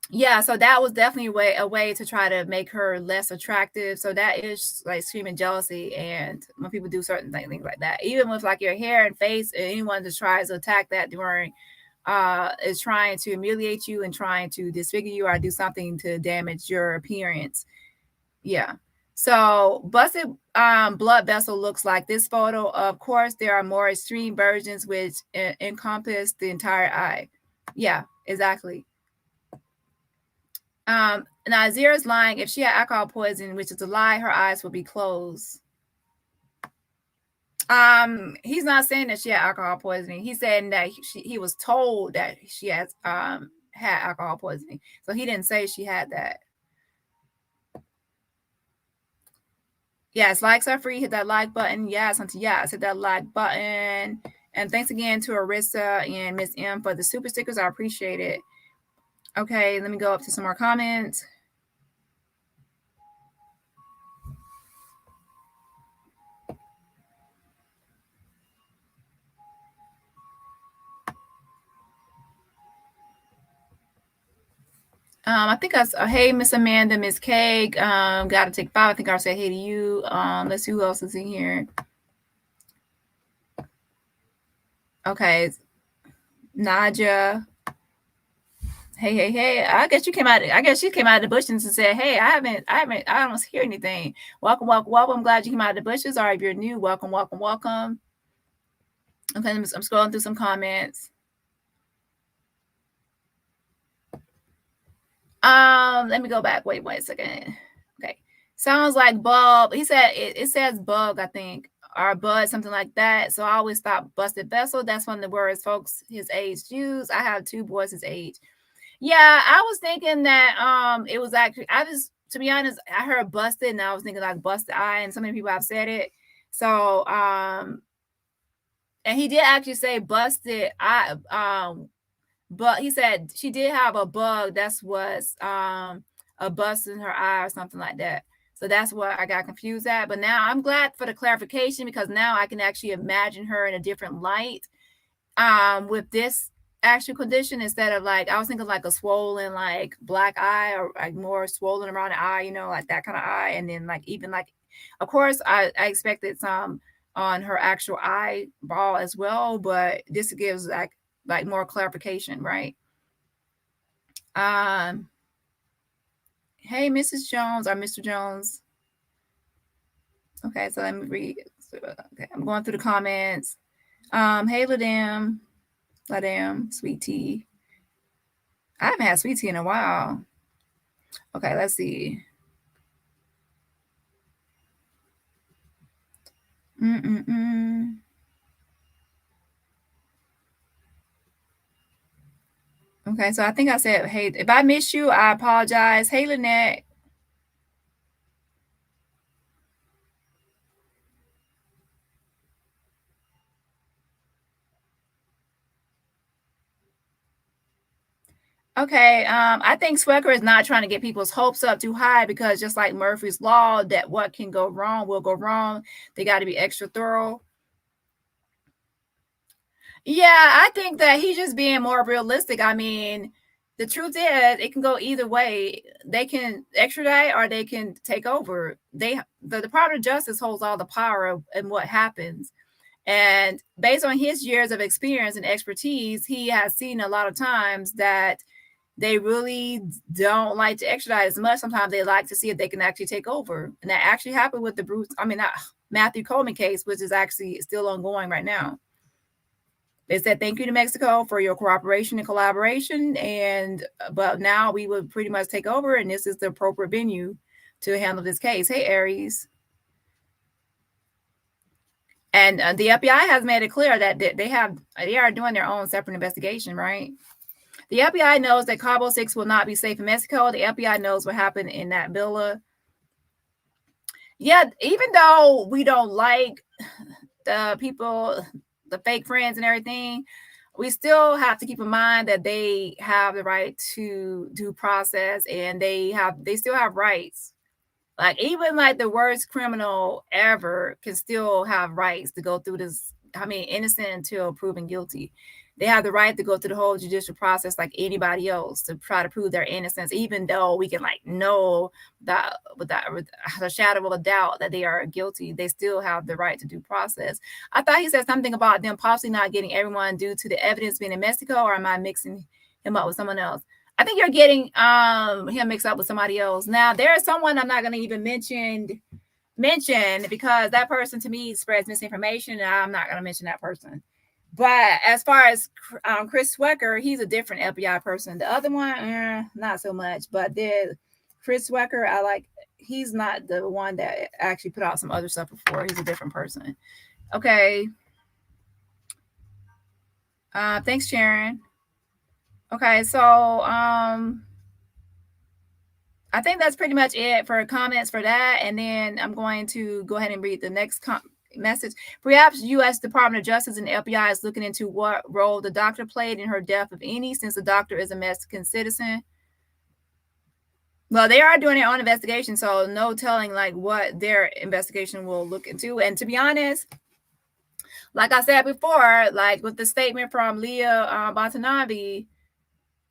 yeah, so that was definitely a way to try to make her less attractive. So that is like screaming jealousy. And when people do certain things like that, even with like your hair and face, anyone just tries to attack that during is trying to humiliate you and trying to disfigure you or do something to damage your appearance. Yeah. So busted blood vessel looks like this photo. Of course, there are more extreme versions which encompass the entire eye. Yeah, exactly. Nazeer is lying. If she had alcohol poisoning, which is a lie, her eyes would be closed. He's not saying that she had alcohol poisoning. He's saying that he was told that she has had alcohol poisoning. So he didn't say she had that. Yes, likes are free. Hit that like button. Yes, yes, hit that like button. And thanks again to Arissa and Miss M for the super stickers. I appreciate it. Okay, let me go up to some more comments. I think I said, hey, Miss Amanda, Miss K, gotta take 5. I think I said hey to you. Let's see who else is in here. Okay, Naja. Hey. I guess you came out. I guess she came out of the bushes and said, hey, I don't hear anything. Welcome. I'm glad you came out of the bushes. Or if you're new, welcome. Okay, I'm scrolling through some comments. Let me go back. Wait a second. Okay. Sounds like bulb. He said it says bug, I think, or bud, something like that. So I always thought busted vessel. That's one of the words folks his age use. I have 2 boys his age. Yeah, I was thinking that it was actually, to be honest, I heard busted and I was thinking like busted eye, and so many people have said it. So and he did actually say busted eye, but he said she did have a bug that's was a bust in her eye or something like that. So that's what I got confused at. But now I'm glad for the clarification, because now I can actually imagine her in a different light with this actual condition, instead of like I was thinking like a swollen like black eye, or like more swollen around the eye, like that kind of eye. And then like even like, of course I expected some on her actual eyeball as well, but this gives like more clarification, right? Hey, Mrs. Jones or Mr. Jones. Okay, so let me read. Okay, I'm going through the comments. Hey, Ladam, sweet tea. I haven't had sweet tea in a while. Okay, let's see. Okay, so I think I said, hey, if I miss you, I apologize. Hey, Lynette. Okay, I think Swecker is not trying to get people's hopes up too high, because just like Murphy's Law, that what can go wrong will go wrong. They got to be extra thorough. Yeah, I think that he's just being more realistic. I mean, the truth is it can go either way. They can extradite or they can take over. The Department of Justice holds all the power in what happens. And based on his years of experience and expertise, he has seen a lot of times that they really don't like to extradite as much. Sometimes they like to see if they can actually take over. And that actually happened with the Matthew Coleman case, which is actually still ongoing right now. They said, thank you to Mexico for your cooperation and collaboration. But now we would pretty much take over, and this is the appropriate venue to handle this case. Hey, Aries. And the FBI has made it clear that they are doing their own separate investigation, right? The FBI knows that Cabo 6 will not be safe in Mexico. The FBI knows what happened in that villa. Yeah, even though we don't like the people, the fake friends and everything, we still have to keep in mind that they have the right to due process, and they still have rights. Like even like the worst criminal ever can still have rights to go through this. I mean, innocent until proven guilty. They have the right to go through the whole judicial process like anybody else to try to prove their innocence, even though we can like know that with the shadow of a doubt that they are guilty. They still have the right to due process. I thought he said something about them possibly not getting everyone due to the evidence being in Mexico, or am I mixing him up with someone else? I think you're getting him mixed up with somebody else. Now, there is someone I'm not going to even mention because that person to me spreads misinformation, and I'm not going to mention that person. But as far as Chris Swecker, he's a different FBI person. The other one, not so much. But Chris Swecker, he's not the one that actually put out some other stuff before. He's a different person. Okay. Thanks, Sharon. Okay, so I think that's pretty much it for comments for that. And then I'm going to go ahead and read the next message. Perhaps U.S. Department of Justice and FBI is looking into what role the doctor played in her death, if any, since the doctor is a Mexican citizen. Well, they are doing their own investigation, so no telling like what their investigation will look into. And to be honest, like I said before, like with the statement from Leah Bontanavi,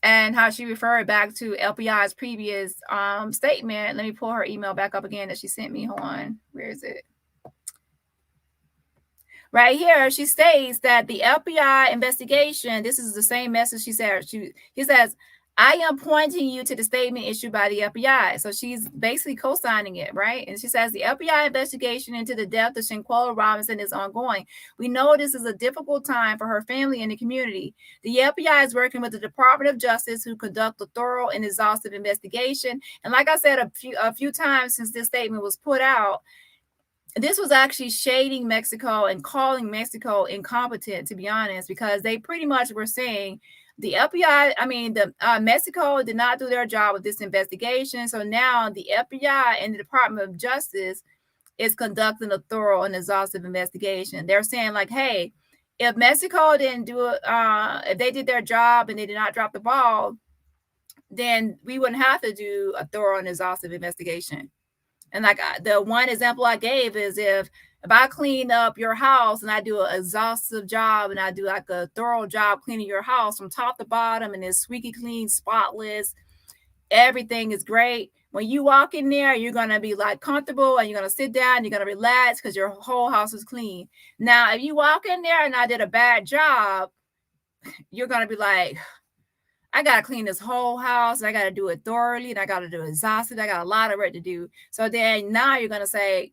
and how she referred back to LPI's previous statement. Let me pull her email back up again that she sent me. Hold on. Where is it? Right here, she states that the LPI investigation, this is the same message she said. He says, I am pointing you to the statement issued by the FBI. So she's basically co-signing it, right? And she says the FBI investigation into the death of Shanquella Robinson is ongoing. We know this is a difficult time for her family and the community. The FBI is working with the Department of Justice who conduct a thorough and exhaustive investigation. And like I said a few times since this statement was put out, this was actually shading Mexico and calling Mexico incompetent, to be honest, because they pretty much were saying the FBI, Mexico did not do their job with this investigation. So now the FBI and the Department of Justice is conducting a thorough and exhaustive investigation. They're saying like, hey, if Mexico didn't do it, if they did their job and they did not drop the ball, then we wouldn't have to do a thorough and exhaustive investigation. And like the one example I gave is if I clean up your house and I do an exhaustive job and I do like a thorough job cleaning your house from top to bottom and it's squeaky clean, spotless, everything is great. When you walk in there, you're going to be like comfortable and you're going to sit down, you're going to relax because your whole house is clean. Now, if you walk in there and I did a bad job, you're going to be like, I got to clean this whole house. I got to do it thoroughly and I got to do it exhaustive. I got a lot of work to do. So then now you're going to say,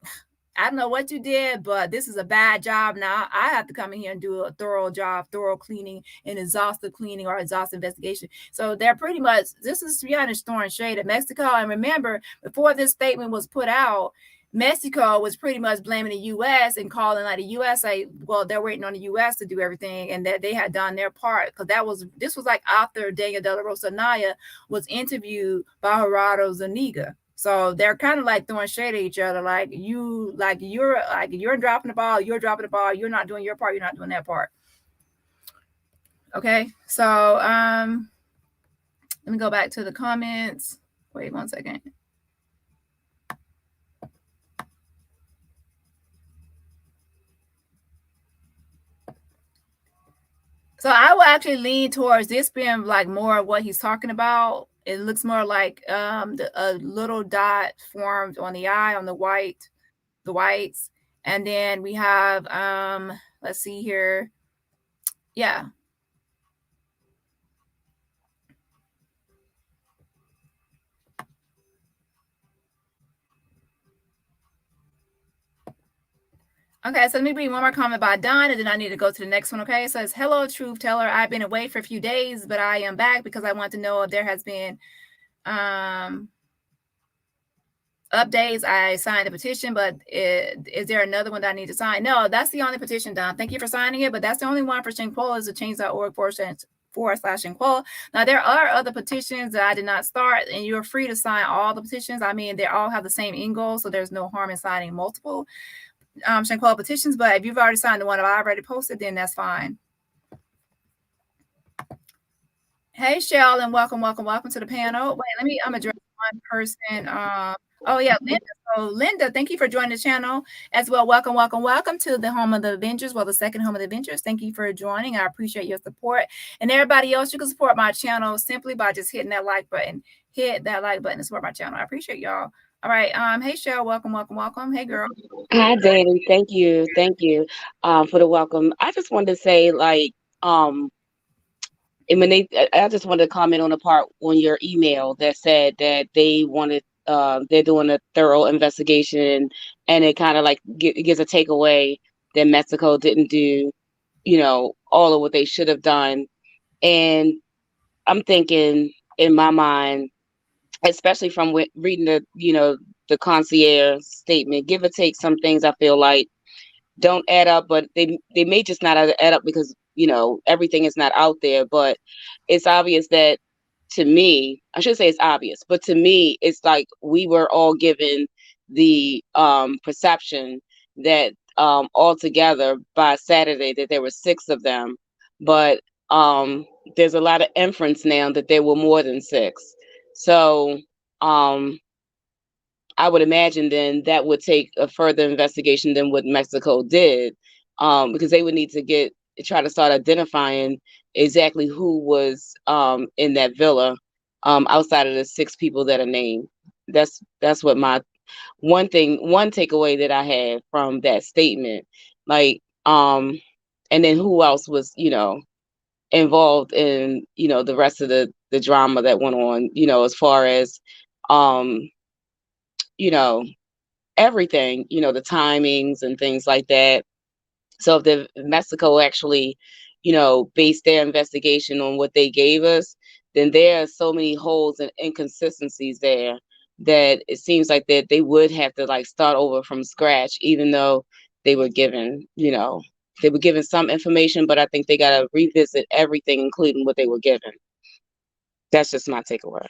I don't know what you did, but this is a bad job. Now I have to come in here and do a thorough job, thorough cleaning and exhaustive cleaning or exhaustive investigation. So they're pretty much, this is, to be honest, throwing shade at Mexico. And remember, before this statement was put out, Mexico was pretty much blaming the U.S. and calling like the U.S. like, well, they're waiting on the U.S. to do everything, and that they had done their part because this was like after Daniel De La Rosa Naya was interviewed by Gerardo Zuniga. So they're kind of like throwing shade at each other, like you're dropping the ball, you're dropping the ball, you're not doing your part, you're not doing that part. Okay, so let me go back to the comments. Wait 1 second. So I will actually lean towards this being like more of what he's talking about. It looks more like a little dot formed on the eye on the whites. And then we have, let's see here. Yeah. Okay, so let me read one more comment by Don, and then I need to go to the next one, okay? It says, hello, truth teller. I've been away for a few days, but I am back because I want to know if there has been updates. I signed a petition, but is there another one that I need to sign? No, that's the only petition, Don. Thank you for signing it, but that's the only one for Shanquella is to change.org/Shanquella. Now, there are other petitions that I did not start, and you're free to sign all the petitions. I mean, they all have the same end goal, so there's no harm in signing multiple Shanquella petitions, but if you've already signed the one I already posted, then that's fine. Hey, Shell, and welcome to the panel. Wait, I'm address one person. Oh yeah, Linda's So, Linda, thank you for joining the channel as well. Welcome, welcome, welcome to the home of the Avengers. Well, the second home of the Avengers. Thank you for joining. I appreciate your support. And everybody else, you can support my channel simply by just hitting that like button. Hit that like button to support my channel. I appreciate y'all. All right. Hey, Shell. Welcome, welcome, welcome. Hey, girl. Hi, Dani. Thank you for the welcome. I just wanted to say, and when I just wanted to comment on the part on your email that said that they wanted, they're doing a thorough investigation, and it kind of like gives a takeaway that Mexico didn't do, all of what they should have done. And I'm thinking in my mind, especially from reading the concierge statement, give or take, some things I feel like don't add up, but they may just not add up because everything is not out there. But it's obvious that, to me, I should say it's obvious, but to me, it's like we were all given the perception that altogether by Saturday that there were 6 of them, but there's a lot of inference now that there were more than 6. So I would imagine then that would take a further investigation than what Mexico did, because they would need to try to start identifying exactly who was in that villa, outside of the 6 people that are named. That's what my one takeaway that I had from that statement. And then who else was involved in the rest of the drama that went on, as far as everything, the timings and things like that. So if Mexico actually, based their investigation on what they gave us, then there are so many holes and inconsistencies there that it seems like that they would have to start over from scratch, even though they were given, some information, but I think they got to revisit everything, including what they were given. That's just my takeaway.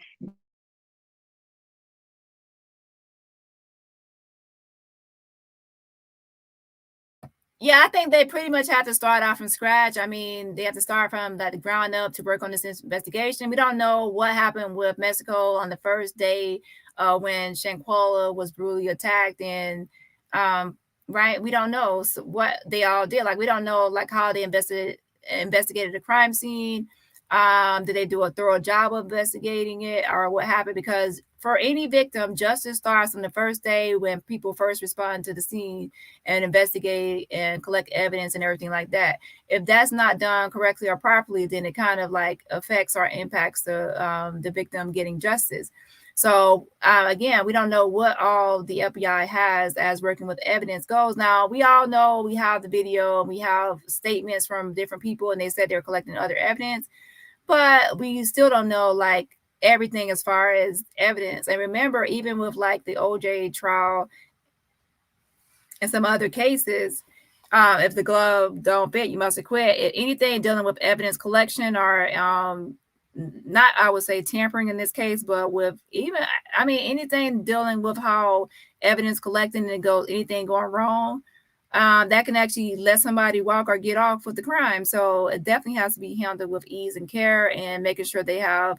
Yeah, I think they pretty much have to start off from scratch. I mean, they have to start from the ground up to work on this investigation. We don't know what happened with Mexico on the first day when Shanquella was brutally attacked, and right, we don't know what they all did. We don't know how they investigated the crime scene. Did they do a thorough job of investigating it, or what happened? Because for any victim, justice starts on the first day when people first respond to the scene and investigate and collect evidence and everything like that. If that's not done correctly or properly, then it kind of affects or impacts the victim getting justice. So again, we don't know what all the FBI has as working with evidence goes. Now, we all know we have the video and we have statements from different people, and they said they're collecting other evidence, but we still don't know everything as far as evidence. And remember, even with the OJ trial and some other cases, if the glove don't fit, you must acquit. Anything dealing with evidence collection or not, I would say tampering in this case, but with anything dealing with how evidence collecting and anything going wrong, that can actually let somebody walk or get off with the crime. So it definitely has to be handled with ease and care, and making sure they have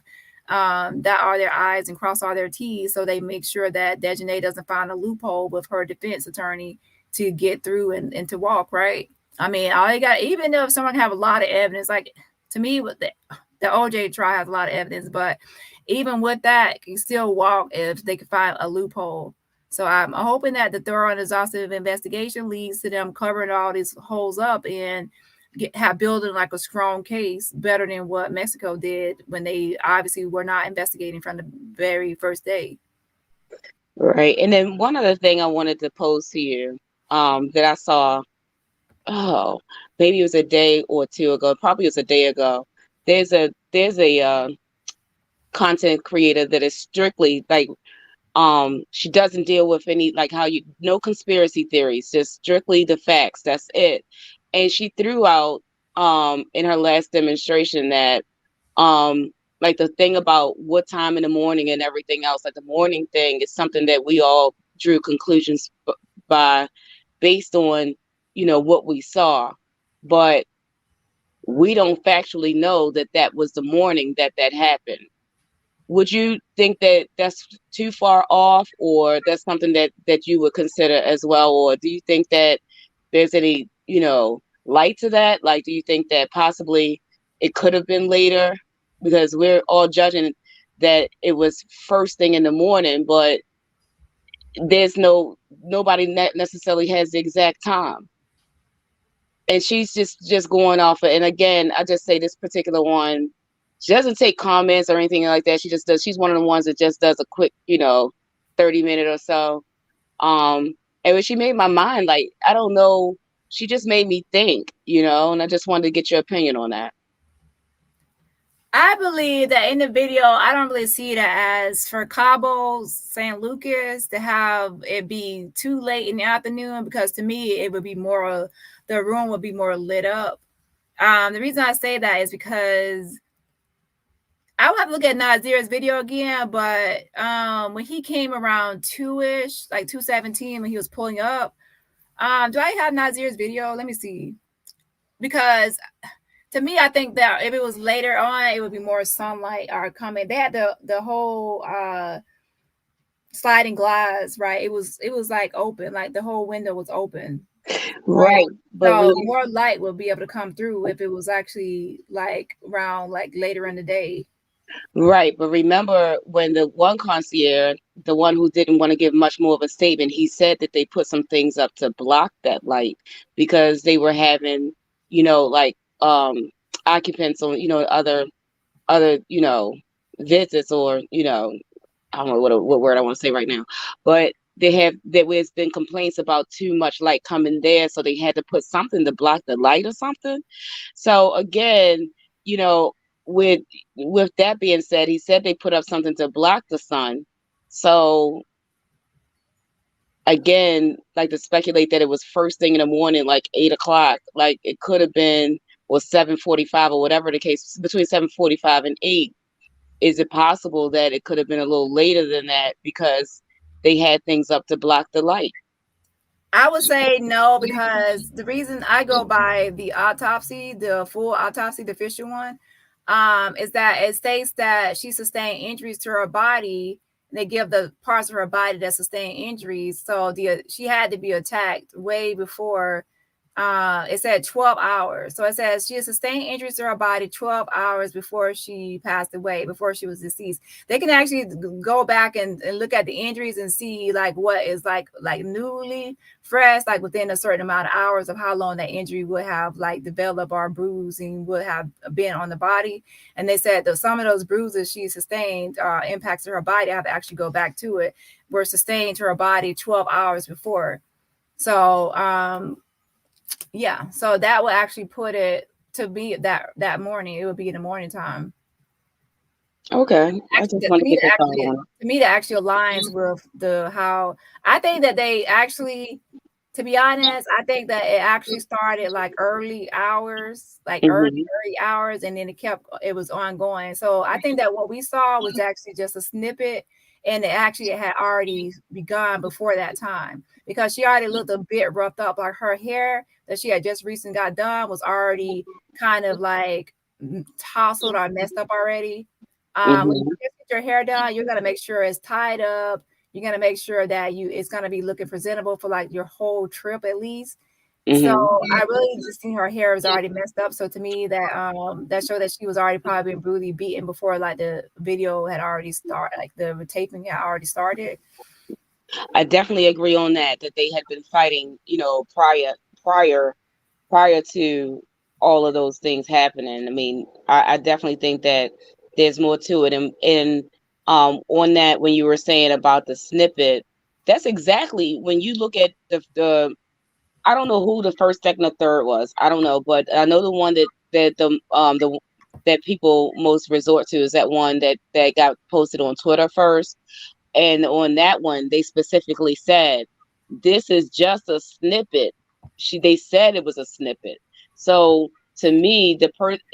dot all their I's and cross all their T's, so they make sure that Dejanay doesn't find a loophole with her defense attorney to get through and to walk, right? I mean, all they got, even if someone have a lot of evidence, to me, with the OJ trial has a lot of evidence, but even with that, you still walk if they can find a loophole. So I'm hoping that the thorough and exhaustive investigation leads to them covering all these holes up and building a strong case, better than what Mexico did when they obviously were not investigating from the very first day. Right. And then one other thing I wanted to pose to you that I saw, maybe it was a day or two ago, probably it was a day ago. There's a content creator that is strictly she doesn't deal with any no conspiracy theories, just strictly the facts. That's it. And she threw out in her last demonstration that the thing about what time in the morning and everything else, the morning thing is something that we all drew conclusions by based on what we saw, but we don't factually know that was the morning that happened. would you think that that's too far off, or that's something that you would consider as well? Or do you think that there's any, light to that? Like, do you think that possibly it could have been later? Because we're all judging that it was first thing in the morning, but there's nobody necessarily has the exact time. And she's just going off of, and again, I just say this particular one, she doesn't take comments or anything like that. She's one of the ones that just does a quick, 30-minute or so. And when she made my mind, like, I don't know, she just made me think, and I just wanted to get your opinion on that. I believe that in the video, I don't really see that as for Cabo, San Lucas, to have it be too late in the afternoon, because to me, it would be more, the room would be more lit up. The reason I say that is because I would have to look at Nazir's video again, but when he came around 2-ish, like 2:17, when he was pulling up, do I have Nazir's video? Let me see. Because to me, I think that if it was later on, it would be more sunlight or coming. They had the whole sliding glass, right? It was like open, like the whole window was open. Right. But so more light will be able to come through if it was actually like around like later in the day. Right. But remember when the one concierge, the one who didn't want to give much more of a statement, he said that they put some things up to block that light because they were having, like occupants on, other, visits, or, I don't know what word I want to say right now, but there has been complaints about too much light coming there. So they had to put something to block the light or something. So again, with that being said, he said they put up something to block the sun. So again, like to speculate that it was first thing in the morning, like 8 o'clock, like it could have been, or 7:45 or whatever the case, between 7:45 and 8. Is it possible that it could have been a little later than that because they had things up to block the light? I would say no, because the reason I go by the autopsy, the full autopsy, the official one, is that it states that she sustained injuries to her body. They give the parts of her body that sustained injuries. So she had to be attacked way before. It said 12 hours. So it says she sustained injuries to her body 12 hours before she passed away, before she was deceased. They can actually go back and look at the injuries and see like what is like newly fresh, like within a certain amount of hours of how long that injury would have like developed or bruising would have been on the body. And they said that some of those bruises she sustained, impacts to her body, I have to actually go back to it, were sustained to her body 12 hours before. So, yeah, so that would actually put it to be that morning. It would be in the morning time. Okay. Actually, to me, that actually aligns with how I think that they actually, to be honest, I think that it actually started like early hours, like early hours, and then it was ongoing. So I think that what we saw was actually just a snippet, and it actually had already begun before that time, because she already looked a bit roughed up. Like her hair that she had just recently got done was already kind of like tousled or messed up already. When you get your hair done, you're gonna make sure it's tied up. You're gonna make sure that it's gonna be looking presentable for like your whole trip at least. So I really just think her hair was already messed up. So to me, that showed that she was already probably been brutally beaten before like the video had already started, like the taping had already started. I definitely agree on that they had been fighting, prior to all of those things happening. I mean, I definitely think that there's more to it. And on that, when you were saying about the snippet, that's exactly when you look at the I don't know who the first, second, or third was. I don't know, but I know the one that people most resort to is that one that got posted on Twitter first. And on that one, they specifically said, this is just a snippet. They said it was a snippet. So to me,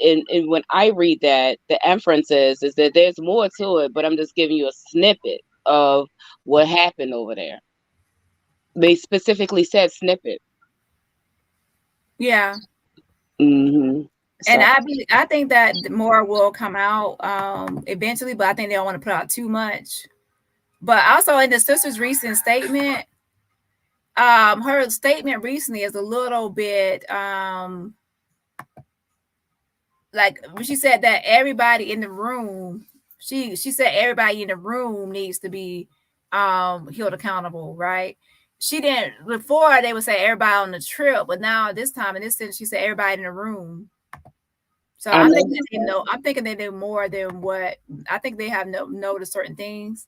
and when I read that, the inference is that there's more to it, but I'm just giving you a snippet of what happened over there. They specifically said snippet. Yeah. And So I think that more will come out eventually, but I think they don't want to put out too much. But also in the sister's recent statement, her statement recently is a little bit like she said that everybody in the room, she said everybody in the room needs to be held accountable, right? She didn't before they would say everybody on the trip, but now this time in this sense, she said everybody in the room. So I I'm know. thinking they know. I'm thinking they know more than what I think they have noticed certain things.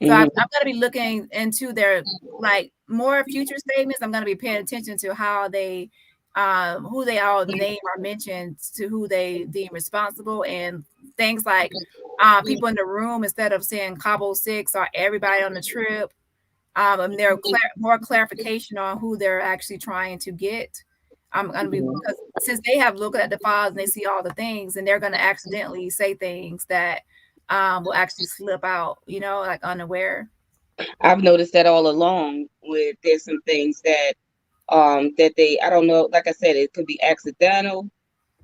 So Mhm. I'm going to be looking into their like more future statements. I'm going to be paying attention to how they, who they all name or mention to who they deem responsible and things like people in the room instead of saying Cabo 6 or everybody on the trip. And more clarification on who they're actually trying to get. I'm going to be because since they have looked at the files and they see all the things, and they're going to accidentally say things that will actually slip out, like unaware. I've noticed that all along. With there's some things that that they I don't know. Like I said, it could be accidental.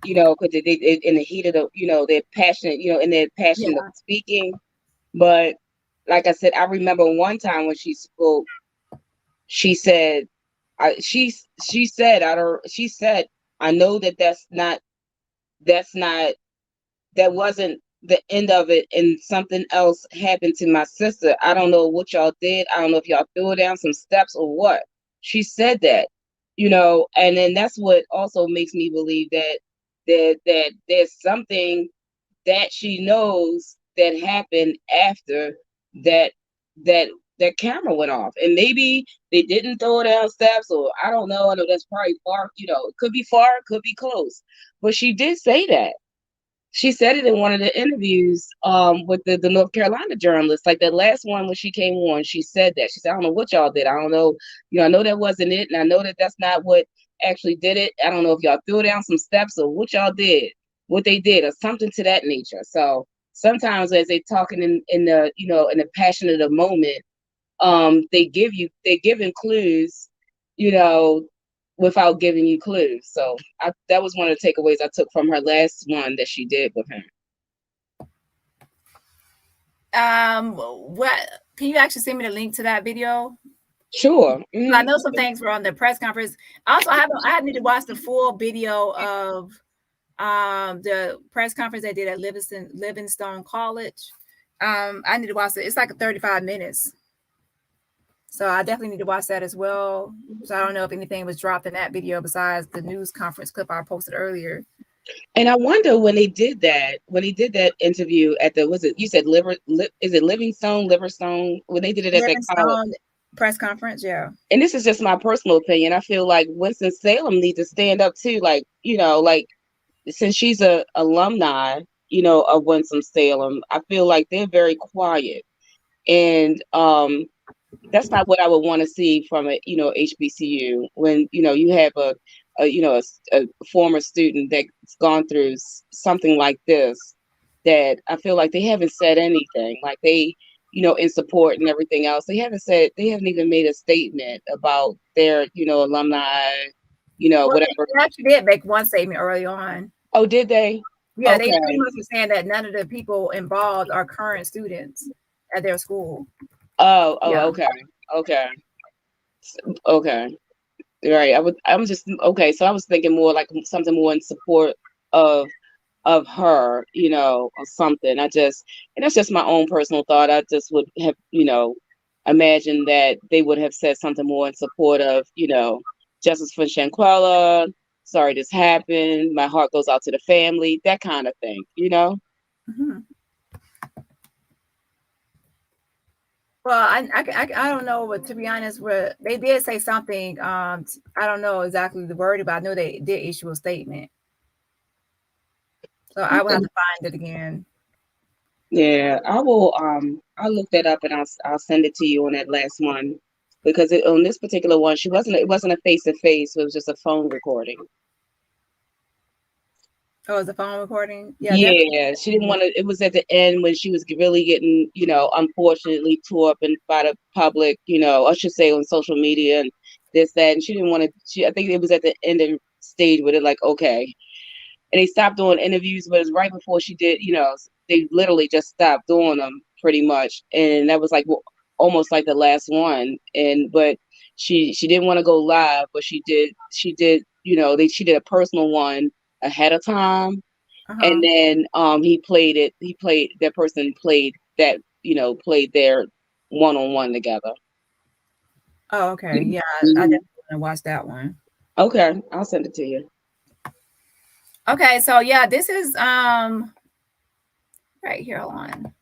Because they in the heat of the they're passionate. In their passion of Yeah. speaking. But like I said, I remember one time when she spoke, she said, she said I know that wasn't the end of it, and something else happened to my sister. I don't know what y'all did. I don't know if y'all threw her down some steps or what. She said that, and then that's what also makes me believe that there's something that she knows that happened after that that that camera went off, and maybe they didn't throw her down steps, or I don't know. I know that's probably far. It could be far, it could be close, but she did say that. She said it in one of the interviews with the North Carolina journalist, like that last one when she came on. She said that. She said, I don't know what y'all did. I don't know. I know that wasn't it. And I know that that's not what actually did it. I don't know if y'all threw down some steps or what y'all did, what they did, or something to that nature. So sometimes as they talking in the, in the passion of the moment, they're giving clues, without giving you clues. So that was one of the takeaways I took from her last one that she did with him. What can you actually send me the link to that video? Sure. I know some things were on the press conference. Also, I need to watch the full video of the press conference they did at Livingstone College. I need to watch it. It's like 35 minutes. So I definitely need to watch that as well. So I don't know if anything was dropped in that video besides the news conference clip I posted earlier. And I wonder when they did that interview at you said is it Livingstone, when they did it at that college press conference, yeah. And this is just my personal opinion. I feel like Winston-Salem needs to stand up too, like since she's a alumni, of Winston-Salem, I feel like they're very quiet. And that's not what I would want to see from a HBCU when you have a former student that's gone through something like this, that I feel like they haven't said anything, like they in support and everything else. They haven't even made a statement about their alumni, whatever. They actually did make one statement early on. Oh, did they? Yeah, okay. They pretty much were saying that none of the people involved are current students at their school. Oh, yeah. Okay. Right. I'm just okay. So I was thinking more like something more in support of her, or something. And that's just my own personal thought. I just would have, imagined that they would have said something more in support of, justice for Shanquella. Sorry this happened. My heart goes out to the family. That kind of thing, Mm-hmm. Well, I don't know, but to be honest, they did say something. I don't know exactly the word, but I know they did issue a statement. So I will have to find it again. Yeah, I will. I'll look that up and I'll send it to you on that last one, because on this particular one, it wasn't a face-to-face. It was just a phone recording. Oh, it's a phone recording? Yeah, definitely. She didn't want to. It was at the end when she was really getting, unfortunately tore up by the public, I should say on social media and this, that, and she didn't want to. I think it was at the end of stage with it, like, okay. and they stopped doing interviews, but it was right before she did, they literally just stopped doing them pretty much. And that was like almost like the last one. But she didn't want to go live, but she did, she did a personal one ahead of time. And then that person played that, played their one-on-one together. Oh, okay. Yeah, I definitely want to watch that one. Okay, I'll send it to you. Okay, so yeah, this is right here. Hold on.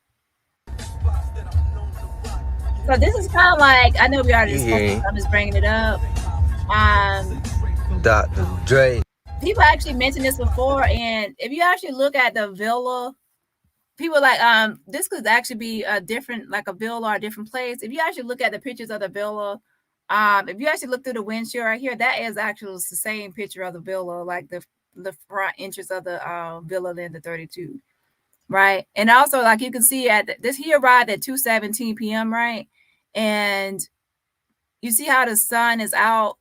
So this is kind of like, I know we already discussed, I'm just bringing it up. Dr. Dre. People actually mentioned this before, and if you actually look at the villa, people like this could actually be a different, like a villa or a different place. If you actually look at the pictures of the villa, if you actually look through the windshield right here, that is actually the same picture of the villa, like the front entrance of the villa in the 32, right? And also, like you can see at this, he arrived at 2:17 p.m., right? And you see how the sun is out.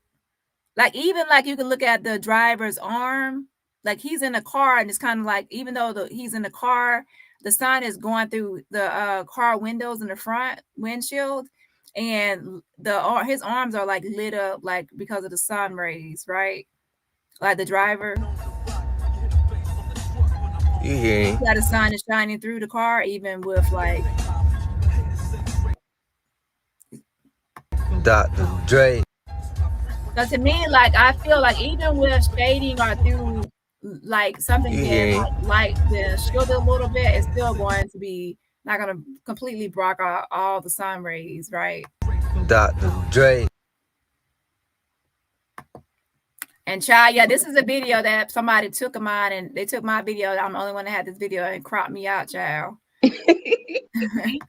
Like, even like you can look at the driver's arm, like he's in the car, and it's kind of like, even though he's in the car, the sun is going through the car windows in the front windshield, and his arms are like lit up, like because of the sun rays, right? Like the driver. Yeah. The sun is shining through the car, even with like Dr. Dre. So to me, like, I feel like even with shading or through like something that like the shield a little bit, it's still going to be not going to completely block out all the sun rays, right? Dr. Dre. And child, yeah, this is a video that somebody took of mine, and they took my video. I'm the only one that had this video and cropped me out, child. I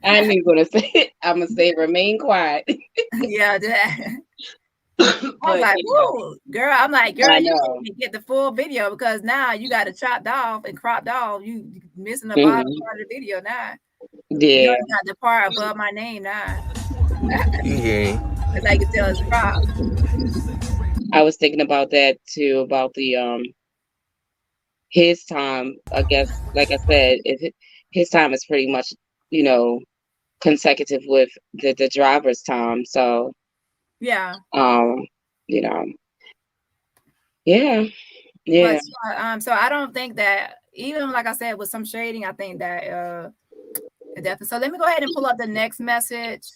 ain't even gonna say it. I'm gonna say remain quiet. Yeah, that. I was like, whoa, girl. I'm like, girl, you can't get the full video because now you got it chopped off and cropped off. You missing the bottom part of the video now. Yeah. You got the part above my name now. Yeah. It's like you can tell it's cropped. I was thinking about that too, about the his time. I guess, like I said, his time is pretty much, consecutive with the driver's time. So yeah. Yeah. But, so I don't think that, even like I said, with some shading, I think that definitely. So let me go ahead and pull up the next message.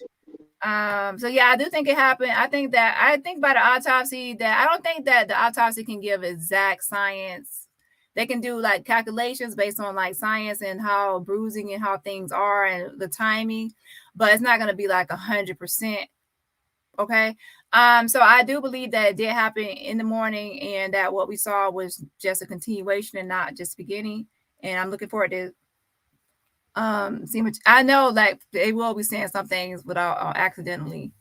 So yeah, I do think it happened. I think by the autopsy, that I don't think that the autopsy can give exact science. They can do like calculations based on like science and how bruising and how things are and the timing, but it's not going to be like 100%. Okay. So I do believe that it did happen in the morning, and that what we saw was just a continuation and not just beginning. And I'm looking forward to see what I know. Like, they will be saying some things without accidentally,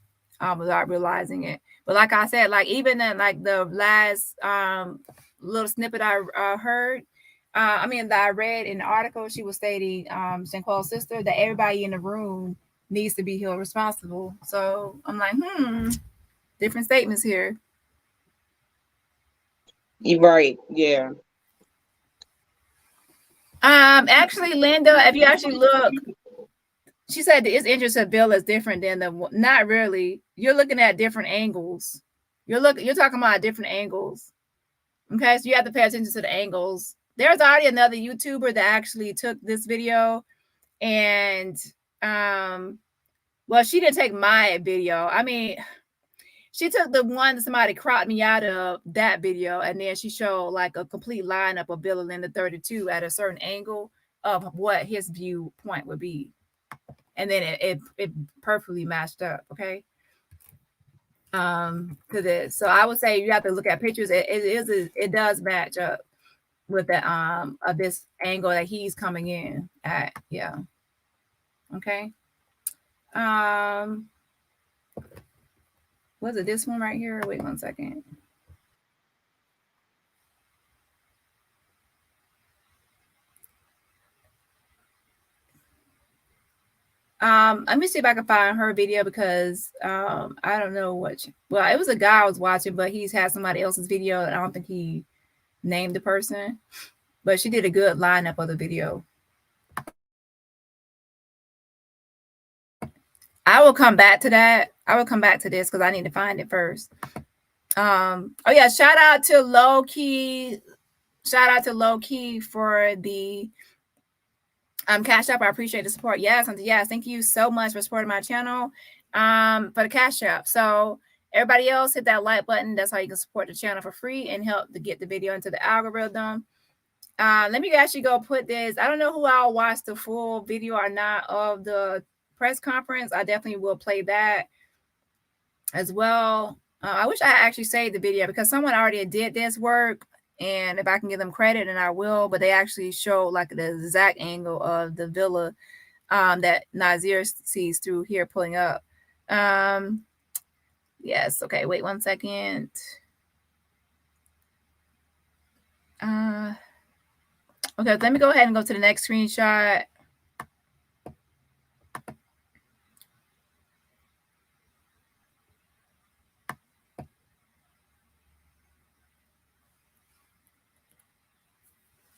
without realizing it. But like I said, like even in like the last little snippet I heard, that I read in the article, she was stating, Shanquell's sister, that everybody in the room needs to be held responsible. So I'm like, different statements here. You're right. Yeah. Actually, Linda, if you actually look, she said the interest of Bill is different than not really. You're looking at different angles. You're talking about different angles. Okay, so you have to pay attention to the angles. There's already another YouTuber that actually took this video, and well, she didn't take my video. She took the one that somebody cropped me out of that video, and then she showed like a complete lineup of Bill and the 32 at a certain angle of what his viewpoint would be. And then it perfectly matched up, okay? To this. So I would say you have to look at pictures. It does match up with the of this angle that he's coming in at. Yeah. Okay. Was it this one right here? Wait 1 second. Let me see if I can find her video, because I don't know what. Well, it was a guy I was watching, but he's had somebody else's video, and I don't think he named the person. but she did a good lineup of the video. I will come back to that. I will come back to this because I need to find it first. Oh yeah, shout out to Low Key. Shout out to Low Key for the Cash App. I appreciate the support. Yes, thank you so much for supporting my channel. For the Cash App. So everybody else, hit that like button. That's how you can support the channel for free and help to get the video into the algorithm. Let me actually go put this. I don't know who I'll watch the full video or not of the press conference. I definitely will play that as well. I wish I had actually saved the video because someone already did this work, and if I can give them credit, and I will, but they actually show like the exact angle of the villa that Nazir sees through here pulling up. Yes, okay, wait 1 second. Okay, let me go ahead and go to the next screenshot.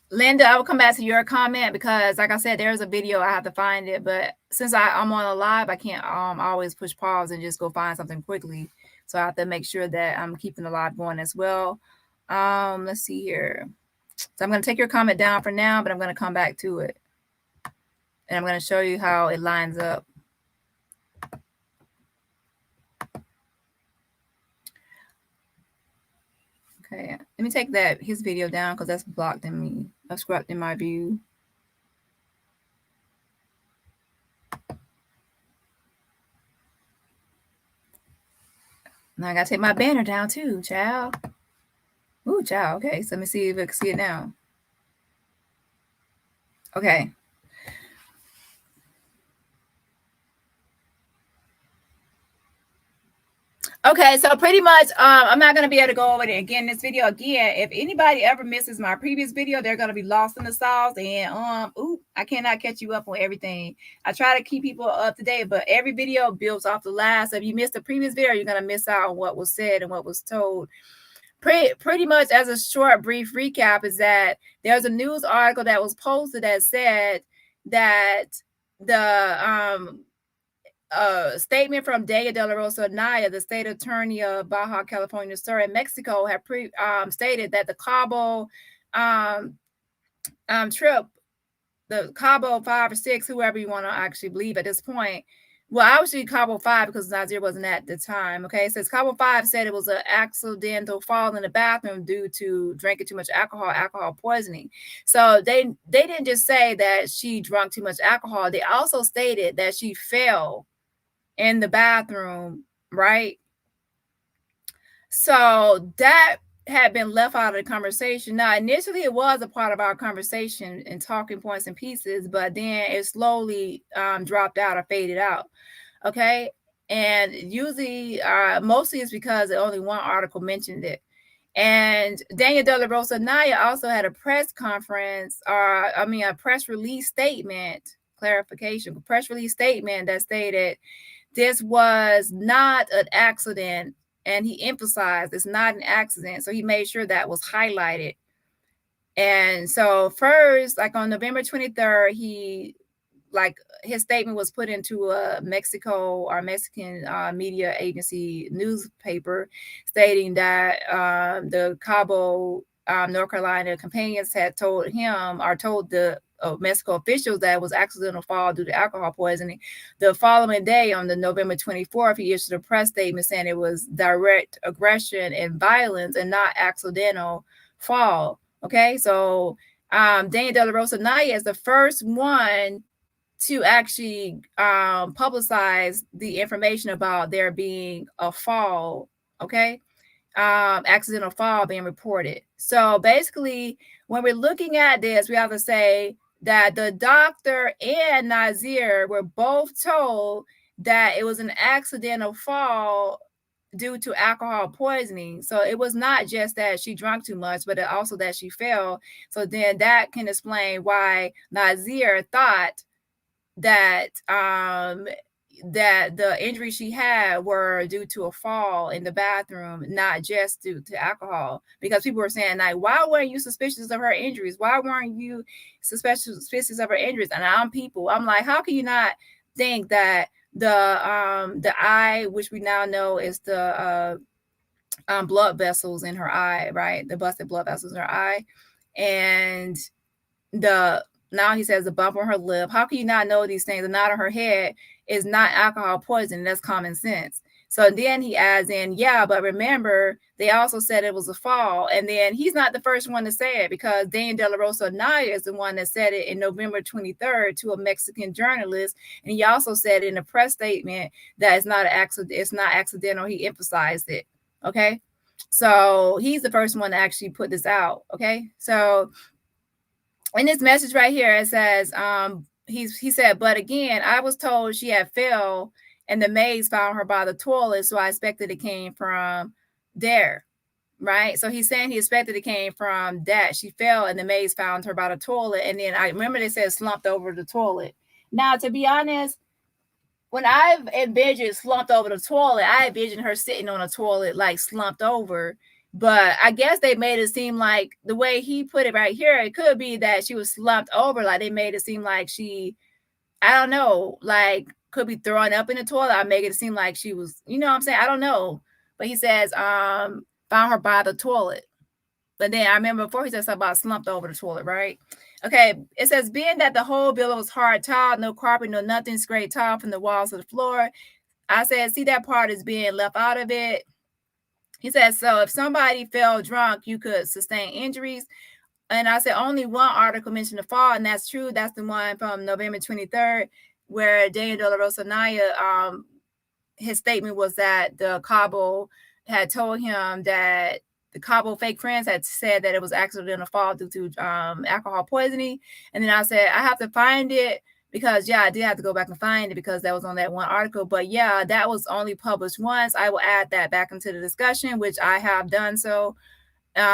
Linda, I will come back to your comment because, like I said, there's a video. I have to find it, but since I'm on a live, I can't always push pause and just go find something quickly. So I have to make sure that I'm keeping the live going as well. Let's see here. So I'm going to take your comment down for now, but I'm going to come back to it, and I'm going to show you how it lines up. Okay, let me take his video down because that's blocked in me. I've scrubbed in my view. Now I gotta take my banner down too, child. Ooh, child. Okay, so let me see if I can see it now. Okay. Okay, so pretty much, I'm not going to be able to go over it again in this video again. If anybody ever misses my previous video, they're going to be lost in the sauce. And, I cannot catch you up on everything. I try to keep people up to date, but every video builds off the last. So if you missed the previous video, you're going to miss out on what was said and what was told. Pretty much as a short, brief recap is that there's a news article that was posted that said that the, statement from Dani de la Rosa Anaya, the state attorney of Baja California Sur in Mexico, had stated that the Cabo trip, the Cabo 5 or 6, whoever you want to actually believe at this point. Well, obviously Cabo 5 because Nazir wasn't at the time. Okay, it says Cabo 5 said it was an accidental fall in the bathroom due to drinking too much alcohol poisoning. So they didn't just say that she drank too much alcohol. They also stated that she fell in the bathroom, right? So that had been left out of the conversation. Now, initially it was a part of our conversation and talking points and pieces, but then it slowly dropped out or faded out. Okay. And usually, mostly it's because only one article mentioned it. And Dani de la Rosa Anaya also had a press conference, a press release statement, clarification, press release statement that stated this was not an accident, and he emphasized it's not an accident. So he made sure that was highlighted. And so first, like on November 23rd, his statement was put into a Mexican media agency newspaper stating that the Cabo, North Carolina companions had told the Mexico officials that it was accidental fall due to alcohol poisoning. The following day, on the November 24th, he issued a press statement saying it was direct aggression and violence and not accidental fall. Okay, so Dani de la Rosa Anaya is the first one to actually publicize the information about there being a fall. Okay, accidental fall being reported. So basically, when we're looking at this, we have to say that the doctor and Nazir were both told that it was an accidental fall due to alcohol poisoning. So it was not just that she drank too much, but also that she fell. So then that can explain why Nazir thought that that the injuries she had were due to a fall in the bathroom, not just due to alcohol. Because people were saying, like, why weren't you suspicious of her injuries? Why weren't you suspicious of her injuries? And I'm like, how can you not think that the eye, which we now know is the blood vessels in her eye, right? The busted blood vessels in her eye, and now he says the bump on her lip. How can you not know these things? The knot on her head is not alcohol poisoning. That's common sense. So then he adds in, yeah, but remember, they also said it was a fall. And then he's not the first one to say it, because Dani De La Rosa Anaya is the one that said it in November 23rd to a Mexican journalist. And he also said in a press statement that it's not an accident. It's not accidental. He emphasized it. Okay. So he's the first one to actually put this out. Okay. So in this message right here, it says, he said, but again, I was told she had fell and the maids found her by the toilet. So I expected it came from there. Right. So he's saying he expected it came from that. She fell and the maids found her by the toilet. And then I remember they said slumped over the toilet. Now, to be honest, when I've envisioned slumped over the toilet, I envisioned her sitting on a toilet, like slumped over. But I guess they made it seem like the way he put it right here, it could be that she was slumped over. Like they made it seem like she, I don't know, like could be throwing up in the toilet. I make it seem like she was, you know what I'm saying? I don't know. But he says, found her by the toilet. But then I remember before he said something about slumped over the toilet, right? Okay, it says, being that the whole building was hard tiled, no carpet, no nothing, straight tile from the walls to the floor. I said, see, that part is being left out of it. He says, so if somebody fell drunk, you could sustain injuries. And I said, only one article mentioned the fall, and that's true. That's the one from November 23rd, where Dani De La Rosa Anaya, his statement was that the Cabo had told him that the Cabo fake friends had said that it was accidental fall due to alcohol poisoning. And then I said, I have to find it because, yeah, I did have to go back and find it because that was on that one article. But, yeah, that was only published once. I will add that back into the discussion, which I have done so.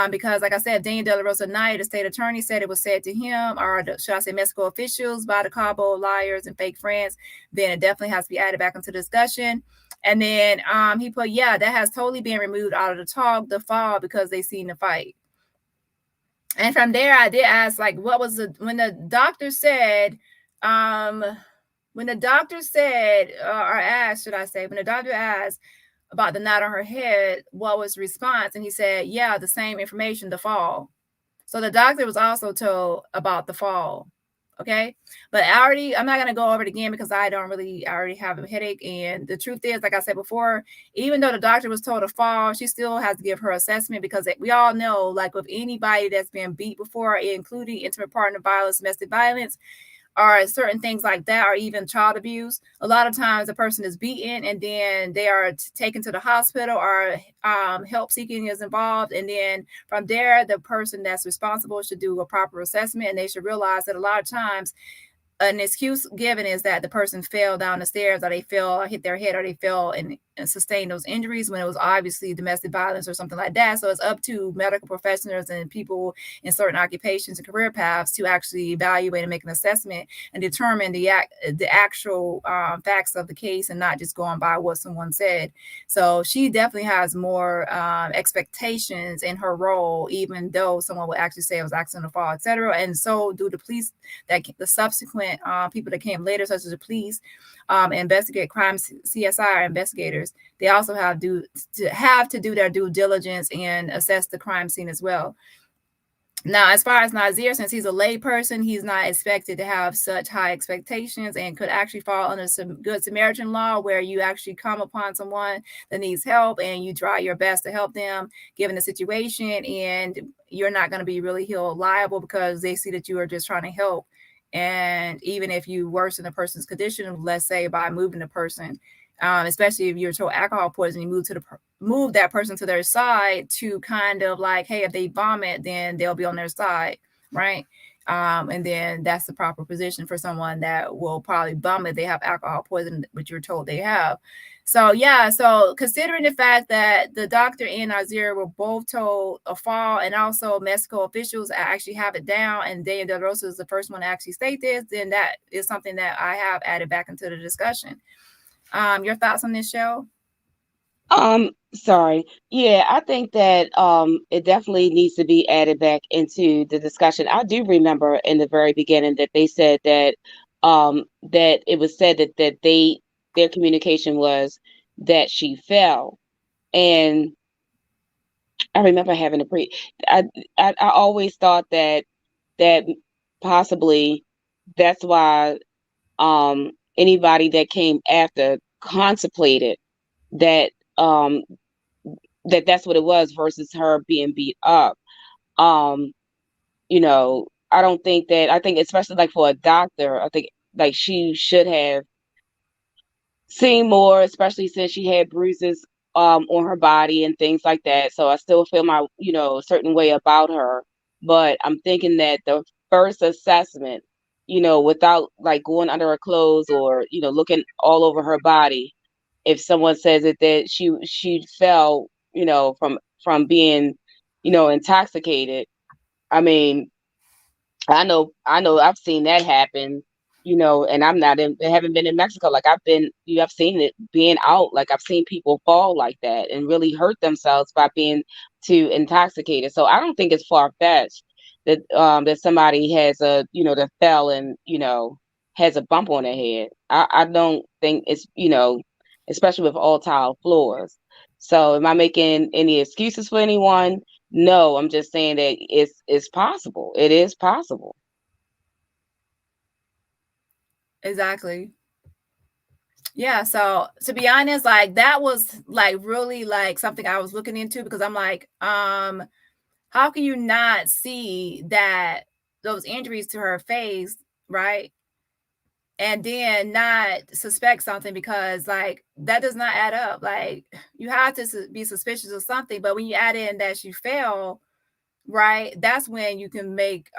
Because, like I said, Dani De La Rosa Anaya, the state attorney, said it was said to him, or should I say Mexico officials, by the Cabo liars and fake friends. Then it definitely has to be added back into the discussion. And then he put, yeah, that has totally been removed out of the talk, the fall, because they seen the fight. And from there, I did ask, like, what was when the doctor said, or asked, should I say, when the doctor asked about the knot on her head, what was the response? And he said, yeah, the same information, the fall. So the doctor was also told about the fall. Okay. But I'm not going to go over it again because I already have a headache. And the truth is, like I said before, even though the doctor was told to fall, she still has to give her assessment, because we all know, like with anybody that's been beat before, including intimate partner violence, domestic violence, or certain things like that, or even child abuse, a lot of times a person is beaten and then they are taken to the hospital, or help seeking is involved. And then from there, the person that's responsible should do a proper assessment, and they should realize that a lot of times an excuse given is that the person fell down the stairs, or they fell, or hit their head, or they fell and sustained those injuries when it was obviously domestic violence or something like that. So it's up to medical professionals and people in certain occupations and career paths to actually evaluate and make an assessment and determine the actual facts of the case, and not just going by what someone said. So she definitely has more expectations in her role, even though someone would actually say it was accidental fall, etc. And so do the police, that the subsequent people that came later, such as the police, investigate crime, CSI investigators. They also have to do their due diligence and assess the crime scene as well. Now, as far as Nazir, since he's a lay person, he's not expected to have such high expectations, and could actually fall under some Good Samaritan law, where you actually come upon someone that needs help and you try your best to help them given the situation, and you're not going to be really held liable because they see that you are just trying to help. And even if you worsen a person's condition, let's say by moving the person, especially if you're told alcohol poisoning, move that person to their side to kind of like, hey, if they vomit, then they'll be on their side, right? And then that's the proper position for someone that will probably vomit. They have alcohol poisoning, which you're told they have. So yeah, so considering the fact that the doctor and Nazir were both told a fall, and also Mexico officials actually have it down, and Dani De La Rosa is the first one to actually state this, then that is something that I have added back into the discussion. Your thoughts on this show? Sorry. Yeah, I think that it definitely needs to be added back into the discussion. I do remember in the very beginning that they said that that it was said that their communication was that she fell. And I remember having I always thought that possibly that's why anybody that came after contemplated that that's what it was versus her being beat up. You know, I think especially like for a doctor, I think like she should have seen more, especially since she had bruises on her body and things like that. So I still feel my, certain way about her. But I'm thinking that the first assessment, without like going under her clothes or, looking all over her body, if someone says that she fell, from being, intoxicated. I mean, I know I've seen that happen, and I haven't been in Mexico. Like I've seen it being out. Like I've seen people fall like that and really hurt themselves by being too intoxicated. So I don't think it's far-fetched that that somebody has that fell and, has a bump on their head. I don't think it's, especially with all tile floors. So am I making any excuses for anyone? No, I'm just saying that it's possible. It is possible. Exactly. Yeah. So to be honest, like that was like really like something I was looking into, because I'm like, how can you not see that those injuries to her face, right? And then not suspect something, because like that does not add up. Like you have to be suspicious of something, but when you add in that she fell, right, that's when you can make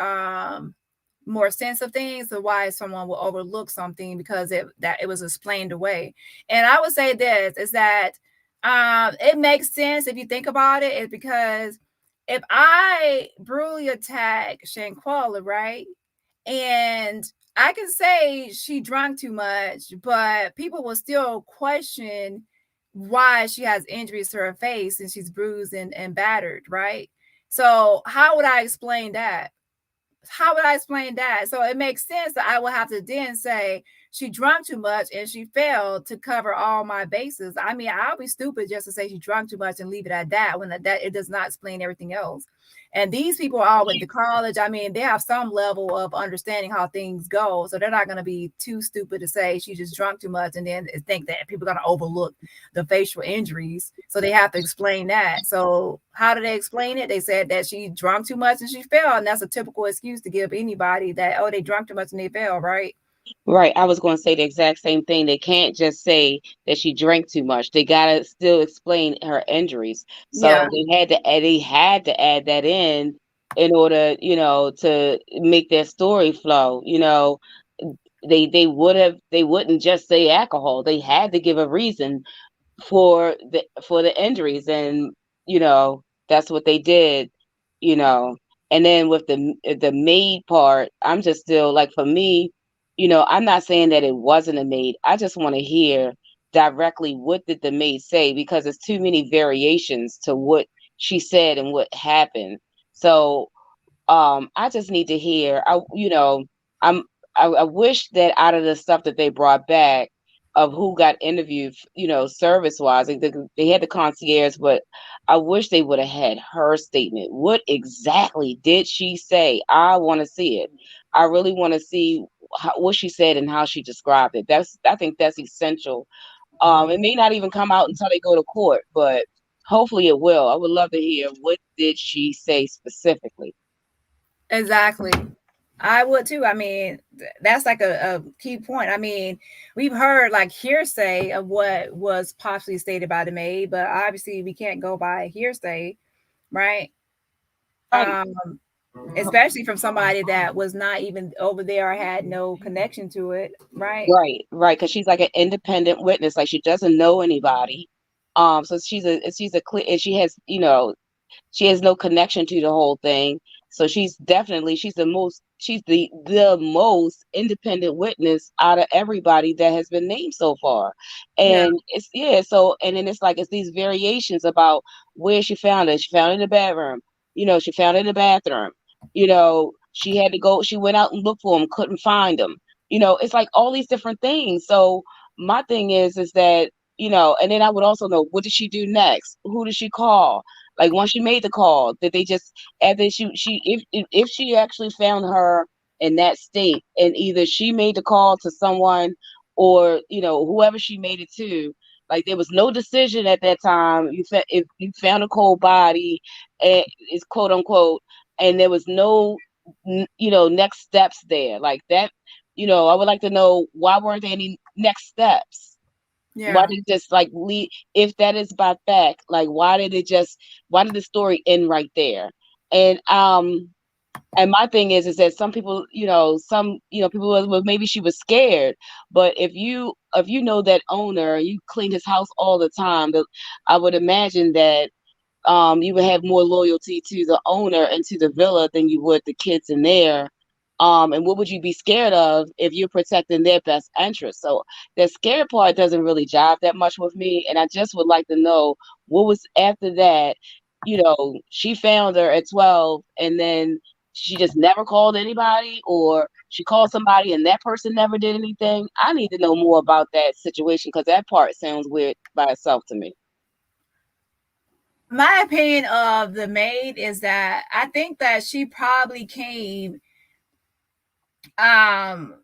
more sense of things, of why someone will overlook something, because it was explained away. And I would say this is that it makes sense if you think about it, is because if I brutally attack Shanquella, right, and I can say she drank too much, but people will still question why she has injuries to her face and she's bruised and battered, right? So how would I explain that? How would I explain that? So it makes sense that I will have to then say she drank too much and she failed to cover all my bases. I mean, I'll be stupid just to say she drank too much and leave it at that, when that it does not explain everything else. And these people all went to college. I mean, they have some level of understanding how things go. So they're not going to be too stupid to say she just drunk too much and then think that people are going to overlook the facial injuries. So they have to explain that. So how do they explain it? They said that she drank too much and she fell. And that's a typical excuse to give anybody, that, oh, they drank too much and they fell, right? Right. I was going to say the exact same thing. They can't just say that she drank too much. They got to still explain her injuries. So Yeah. they had to add that in order, to make their story flow. They wouldn't just say alcohol. They had to give a reason for the injuries, and that's what they did. And then with the maid part, I'm just still like, for me, I'm not saying that it wasn't a maid. I just want to hear directly what did the maid say, because there's too many variations to what she said and what happened. So I just need to hear. I wish that out of the stuff that they brought back of who got interviewed, service wise, they had the concierge, but I wish they would have had her statement. What exactly did she say? I want to see it. I really want to see what she said and how she described it. I think that's essential. It may not even come out until they go to court, but hopefully it will. I would love to hear, what did she say specifically? Exactly. I would too. I mean, that's like a key point. I mean, we've heard like hearsay of what was possibly stated by the maid, but obviously we can't go by hearsay, right? Especially from somebody that was not even over there or had no connection to it, right? Right, because she's like an independent witness, like she doesn't know anybody. So she's a clear, and she has no connection to the whole thing. So she's the most independent witness out of everybody that has been named so far. And so and then it's like it's these variations about where she found it. She found it in the bedroom, she found it in the bathroom, she had to go, she went out and looked for him, couldn't find him. It's like all these different things. So my thing is that, and then I would also know, what did she do next? Who did she call? Like once she made the call, did they just, after if she actually found her in that state, and either she made the call to someone or, whoever she made it to, like there was no decision at that time. If you found a cold body, is quote unquote, and there was no, next steps there like that. I would like to know, why weren't there any next steps? Why did it just like leave? If that is by fact, like why did the story end right there? And my thing is that some people, people well, maybe she was scared, but if you know that owner, you clean his house all the time, I would imagine that you would have more loyalty to the owner and to the villa than you would the kids in there. And what would you be scared of if you're protecting their best interest? So the scary part doesn't really jive that much with me. And I just would like to know what was after that. She found her at 12 and then she just never called anybody, or she called somebody and that person never did anything. I need to know more about that situation because that part sounds weird by itself to me. My opinion of the maid is that I think that she probably came according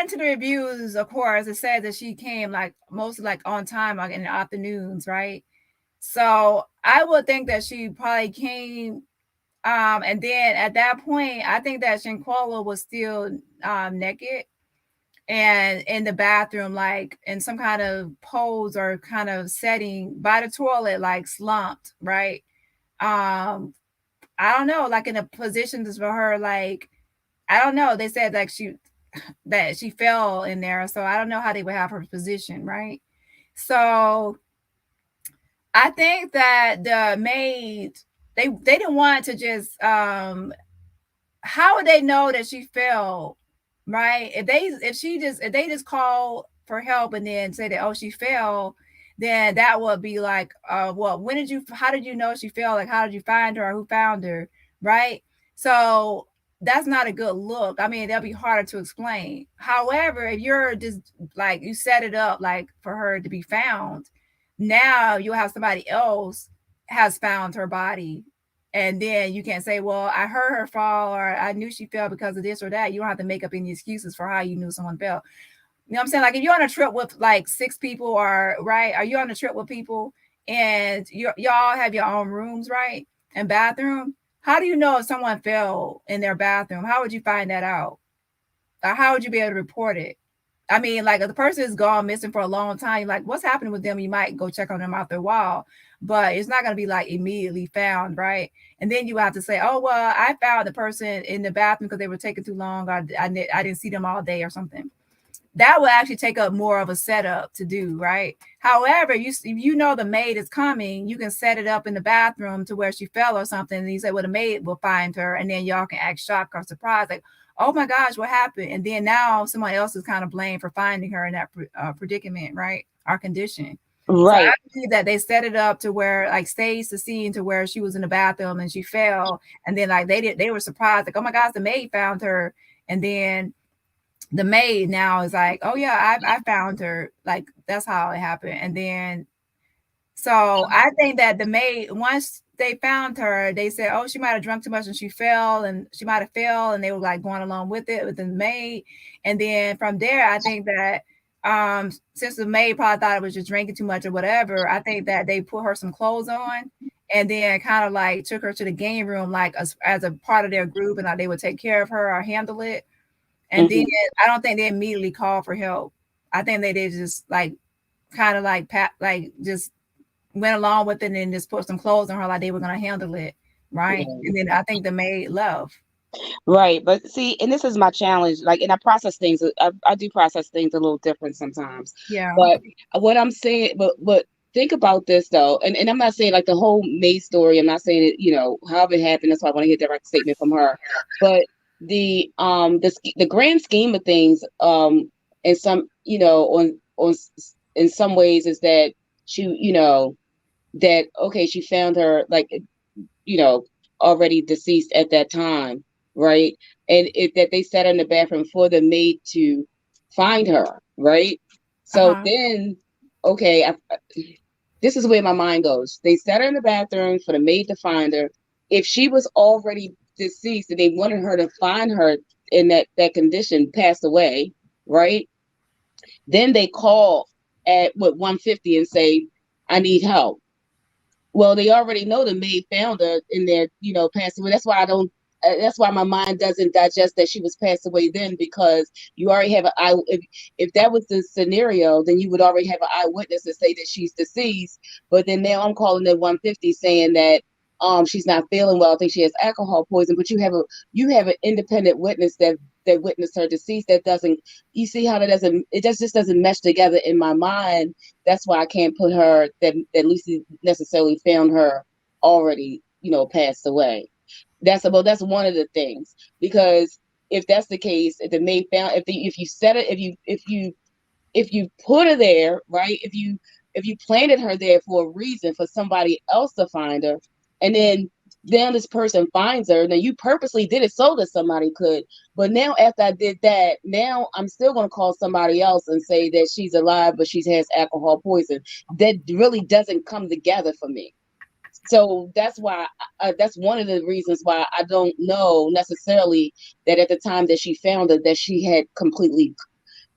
to the reviews, of course, it says that she came like mostly like on time, like in the afternoons, right? So I would think that she probably came, and then at that point, I think that Shanquella was still naked and in the bathroom, like in some kind of pose or kind of setting by the toilet, like slumped, right? I don't know, like in a position for her, like I don't know. They said like that she fell in there, so I don't know how they would have her position, right? So I think that the maid, they didn't want to just how would they know that she fell, right? If they just call for help and then say that, oh, she fell, then that would be like, well, how did you know she fell? Like, how did you find her? Or who found her, right? So that's not a good look. I mean, that'll be harder to explain. However, if you're just like, you set it up like for her to be found, now you'll have somebody else has found her body. And then you can't say, well, I heard her fall or I knew she fell because of this or that. You don't have to make up any excuses for how you knew someone fell. You know what I'm saying? Like if you're on a trip with like 6 people or right, are you on a trip with people and y'all have your own rooms, right? And bathroom. How do you know if someone fell in their bathroom? How would you find that out? Or how would you be able to report it? I mean, like if the person is gone missing for a long time, you're like, what's happening with them? You might go check on them out the wall, but it's not going to be like immediately found, right? And then you have to say, oh, well, I found the person in the bathroom because they were taking too long. Or I didn't see them all day or something. That will actually take up more of a setup to do, right? However, if you know the maid is coming, you can set it up in the bathroom to where she fell or something. And you say, well, the maid will find her. And then y'all can act shocked or surprised, like, oh my gosh, what happened? And then now someone else is kind of blamed for finding her in that predicament, right? Our condition. Right. So I believe that they set it up to where like staged the scene to where she was in the bathroom and she fell. And then like they were surprised, like, oh my gosh, the maid found her. And then the maid now is like, oh yeah, I found her. Like that's how it happened. And then so I think that the maid, once they found her, they said, oh, she might have drunk too much and she fell and she might have fell, and they were like going along with it with the maid. And then from there, I think that since the maid probably thought it was just drinking too much or whatever, I think that they put her some clothes on and then kind of like took her to the game room like as a part of their group, and like they would take care of her or handle it. And then I don't think they immediately called for help. I think they did just like kind of like just went along with it and just put some clothes on her like they were going to handle it, right? And then I think the maid left. Right, but see, and this is my challenge. Like, and I process things. I do process things a little different sometimes. Yeah. But what I'm saying, but think about this though, and I'm not saying like the whole May story. I'm not saying it, you know, however it happened. That's why I want to hear a direct statement from her. But the grand scheme of things, in some, you know, on in some ways is that she, you know, that okay, she found her like, you know, already deceased at that time, right? And that they sat in the bathroom for the maid to find her, right? So then, okay, this is where my mind goes. They sat her in the bathroom for the maid to find her. If she was already deceased and they wanted her to find her in that condition, passed away, right? Then they call at 150 and say, I need help. Well, they already know the maid found her in there, you know, passed away. That's why that's why my mind doesn't digest that she was passed away then, because you already have if that was the scenario, then you would already have an eyewitness to say that she's deceased. But then now I'm calling at 150 saying that she's not feeling well. I think she has alcohol poison, but you have an independent witness that witnessed her deceased. That doesn't, you see how it just doesn't mesh together in my mind. That's why I can't put her that Lucy necessarily found her already, you know, passed away. That's one of the things, because if that's the case, if the maid found, if you set it, if you put her there, right? If you planted her there for a reason, for somebody else to find her, and then this person finds her, now you purposely did it so that somebody could. But now after I did that, now I'm still going to call somebody else and say that she's alive, but she has alcohol poison. That really doesn't come together for me. So that's why, that's one of the reasons why I don't know necessarily that at the time that she found her, that she had completely,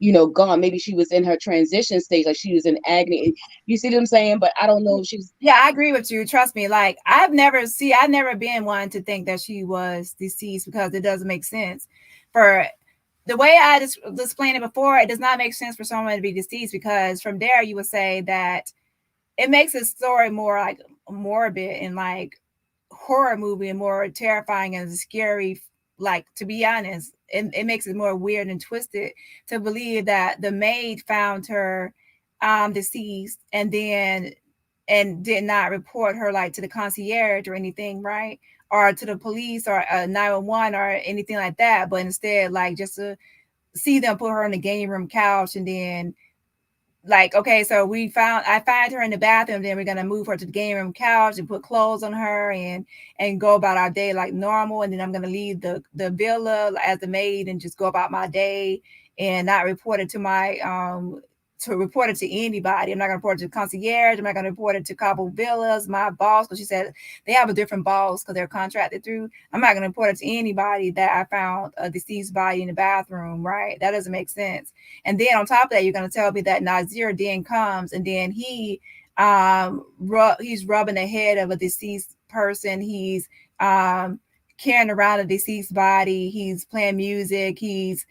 you know, gone. Maybe she was in her transition stage, like she was in agony. You see what I'm saying? But I don't know if she's. Yeah, I agree with you. Trust me. Like I've never been one to think that she was deceased, because it doesn't make sense. For the way I just explained it before, it does not make sense for someone to be deceased, because from there you would say that it makes a story more like morbid and like horror movie and more terrifying and scary. Like, to be honest, it makes it more weird and twisted to believe that the maid found her deceased and did not report her like to the concierge or anything, right? Or to the police or 911 or anything like that, but instead like just to see them put her on the game room couch, and then like, okay, so I find her in the bathroom, then we're gonna move her to the game room couch and put clothes on her and go about our day like normal, and then I'm gonna leave the villa as the maid and just go about my day and not report it to my to anybody. I'm not gonna report it to the concierge. I'm not gonna report it to Cabo Villas, my boss, because she said they have a different boss because they're contracted through. I'm not gonna report it to anybody that I found a deceased body in the bathroom, right? That doesn't make sense. And then on top of that, you're gonna tell me that Nazir then comes and then he's rubbing the head of a deceased person. He's carrying around a deceased body. He's playing music. He's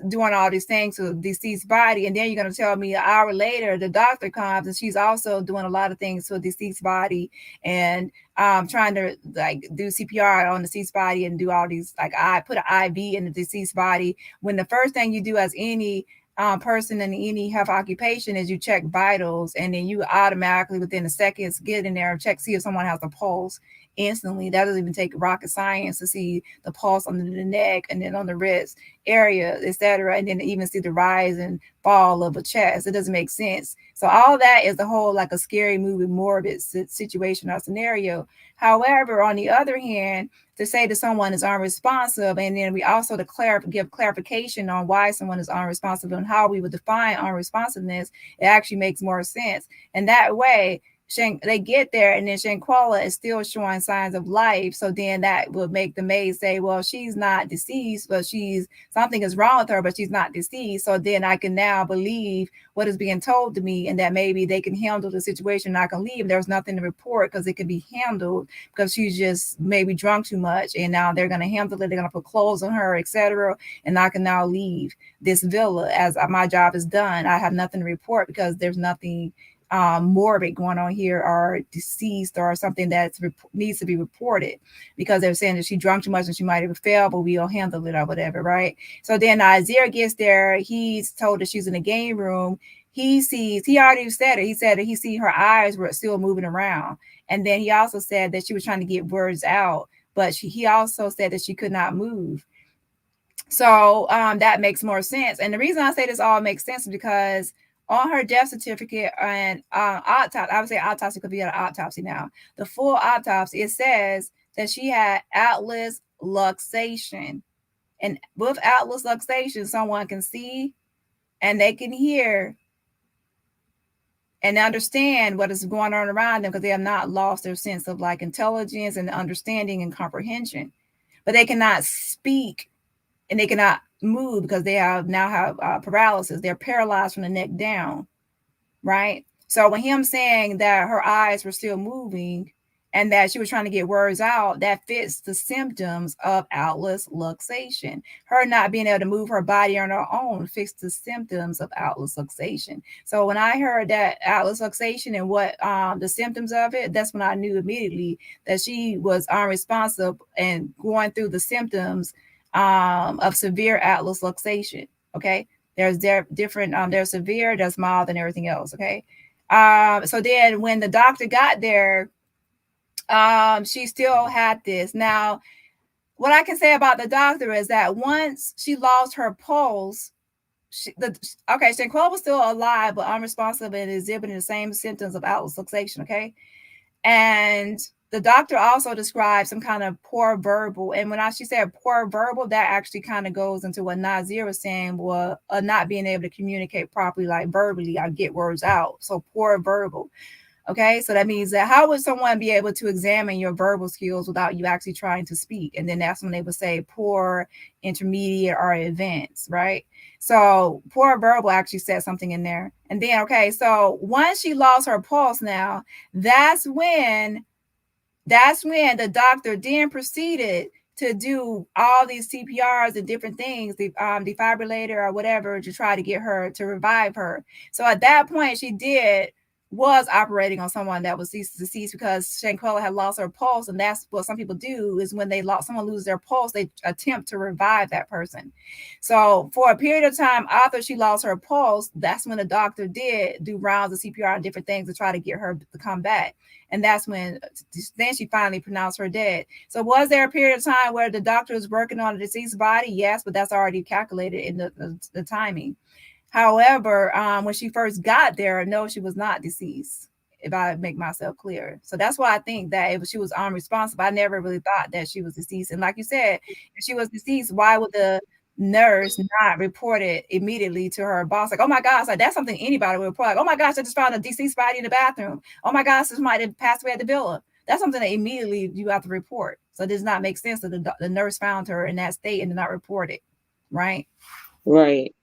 doing all these things to the deceased body, and then you're going to tell me an hour later the doctor comes and she's also doing a lot of things to a deceased body and trying to like do CPR on the deceased body and do all these, like I put an IV in the deceased body, when the first thing you do as any person in any health occupation is you check vitals, and then you automatically within a seconds get in there and check, see if someone has a pulse instantly. That doesn't even take rocket science to see the pulse under the neck and then on the wrist area, etc., and then even see the rise and fall of a chest. It doesn't make sense. So all that is the whole like a scary movie, morbid situation or scenario. However, on the other hand, to say that someone is unresponsive, and then we also give clarification on why someone is unresponsive and how we would define unresponsiveness, it actually makes more sense. And that way, they get there, and then Shanquella is still showing signs of life. So then that would make the maid say, well, she's not deceased, but something is wrong with her, but she's not deceased. So then I can now believe what is being told to me, and that maybe they can handle the situation and I can leave. There's nothing to report because it can be handled, because she's just maybe drunk too much, and now they're going to handle it. They're going to put clothes on her, etc. And I can now leave this villa as my job is done. I have nothing to report because there's nothing morbid going on here or deceased or something that needs to be reported, because they're saying that she drunk too much and she might have fell, but we'll handle it or whatever, right? So then Nazir gets there. He's told that she's in the game room. he already said it. He said that he see her eyes were still moving around. And then he also said that she was trying to get words out, but he also said that she could not move. So that makes more sense. And the reason I say this all makes sense is because on her death certificate and autopsy, I would say autopsy could be an autopsy now. The full autopsy, it says that she had atlas luxation. And with atlas luxation, someone can see and they can hear and understand what is going on around them because they have not lost their sense of like intelligence and understanding and comprehension. But they cannot speak and they cannot move because they now have paralysis. They're paralyzed from the neck down, right? So when him saying that her eyes were still moving and that she was trying to get words out, that fits the symptoms of atlas luxation. Her not being able to move her body on her own fits the symptoms of atlas luxation. So when I heard that atlas luxation and what the symptoms of it, that's when I knew immediately that she was unresponsive and going through the symptoms of severe atlas luxation. Okay, there's different. There's severe, there's mild, and everything else. Okay, so then when the doctor got there, she still had this. Now, what I can say about the doctor is that once she lost her pulse, Shanquella was still alive but unresponsive and exhibiting the same symptoms of atlas luxation. Okay, and the doctor also described some kind of poor verbal. And when she said poor verbal, that actually kind of goes into what Nazir was saying, well, not being able to communicate properly, like verbally, I get words out. So poor verbal. Okay, so that means that how would someone be able to examine your verbal skills without you actually trying to speak? And then that's when they would say poor, intermediate, or advanced, right? So poor verbal actually said something in there. And then, okay, so once she lost her pulse now, that's when the doctor then proceeded to do all these CPRs and different things, the defibrillator or whatever, to try to get her to revive her. So at that point, she was operating on someone that was deceased because Shanquella had lost her pulse. And that's what some people do is when someone loses their pulse, they attempt to revive that person. So for a period of time after she lost her pulse, that's when the doctor did do rounds of CPR and different things to try to get her to come back. And that's when then she finally pronounced her dead. So was there a period of time where the doctor was working on a deceased body? Yes, but that's already calculated in the timing. However, when she first got there, no, she was not deceased, if I make myself clear. So that's why I think that if she was unresponsive, I never really thought that she was deceased. And like you said, if she was deceased, why would the nurse not report it immediately to her boss? Like, oh my gosh, like that's something anybody would report. Like, oh my gosh, I just found a deceased body in the bathroom. Oh my gosh, this might have passed away at the villa. That's something that immediately you have to report. So it does not make sense that the nurse found her in that state and did not report it, right? Right.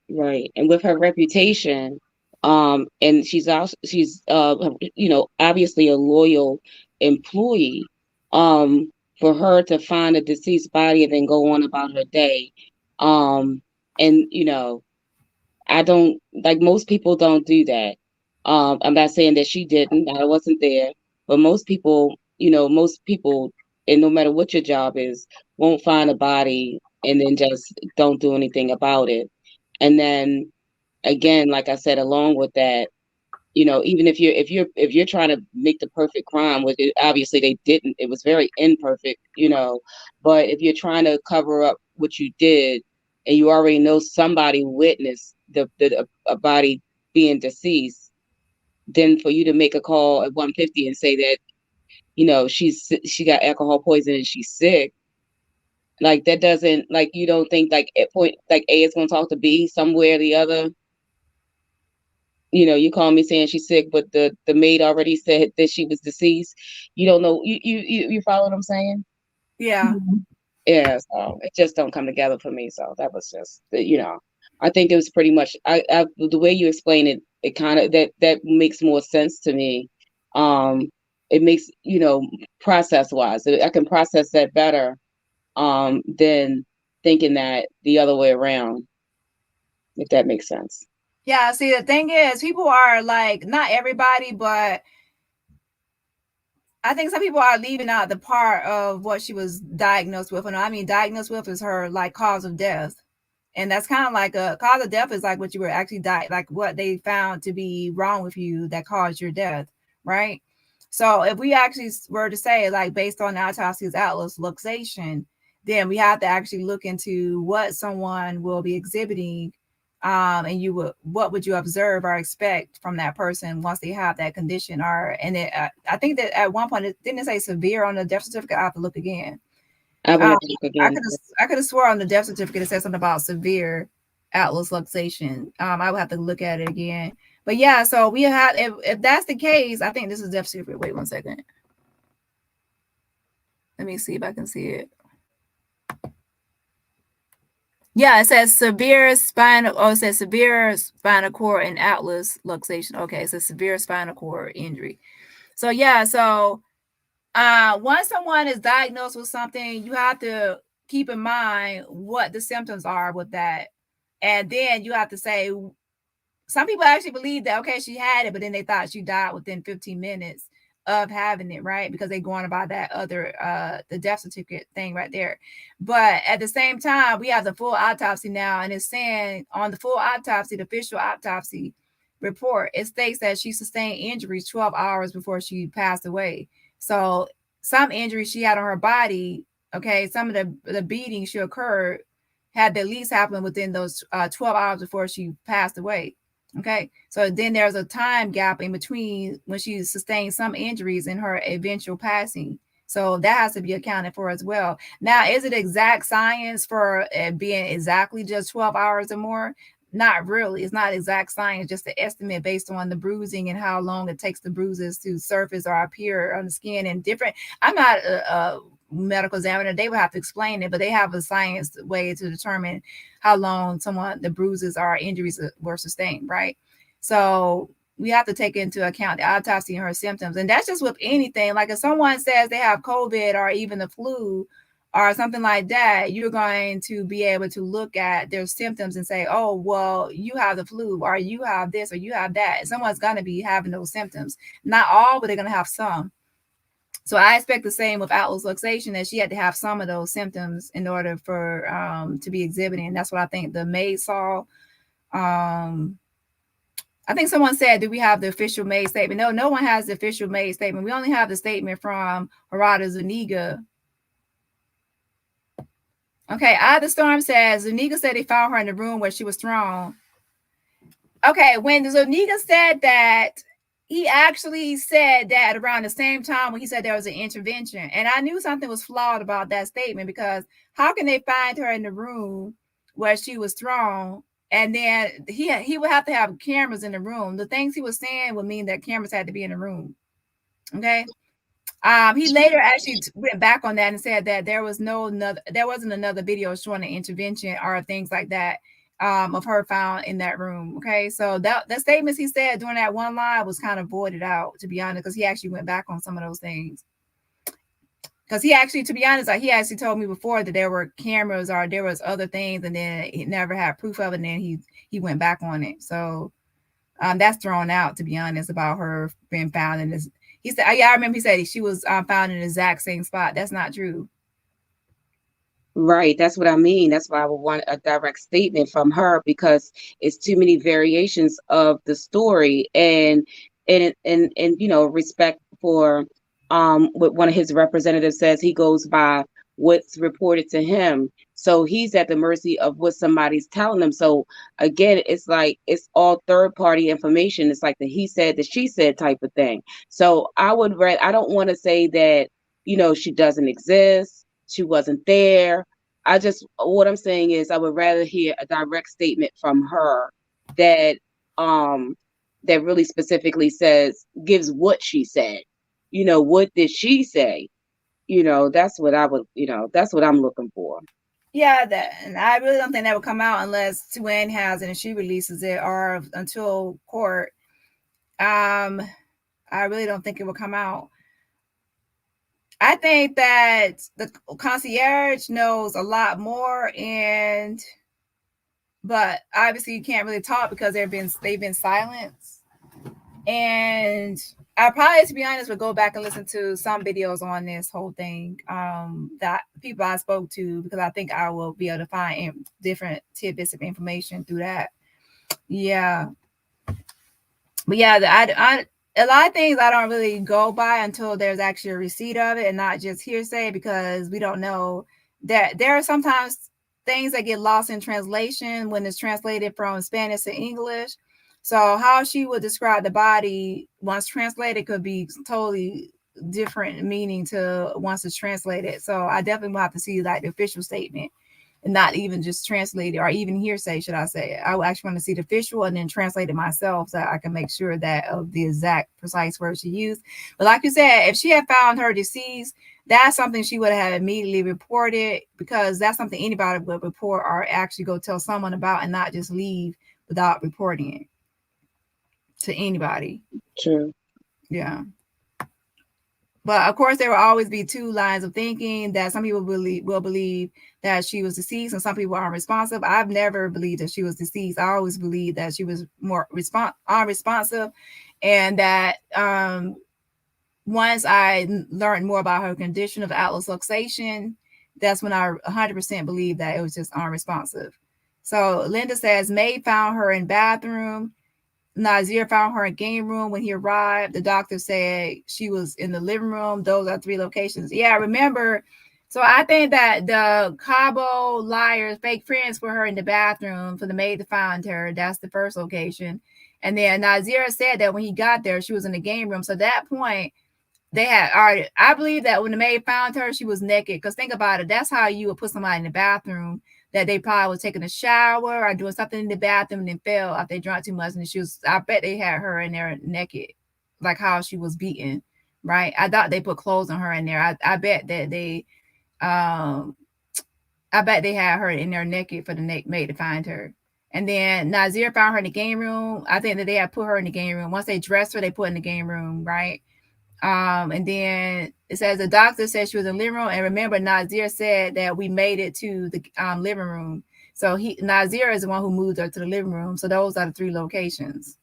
And with her reputation, and she's obviously a loyal employee, for her to find a deceased body and then go on about her day. And I don't, like, most people don't do that. I'm not saying that she didn't, I wasn't there, but most people, and no matter what your job is, won't find a body and then just don't do anything about it. And then again, like I said, along with that, even if you're trying to make the perfect crime, which obviously they didn't, it was very imperfect, but if you're trying to cover up what you did and you already know somebody witnessed a body being deceased, then for you to make a call at 150 and say that, she got alcohol poisoning and she's sick, like that doesn't, like, you don't think like at point, like A is going to talk to B somewhere or the other. You call me saying she's sick, but the maid already said that she was deceased. You don't know. You follow what I'm saying? Yeah. Yeah. So it just don't come together for me. So that was just, I think it was pretty much, the way you explain it, it kind of, that makes more sense to me. It makes, process wise, I can process that better than thinking that the other way around, if that makes sense. Yeah, see, the thing is, people are like, not everybody, but I think some people are leaving out the part of what she was diagnosed with. And I mean, diagnosed with is her like cause of death. And that's kind of like a cause of death is like what you were actually died, like what they found to be wrong with you that caused your death, right? So if we actually were to say, like, based on the autopsy's atlas luxation, then we have to actually look into what someone will be exhibiting, and what would you observe or expect from that person once they have that condition? I think that at one point, didn't it say severe on the death certificate? I have to look again. I would have to look I again. could have swore on the death certificate it said something about severe atlas luxation. I would have to look at it again. But yeah, so we have, if that's the case, I think this is death certificate. Wait 1 second. Let me see if I can see it. Yeah, it says severe spinal cord and atlas luxation. Okay, it's a severe spinal cord injury. So yeah, so once someone is diagnosed with something, you have to keep in mind what the symptoms are with that. And then you have to say, some people actually believe that, okay, she had it, but then they thought she died within 15 minutes of having it, right? Because they're going about that other, the death certificate thing right there. But at the same time, we have the full autopsy now, and it's saying on the full autopsy, the official autopsy report, it states that she sustained injuries 12 hours before she passed away. So some injuries she had on her body, okay, some of the beatings she occurred had to at least happen within those 12 hours before she passed away. Okay, so then there's a time gap in between when she sustained some injuries in her eventual passing. So that has to be accounted for as well. Now, is it exact science for being exactly just 12 hours or more? Not really. It's not exact science, just an estimate based on the bruising and how long it takes the bruises to surface or appear on the skin and different. I'm not a medical examiner. They would have to explain it, but they have a science way to determine how long the bruises or injuries were sustained, right? So we have to take into account the autopsy and her symptoms. And that's just with anything. Like if someone says they have COVID or even the flu or something like that, you're going to be able to look at their symptoms and say, oh, well, you have the flu, or you have this, or you have that. And someone's going to be having those symptoms. Not all, but they're going to have some. So I expect the same with atlas luxation, that she had to have some of those symptoms in order for to be exhibiting. That's what I think the maid saw. I think someone said, do we have the official maid statement? No one has the official maid statement. We only have the statement from Harada Zuniga. Okay, the Storm says, Zuniga said they found her in the room where she was thrown. Okay, when Zuniga said that, he actually said that around the same time when he said there was an intervention. And I knew something was flawed about that statement, because how can they find her in the room where she was thrown? And then he would have to have cameras in the room. The things he was saying would mean that cameras had to be in the room. Okay. He later actually went back on that and said that there wasn't another video showing an intervention or things like that of her found in that room. Okay, so the statements he said during that one live was kind of voided out, to be honest, because he actually went back on some of those things. Because he actually, to be honest, he actually told me before that there were cameras or there was other things, and then he never had proof of it, and then he went back on it. So that's thrown out, to be honest, about her being found in this. He said, yeah, I remember he said she was found in the exact same spot. That's not true. Right. That's what I mean. That's why I would want a direct statement from her, because it's too many variations of the story, and respect for what one of his representatives says, he goes by what's reported to him. So he's at the mercy of what somebody's telling him. So again, it's like it's all third party information. It's like the he said, the she said type of thing. So I don't want to say that, she doesn't exist, she wasn't there. What I'm saying is I would rather hear a direct statement from her that really specifically gives what she said. What did she say? That's what I would, that's what I'm looking for. Yeah, and I really don't think that would come out unless Tuane has it and she releases it, or until court. I really don't think it will come out. I think that the concierge knows a lot more, but obviously you can't really talk because they've been silenced. And I probably, to be honest, would go back and listen to some videos on this whole thing that people I spoke to, because I think I will be able to find different tidbits of information through that. Yeah. But yeah, a lot of things I don't really go by until there's actually a receipt of it and not just hearsay, because we don't know that there are sometimes things that get lost in translation when it's translated from Spanish to English. So how she would describe the body once translated could be totally different meaning to once it's translated. So I definitely will have to see like the official statement and not even just translate it, or even hearsay, should I say. I actually want to see the official and then translate it myself so I can make sure that of the exact precise words she used. But like you said, if she had found her deceased, that's something she would have immediately reported, because that's something anybody would report or actually go tell someone about and not just leave without reporting it to anybody. True. Yeah. But of course, there will always be two lines of thinking, that some people will believe that she was deceased and some people are unresponsive. I've never believed that she was deceased. I always believed that she was more unresponsive, and that once I learned more about her condition of atlas luxation, that's when I 100% believed that it was just unresponsive. So Linda says, May found her in bathroom. Nazir found her in game room when he arrived. The doctor said she was in the living room. Those are 3 locations. Yeah, remember. So I think that the Cabo liars, fake friends, for her in the bathroom for the maid to find her. That's the first location. And then Nazir said that when he got there, she was in the game room. So at that point, they had already, I believe that when the maid found her, she was naked. Because think about it, that's how you would put somebody in the bathroom, that they probably was taking a shower or doing something in the bathroom and then fell after they drank too much. And she was, I bet they had her in there naked, like how she was beaten, right? I thought they put clothes on her in there. I bet that they, I bet they had her in there naked for the maid to find her. And then Nazir found her in the game room. I think that they had put her in the game room. Once they dressed her, they put in the game room, right? And then it says the doctor said she was in the living room. And remember, Nazir said that we made it to the living room. So Nazir is the one who moved her to the living room. So those are the 3 locations.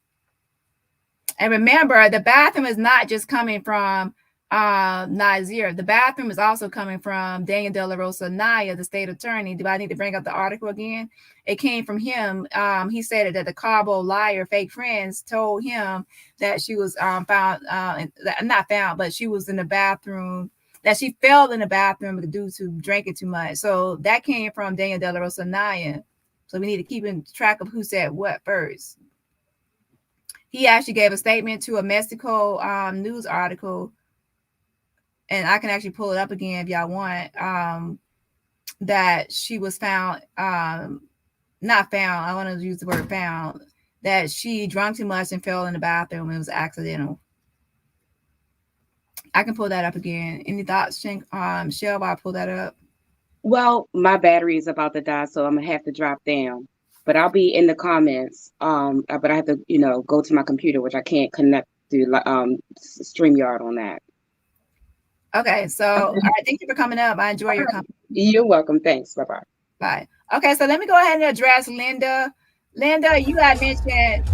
And remember, the bathroom is not just coming from Nazir. The bathroom is also coming from Daniel De La Rosa Naya, the state attorney. Do I need to bring up the article again? It came from him. He said that the Cabo liar, fake friends, told him that she was not found, but she was in the bathroom, that she fell in the bathroom due to drinking too much. So that came from Daniel De La Rosa Naya. So we need to keep in track of who said what first. He actually gave a statement to a Mexico news article, and I can actually pull it up again if y'all want, that she was found, not found, I want to use the word found, that she drank too much and fell in the bathroom and it was accidental. I can pull that up again. Any thoughts, Shell, while I pull that up? Well, my battery is about to die, so I'm gonna have to drop down. But I'll be in the comments. But I have to, go to my computer, which I can't connect to StreamYard on that. Okay, so all right, thank you for coming up. I enjoy your company. You're welcome. Thanks. Bye-bye. Bye. Okay, so let me go ahead and address Linda. Linda, you had mentioned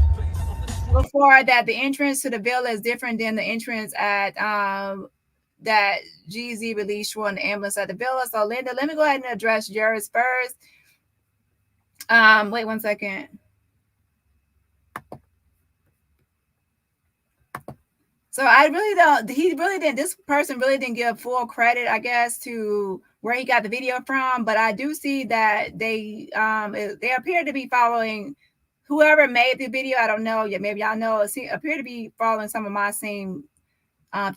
before that the entrance to the villa is different than the entrance at that GZ released for an ambulance at the villa. So Linda, let me go ahead and address yours first. Wait 1 second. So this person really didn't give full credit, I guess, to where he got the video from. But I do see that they appear to be following whoever made the video. I don't know yet. Maybe y'all know. Appear to be following some of my same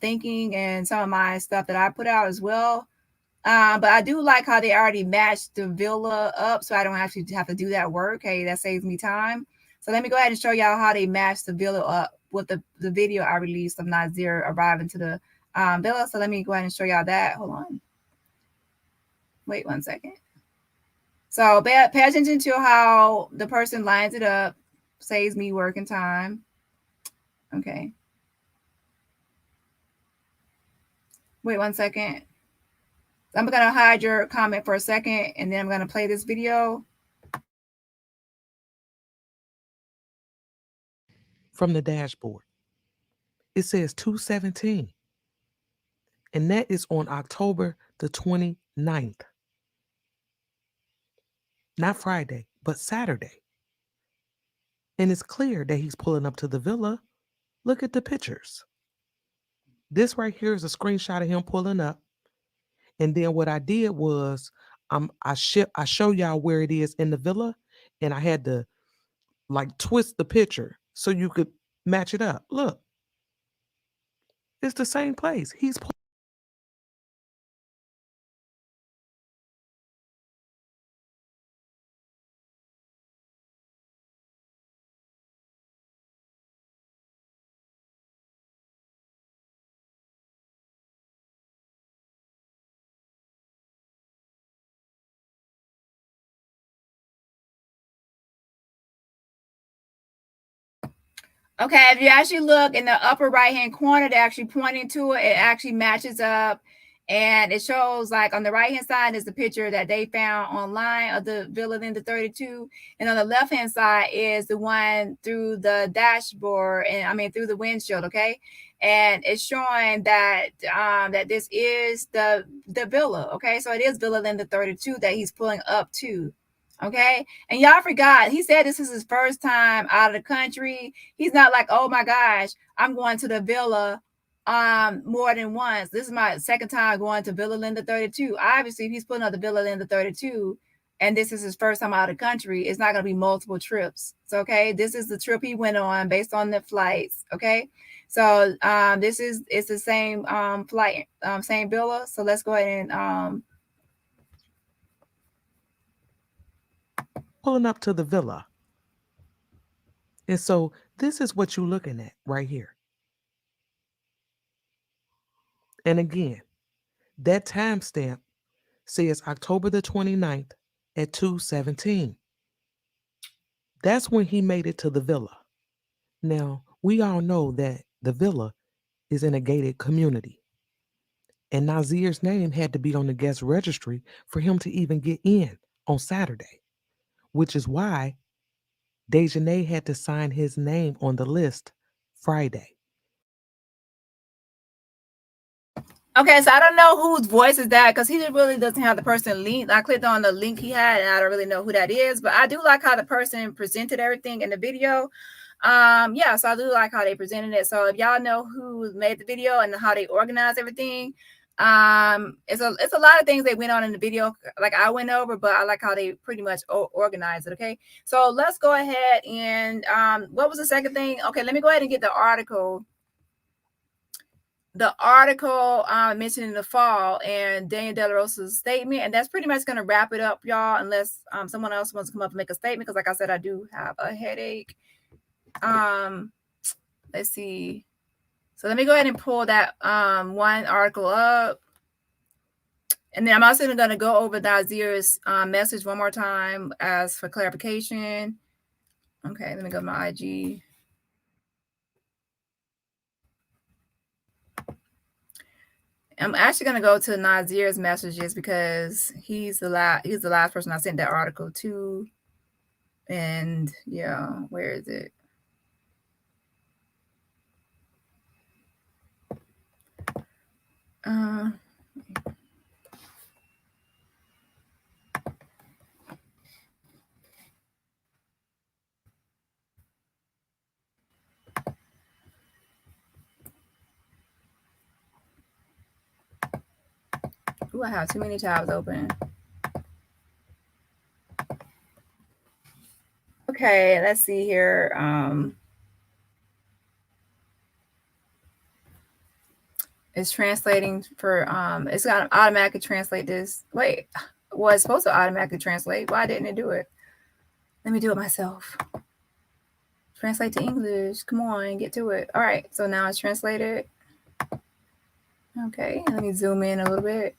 thinking and some of my stuff that I put out as well. But I do like how they already matched the villa up, so I don't actually have to do that work. Hey, that saves me time. So let me go ahead and show y'all how they matched the villa up with the video I released of Nazir arriving to the villa. So let me go ahead and show y'all that. Hold on. Wait 1 second. So pay attention to how the person lines it up. Saves me work and time. Okay. Wait 1 second. I'm going to hide your comment for a second, and then I'm going to play this video. From the dashboard, It says 217. And that is on October the 29th. Not Friday, but Saturday. And it's clear that he's pulling up to the villa. Look at the pictures. This right here is a screenshot of him pulling up. And then what I did was I show y'all where it is in the villa, and I had to like twist the picture so you could match it up. Look. It's the same place. He's Okay, if you actually look in the upper right-hand corner, they're actually pointing to it. It actually matches up. And it shows, like, on the right-hand side is the picture that they found online of the Villa in the 32. And on the left-hand side is the one through the dashboard, and I mean through the windshield, okay? And it's showing that that this is the villa, okay? So it is Villa in the 32 that he's pulling up to. Okay. And y'all forgot, he said this is his first time out of the country. He's not like, oh my gosh, I'm going to the villa more than once. This is my second time going to Villa Linda 32. Obviously, if he's putting up the Villa Linda 32 and this is his first time out of the country, it's not going to be multiple trips. So, okay, this is the trip he went on based on the flights. Okay. So it's the same flight, same villa. So let's go ahead and pulling up to the villa. And so this is what you're looking at right here. And again, that timestamp says October the 29th at 2:17. That's when he made it to the villa. Now, we all know that the villa is in a gated community. And Nazir's name had to be on the guest registry for him to even get in on Saturday, which is why Dejanay had to sign his name on the list Friday. Okay, so I don't know whose voice is that because he really doesn't have the person link. I clicked on the link he had and I don't really know who that is, but I do like how the person presented everything in the video. Yeah, so I do like how they presented it. So if y'all know who made the video and how they organized everything, it's a lot of things they went on in the video, like I went over, but I like how they pretty much organized it. Okay, so let's go ahead and what was the second thing? Okay, let me go ahead and get the article. The article mentioned in the fall and Daniel De La Rosa's statement, and that's pretty much going to wrap it up, y'all, unless someone else wants to come up and make a statement, because like I said, I do have a headache. Let's see. So let me go ahead and pull that one article up. And then I'm also going to go over Nazir's message one more time as for clarification. Okay, let me go to my IG. I'm actually going to go to Nazir's messages because he's the last person I sent that article to. And yeah, where is it? Ooh, I have too many tabs open. Okay, let's see here. It's translating for it's got to automatically translate this. Wait, well, it's supposed to automatically translate. Why didn't it do it? Let me do it myself. Translate to English. Come on, get to it. All right, so now it's translated. Okay, let me zoom in a little bit.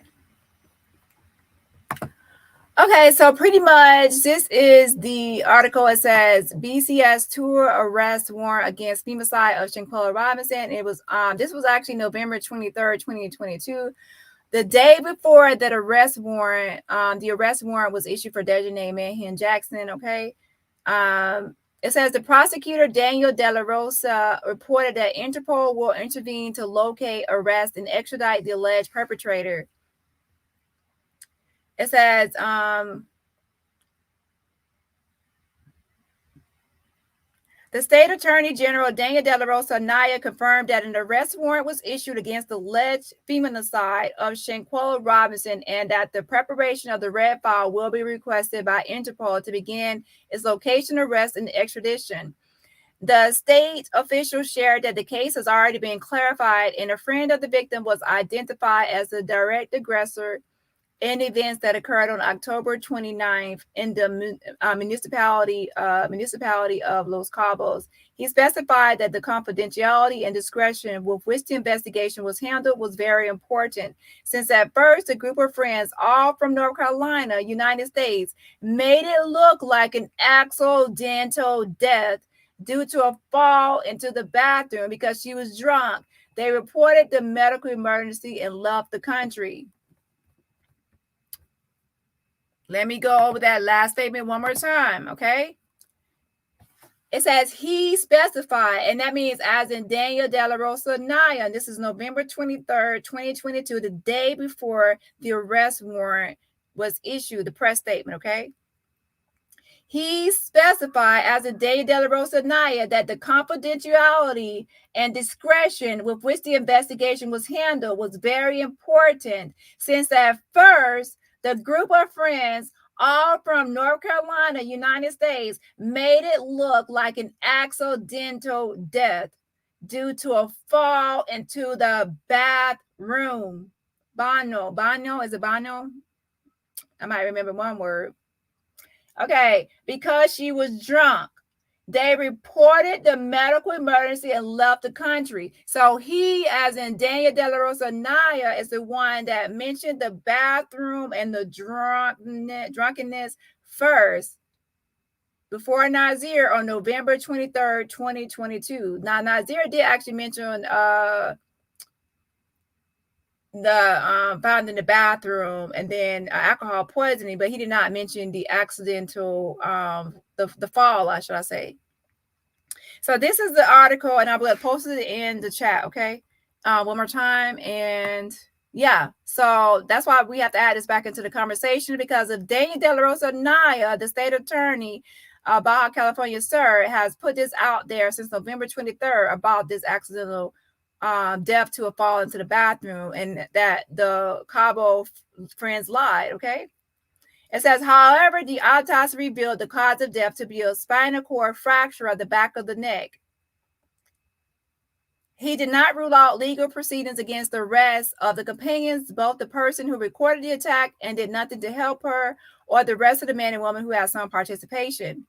Okay, so pretty much this is the article. It says BCS tour arrest warrant against femicide of Shanquella Robinson. It was this was actually November 23rd, 2022. The day before that arrest warrant, the arrest warrant was issued for Dejanay Manhan Jackson. Okay. It says the prosecutor, Daniel De La Rosa, reported that Interpol will intervene to locate, arrest, and extradite the alleged perpetrator. It says, the state attorney general, Daniel De La Rosa Naya, confirmed that an arrest warrant was issued against the alleged feminicide of Shanquella Robinson and that the preparation of the red file will be requested by Interpol to begin its location, arrest, and extradition. The state official shared that the case has already been clarified and a friend of the victim was identified as the direct aggressor in events that occurred on October 29th in the municipality of Los Cabos. He specified that the confidentiality and discretion with which the investigation was handled was very important, since at first a group of friends, all from North Carolina, United States, made it look like an accidental death due to a fall into the bathroom because she was drunk. They reported the medical emergency and left the country. Let me go over that last statement one more time, okay? It says he specified, and that means as in Daniel De La Rosa Naya. This is November 23rd, 2022, the day before the arrest warrant was issued, the press statement, okay? He specified as in Daniel De La Rosa Naya that the confidentiality and discretion with which the investigation was handled was very important, since at first the group of friends, all from North Carolina, United States, made it look like an accidental death due to a fall into the bathroom. Bano, is it bano? I might remember one word. Okay, because she was drunk. They reported the medical emergency and left the country. So he, as in Daniel De La Rosa Naya, is the one that mentioned the bathroom and the drunkenness first before Nazir on November 23rd, 2022. Now, Nazir did actually mention the found in the bathroom and then alcohol poisoning, but he did not mention the accidental the fall, should I say. So this is the article, and I will post it in the chat, okay? One more time. And yeah, so that's why we have to add this back into the conversation, because if Daniel De La Rosa Naya, the state attorney, Baja California, sir, has put this out there since November 23rd about this accidental death to a fall into the bathroom, and that the Cabo friends lied, okay? It says, however, the autopsy revealed the cause of death to be a spinal cord fracture of the back of the neck. He did not rule out legal proceedings against the rest of the companions, both the person who recorded the attack and did nothing to help her, or the rest of the man and woman who had some participation.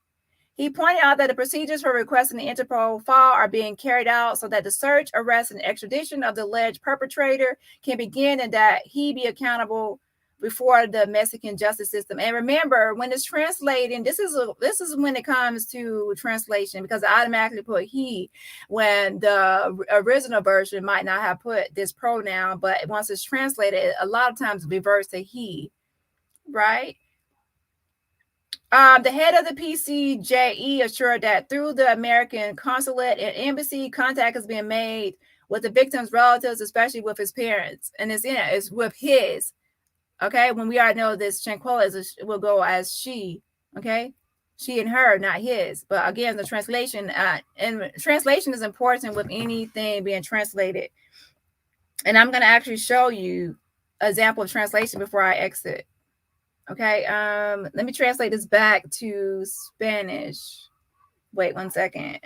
He pointed out that the procedures for requesting the Interpol file are being carried out so that the search, arrest, and extradition of the alleged perpetrator can begin, and that he be accountable before the Mexican justice system. And remember, when it's translating, this is when it comes to translation, because I automatically put he when the original version might not have put this pronoun, but once it's translated, a lot of times it reverts to he, right? The head of the PCJE assured that through the American consulate and embassy, contact has been made with the victim's relatives, especially with his parents, and it's with his. Okay, when we already know this, Shanquella will go as she. Okay, she and her, not his. But again, the translation and translation is important with anything being translated. And I'm going to actually show you an example of translation before I exit. Okay, let me translate this back to Spanish. Wait one second.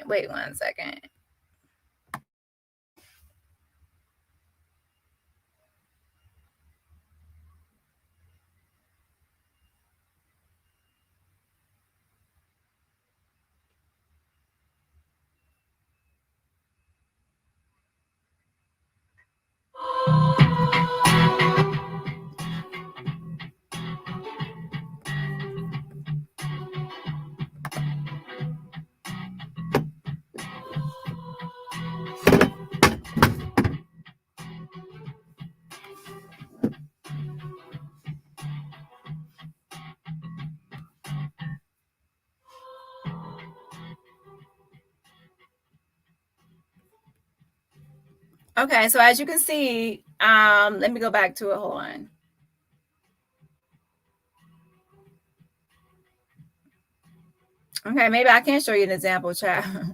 Okay, so as you can see, let me go back to it. Hold on. Okay, maybe I can show you an example, chat. Hold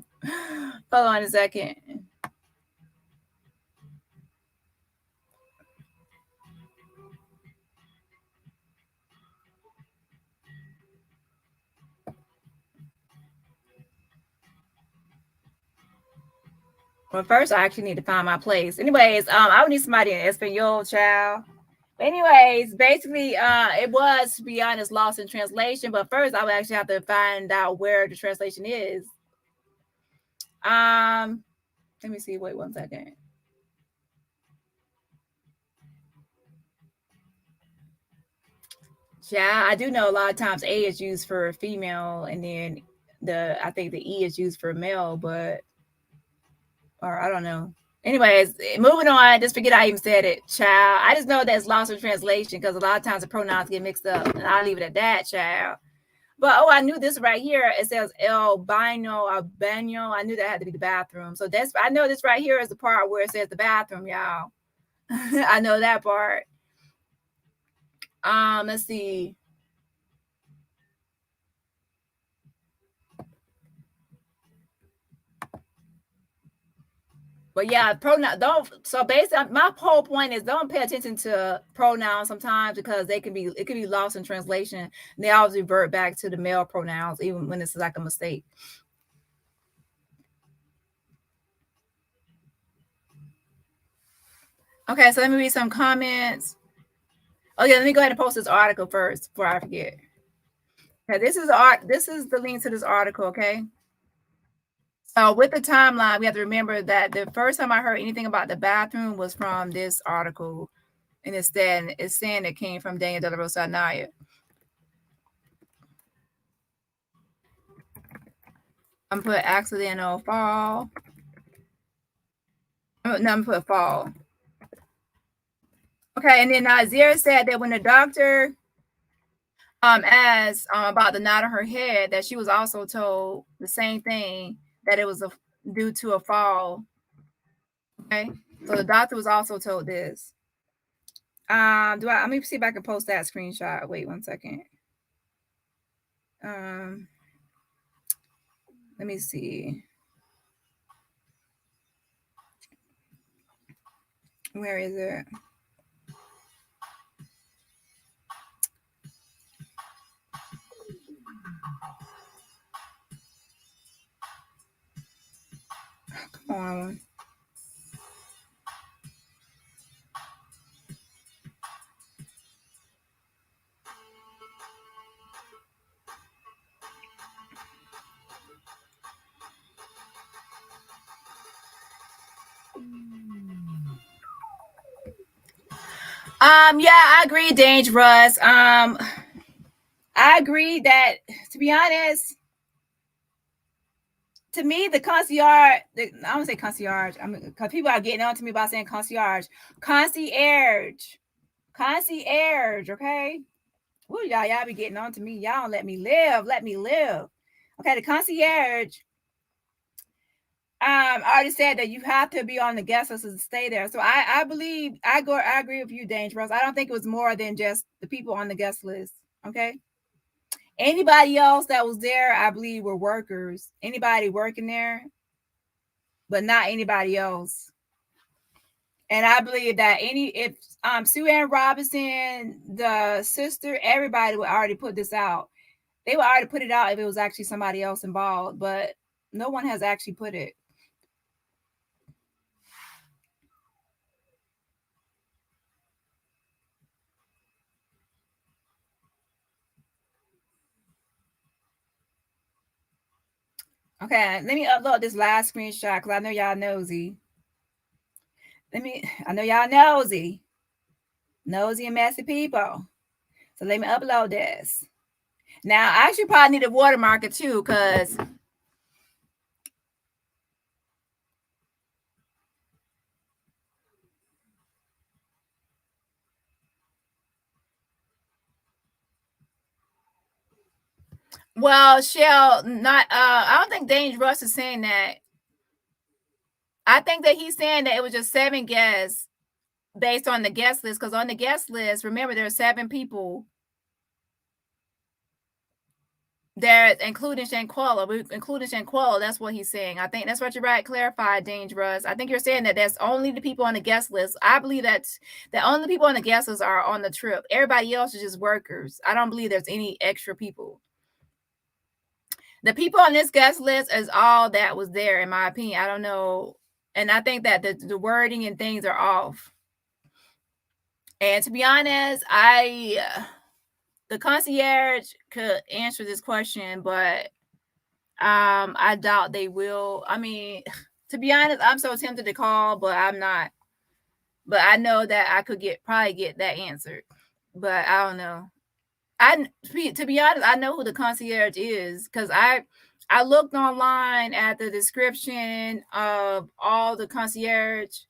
on a second. Well, first I actually need to find my place. Anyways, I would need somebody in Espanol, child. Anyways, basically, it was, to be honest, lost in translation. But first, I would actually have to find out where the translation is. Let me see. Wait 1 second. Yeah, I do know a lot of times A is used for female, and then I think the E is used for male, or I don't know. Anyways, moving on. Just forget I even said it, child. I just know that it's lost in translation because a lot of times the pronouns get mixed up, and I'll leave it at that, child. But I knew this right here. It says el baño. I knew that had to be the bathroom. So I know this right here is the part where it says the bathroom, y'all. I know that part. Let's see. But yeah, pronoun so basically my whole point is don't pay attention to pronouns sometimes because it can be lost in translation. And they always revert back to the male pronouns, even when it's like a mistake. Okay, so let me read some comments. Oh yeah, let me go ahead and post this article first before I forget. Okay, this is the link to this article, okay? So with the timeline, we have to remember that the first time I heard anything about the bathroom was from this article. And it's saying it came from Daniel De La Rosa Anaya. I'm put accidental fall. No, I'm put fall. Okay, and then Nazir said that when the doctor asked about the knot on her head, that she was also told the same thing, that it was due to a fall. Okay, so the doctor was also told this. Let me see if I can post that screenshot. Wait 1 second. Let me see. Where is it? Come on. Yeah, I agree, Dangerous. I agree that, to be honest, to me, the concierge, I don't say concierge, because people are getting on to me about saying concierge. Concierge, okay? Ooh, y'all be getting on to me. Y'all don't let me live. Okay, the concierge, I already said that you have to be on the guest list to stay there. So I agree with you, Dangerous. I don't think it was more than just the people on the guest list. Okay. Anybody else that was there, I believe, were workers. Anybody working there, but not anybody else. And I believe that if Sue Ann Robinson, the sister, everybody would already put this out. They would already put it out if it was actually somebody else involved, but no one has actually put it. Okay, let me upload this last screenshot because I know y'all nosy. I know y'all nosy and messy people. So let me upload this. Now, I actually probably need a watermarker too, because well, Shell, not I don't think Dangerous is saying that. I think that he's saying that it was just 7 guests based on the guest list, because on the guest list, remember, there are 7 people there, including Shanquella. That's what he's saying. I think that's what you're right. Clarify, Dangerous. I think you're saying that that's only the people on the guest list. I believe that's the only people on the guest list are on the trip. Everybody else is just workers. I don't believe there's any extra people. The people on this guest list is all that was there, in my opinion. I don't know. And I think that the wording and things are off. And to be honest, the concierge could answer this question, but I doubt they will. I mean, to be honest, I'm so tempted to call, but I'm not. But I know that I could probably get that answered, but I don't know. To be honest, I know who the concierge is, because I looked online at the description of all the concierge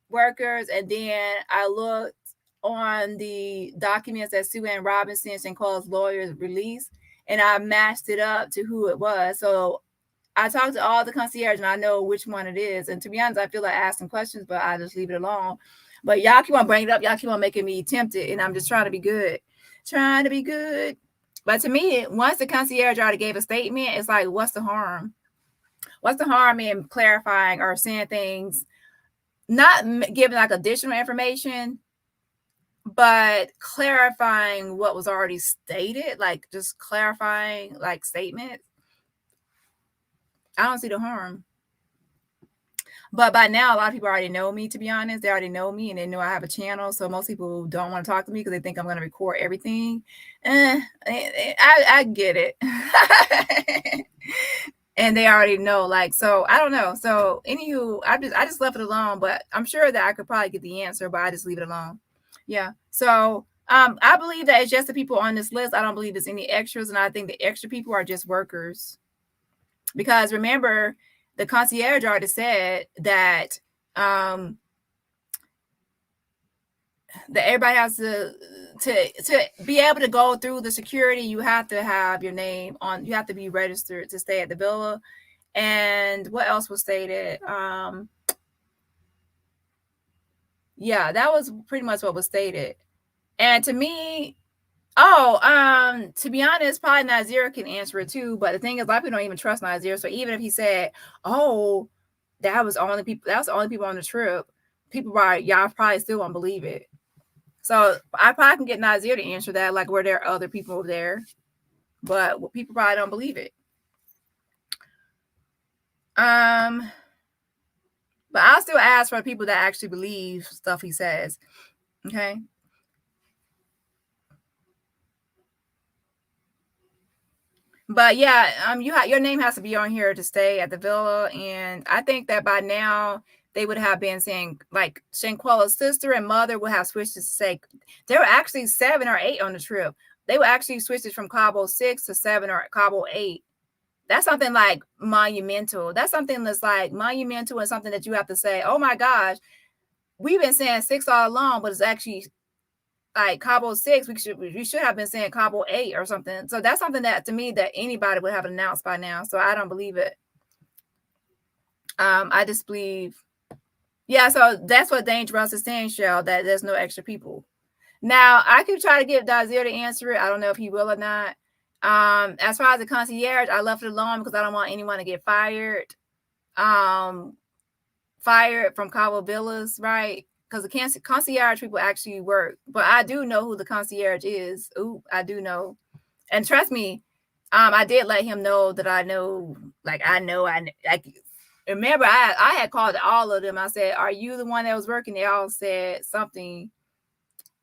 workers, and then I looked on the documents that Sue Ann Robinson and Cole's lawyers released, and I matched it up to who it was. So I talked to all the concierge, and I know which one it is. And to be honest, I feel like asking questions, but I just leave it alone. But y'all keep on bringing it up. Y'all keep on making me tempted, and I'm just trying to be good. But to me, once the concierge already gave a statement, it's like, what's the harm? What's the harm in clarifying or saying things, not giving like additional information, but clarifying what was already stated, like just clarifying like statements? I don't see the harm. But by now, a lot of people already know me, to be honest. They already know me, and they know I have a channel. So most people don't want to talk to me because they think I'm going to record everything. I get it. And they already know, like, so I don't know. So anywho, I just left it alone, but I'm sure that I could probably get the answer, but I just leave it alone. Yeah. So I believe that it's just the people on this list. I don't believe there's any extras, and I think the extra people are just workers. Because remember, the concierge already said that that everybody has to be able to go through the security. You have to have your name on. You have to be registered to stay at the villa. And what else was stated? Yeah, that was pretty much what was stated. And to me, to be honest, probably Nazir can answer it too. But the thing is, a lot of people don't even trust Nazir. So even if he said, "Oh, that was the only people on the trip," y'all probably still won't believe it. So I probably can get Nazir to answer that, like, were there other people there? But people probably don't believe it. But I'll still ask for people that actually believe stuff he says. Okay. But yeah, your name has to be on here to stay at the villa, and I think that by now they would have been saying, like, Shanquella's sister and mother would have switched to say there were actually 7 or 8 on the trip. They would actually switch it from Cabo 6 to 7 or Cabo 8. That's something like monumental. That's something that's like monumental, and something that you have to say, oh my gosh, we've been saying 6 all along, but it's actually like Cabo 6. We should have been saying Cabo 8 or something. So that's something that, to me, that anybody would have announced by now. So I don't believe it. I just believe, yeah. So that's what Dangerous is saying, Shell, that there's no extra people. Now I could try to get Nazir to answer it. I don't know if he will or not. As far as the concierge, I left it alone because I don't want anyone to get fired. Fired from Cabo Villas, right? Because the concierge people actually work. But I do know who the concierge is. Ooh, I do know. And trust me, I did let him know that I know, like, remember, I had called all of them. I said, are you the one that was working? They all said something.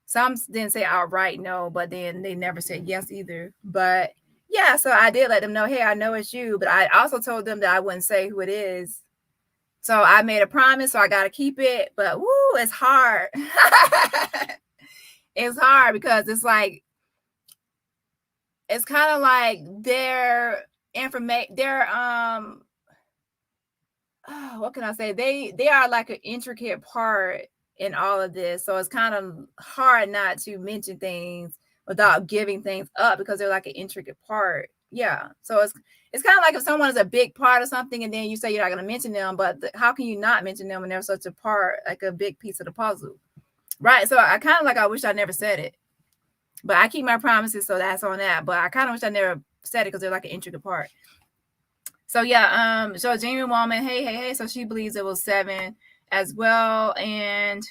Some didn't say outright no, but then they never said yes either. But yeah, so I did let them know, hey, I know it's you. But I also told them that I wouldn't say who it is. So I made a promise, so I got to keep it. But woo, it's hard. It's hard because it's like, it's kind of like their information, what can I say? They are like an intricate part in all of this. So it's kind of hard not to mention things without giving things up because they're like an intricate part. Yeah. So it's kind of like if someone is a big part of something and then you say you're not going to mention them, but how can you not mention them when they're such a part, like a big piece of the puzzle? Right. So I kind of like, I wish I never said it, but I keep my promises. So that's on that. But I kind of wish I never said it because they're like an intricate part. So yeah. So Jamie Woman, hey. So she believes it was 7 as well. And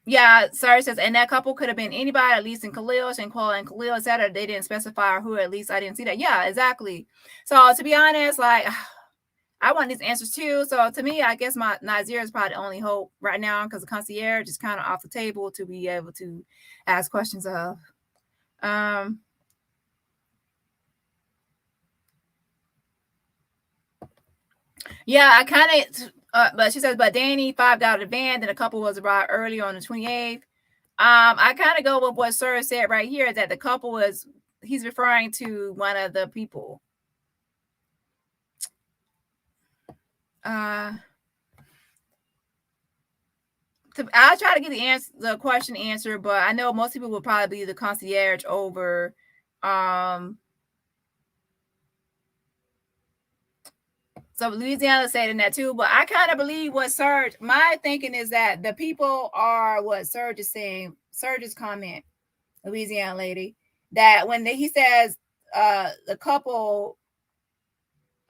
yeah, Sarah says, and that couple could have been anybody, at least in Khalil, Shanquella, and Khalil, etc. They didn't specify who, at least I didn't see that. Yeah, exactly. So to be honest, like, I want these answers too. So to me, I guess my Nazir is probably the only hope right now because the concierge is kind of off the table to be able to ask questions of. Yeah, I kind of, but she says, but Dani $5 the van, then a couple was arrived earlier on the 28th. I kind of go with what Sir said right here, that the couple was, he's referring to one of the people. I'll try to get the question answered, but I know most people will probably be the concierge over. So Louisiana said in that too, but I kind of believe what Serge, my thinking is that the people are what Serge is saying, Serge's comment, Louisiana lady, that when he says a couple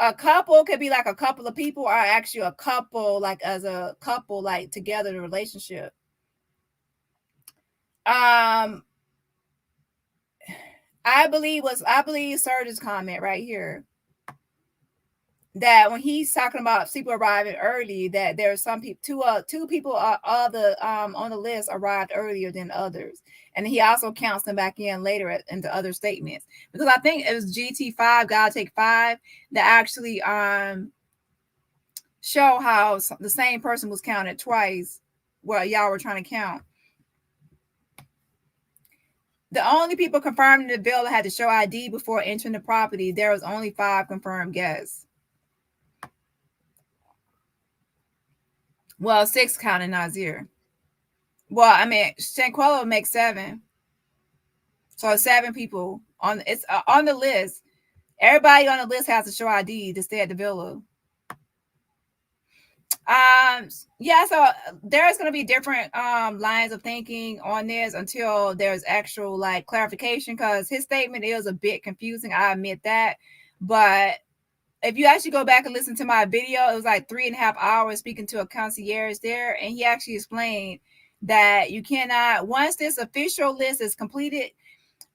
could be like a couple of people, or actually a couple, like as a couple, like together, the relationship. I believe Serge's comment right here, that when he's talking about people arriving early, that there's some people, two people on the list arrived earlier than others, and he also counts them back in later into other statements, because I think it was GT5, God Take 5, that actually show how the same person was counted twice where y'all were trying to count. The only people confirmed in the bill had to show ID before entering the property. There was only 5 confirmed guests. Well, 6 counting Nazir. Well, I mean, Shanquella would make 7. So 7 people on the list. Everybody on the list has to show ID to stay at the villa. Yeah, so there's going to be different lines of thinking on this until there's actual like clarification, because his statement is a bit confusing. I admit that, but if you actually go back and listen to my video, it was like 3.5 hours speaking to a concierge there, and he actually explained that you cannot, once this official list is completed,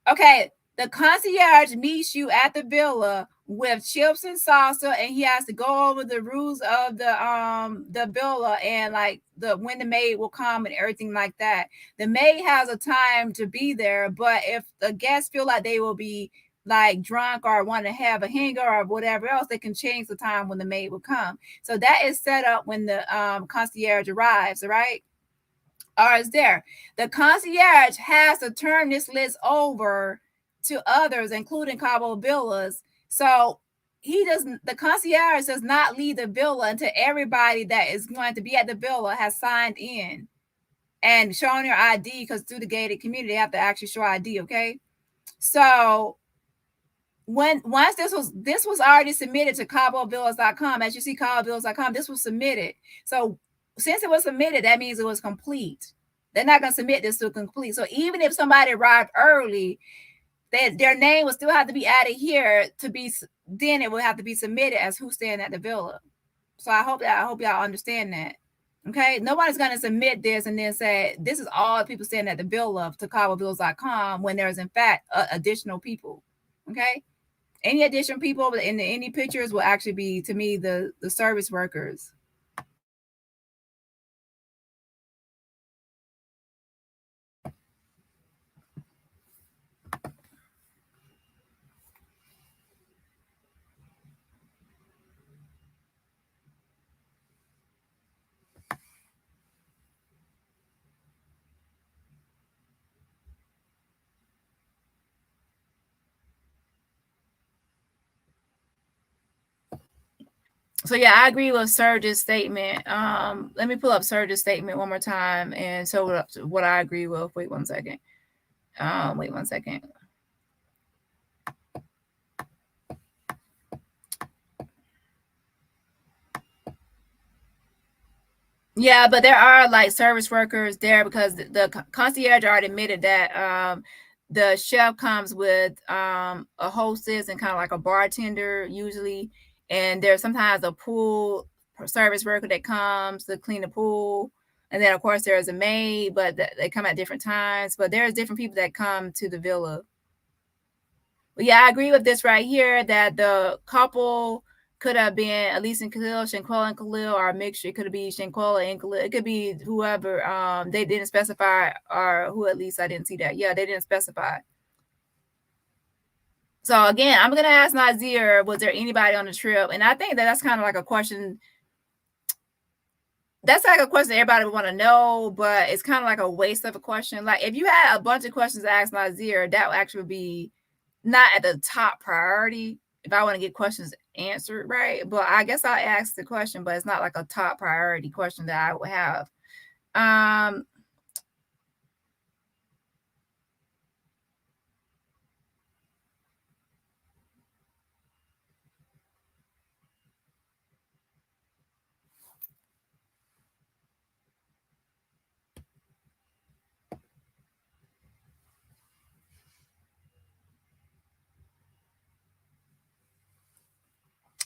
okay, the concierge meets you at the villa with chips and salsa, and he has to go over the rules of the villa and like when the maid will come and everything like that. The maid has a time to be there, but if the guests feel like they will be like drunk or want to have a hanger or whatever else, they can change the time when the maid will come. So that is set up when the concierge arrives, right? Or is there? The concierge has to turn this list over to others, including Cabo villas. So the concierge does not leave the villa until everybody that is going to be at the villa has signed in and shown their ID, because through the gated community, they have to actually show ID, okay? So once this was already submitted to CaboVillas.com, as you see, CaboVillas.com, this was submitted. So since it was submitted, that means it was complete. They're not going to submit this to complete. So even if somebody arrived early, their name will still have to be added here to be, then it will have to be submitted as who's staying at the villa. So I hope y'all understand that. Okay, nobody's going to submit this and then say this is all the people staying at the villa to CaboVillas.com when there's in fact additional people. Okay, any additional people in any pictures will actually be, to me, the service workers. So yeah, I agree with Serge's statement. Let me pull up Serge's statement one more time and so what I agree with. Wait 1 second. Wait 1 second. Yeah, but there are like service workers there because the concierge already admitted that the chef comes with a hostess and kind of like a bartender usually, and there's sometimes a pool service worker that comes to clean the pool, and then of course there's a maid, but they come at different times. But there's different people that come to the villa. But yeah, I agree with this right here that the couple could have been at least in Khalil, Shanquella and Khalil, or a mixture. It could be Shanquella and Khalil. It could be whoever. They didn't specify, or who at least I didn't see that. Yeah, they didn't specify. So again, I'm gonna ask Nazir, was there anybody on the trip? And I think that's kind of like a question. That's like a question everybody would want to know, but it's kind of like a waste of a question. Like if you had a bunch of questions to ask Nazir, that would actually be not at the top priority if I want to get questions answered, right? But I guess I'll ask the question, but it's not like a top priority question that I would have.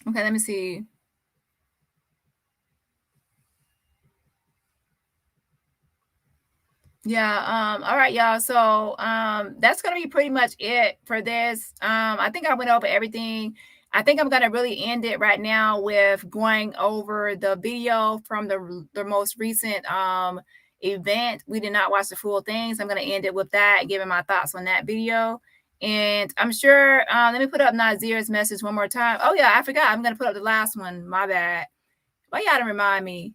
Okay, let me see. Yeah, all right, y'all. So that's gonna be pretty much it for this. I think I went over everything. I think I'm gonna really end it right now with going over the video from the most recent event. We did not watch the full things. I'm gonna end it with that, giving my thoughts on that video. And I'm sure let me put up Nazir's message one more time. Oh yeah, I forgot. I'm gonna put up the last one. My bad. Why y'all to remind me?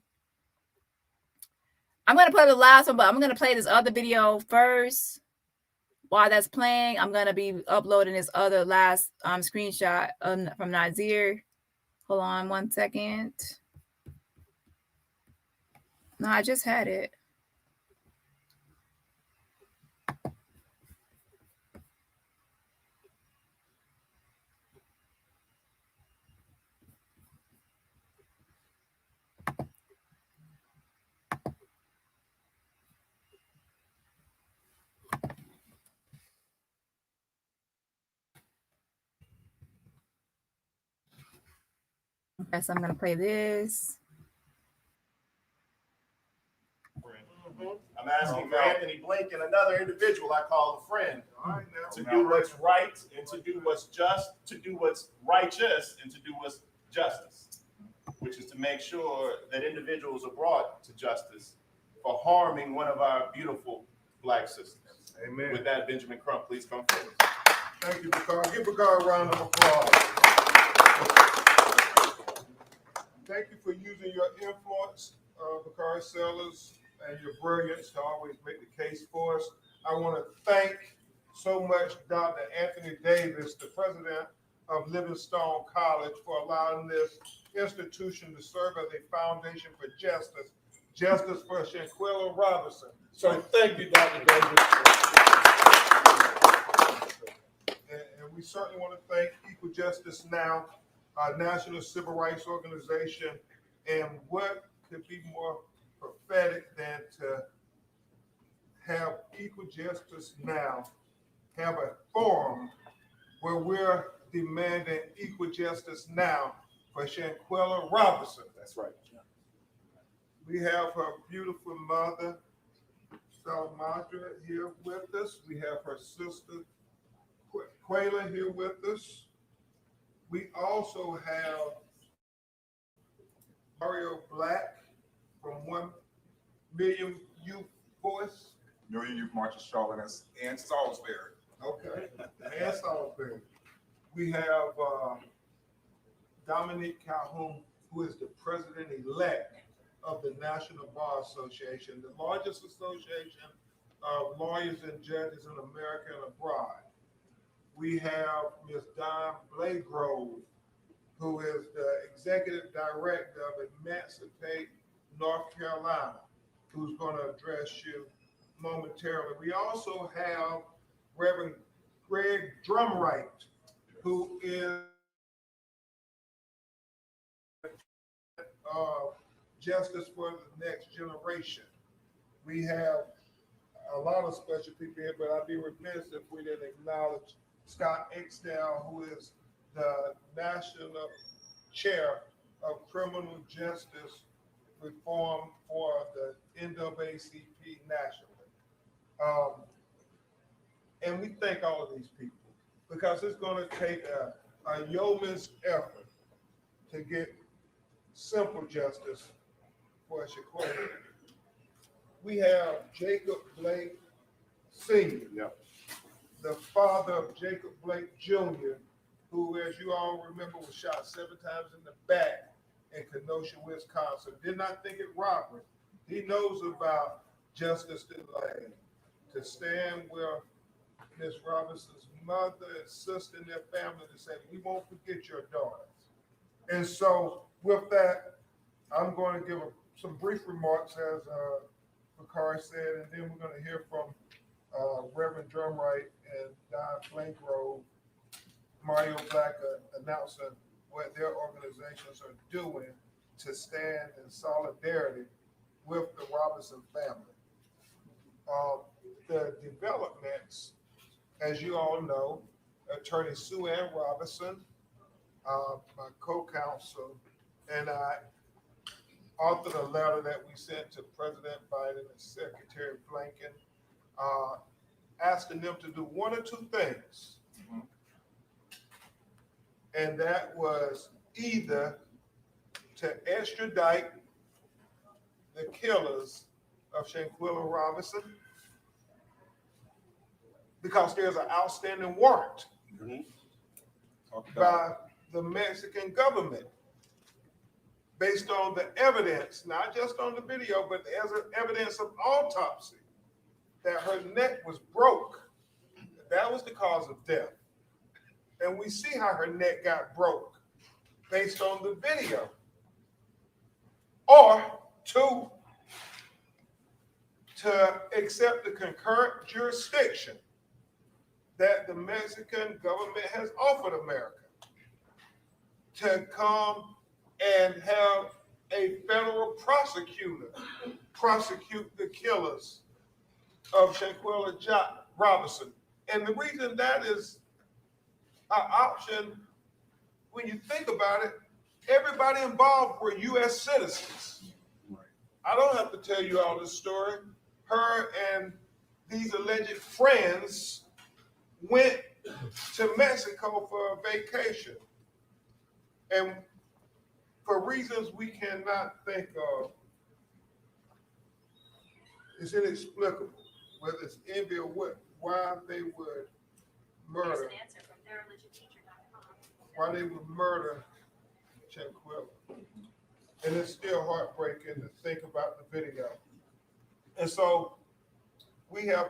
I'm going to put the last one, but I'm going to play this other video first. While that's playing, I'm going to be uploading this other last screenshot from Nazir. Hold on 1 second. No, I just had it. Okay, so I'm going to play this. I'm asking for Anthony Blake and another individual I call a friend to do what's right and to do what's just, to do what's righteous and to do what's justice, which is to make sure that individuals are brought to justice for harming one of our beautiful Black sisters. Amen. With that, Benjamin Crump, please come forward. Thank you, Bakar. Give Bakar a round of applause. Thank you for using your influence, Bakar Sellers, and your brilliance to always make the case for us. I want to thank so much Dr. Anthony Davis, the president of Livingstone College, for allowing this institution to serve as a foundation for justice, justice for Shanquella Robinson. So thank you, Dr. Davis. And we certainly want to thank Equal Justice Now, our national civil rights organization, and what could be more prophetic than to have Equal Justice Now have a forum where we're demanding equal justice now for Shanquella Robinson. That's right. We have her beautiful mother, Salmadra, here with us. We have her sister, Quayla, here with us. We also have Mario Black from 1 Million Youth Voice. Million Youth March of Charlotte and Salisbury. Okay, and Salisbury. We have Dominique Calhoun, who is the president-elect of the National Bar Association, the largest association of lawyers and judges in America and abroad. We have Ms. Don Blagrove, who is the executive director of Emancipate North Carolina, who's going to address you momentarily. We also have Reverend Greg Drumwright, who is justice for the next generation. We have a lot of special people here, but I'd be remiss if we didn't acknowledge Scott Exdale, who is the National Chair of Criminal Justice Reform for the NAACP nationally. And we thank all of these people because it's going to take a yeoman's effort to get simple justice for Shaquille. We have Jacob Blake Sr., the father of Jacob Blake Jr., who, as you all remember, was shot 7 times in the back in Kenosha, Wisconsin. Did not think it robbery. He knows about justice delayed. To stand where Ms. Robinson's mother and sister and their family to say, we won't forget your daughters. And so with that, I'm going to give some brief remarks, as Bakari said, and then we're going to hear from Reverend Drumwright and Don Blankgrove, Mario Black, announcing what their organizations are doing to stand in solidarity with the Robinson family. The developments, as you all know, Attorney Sue Ann Robinson, my co-counsel, and I authored a letter that we sent to President Biden and Secretary Blinken, asking them to do one or two things. And that was either to extradite the killers of Shanquella Robinson, because there's an outstanding warrant by the Mexican government based on the evidence, not just on the video, but as evidence of autopsy, that her neck was broke. That was the cause of death. And we see how her neck got broke based on the video. Or two, to accept the concurrent jurisdiction that the Mexican government has offered America to come and have a federal prosecutor prosecute the killers of Shanquella Robinson. And the reason that is an option, when you think about it, everybody involved were U.S. citizens. I don't have to tell you all this story. Her and these alleged friends went to Mexico for a vacation. And for reasons we cannot think of, it's inexplicable, whether it's envy or what, why they would murder. Why they would murder Shanquella. And it's still heartbreaking to think about the video. And so we have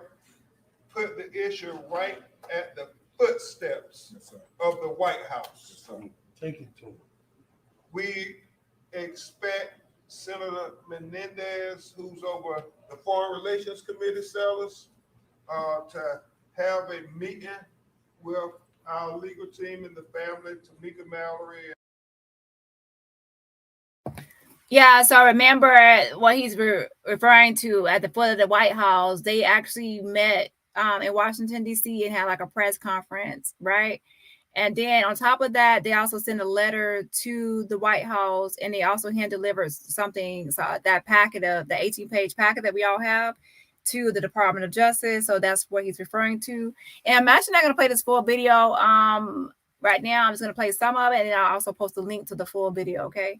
put the issue right at the footsteps of the White House. Take it to him. We expect Senator Menendez, who's over the Foreign Relations Committee, Sellers, to have a meeting with our legal team and the family, Tamika Mallory. Yeah, so remember what he's referring to at the foot of the White House. They actually met in Washington, D.C. and had like a press conference, right? And then on top of that, they also sent a letter to the White House, and they also hand delivered something, so that packet of the 18-page packet that we all have, to the Department of Justice. So that's what he's referring to. And I'm actually not going to play this full video right now. I'm just going to play some of it, and then I'll also post a link to the full video, okay?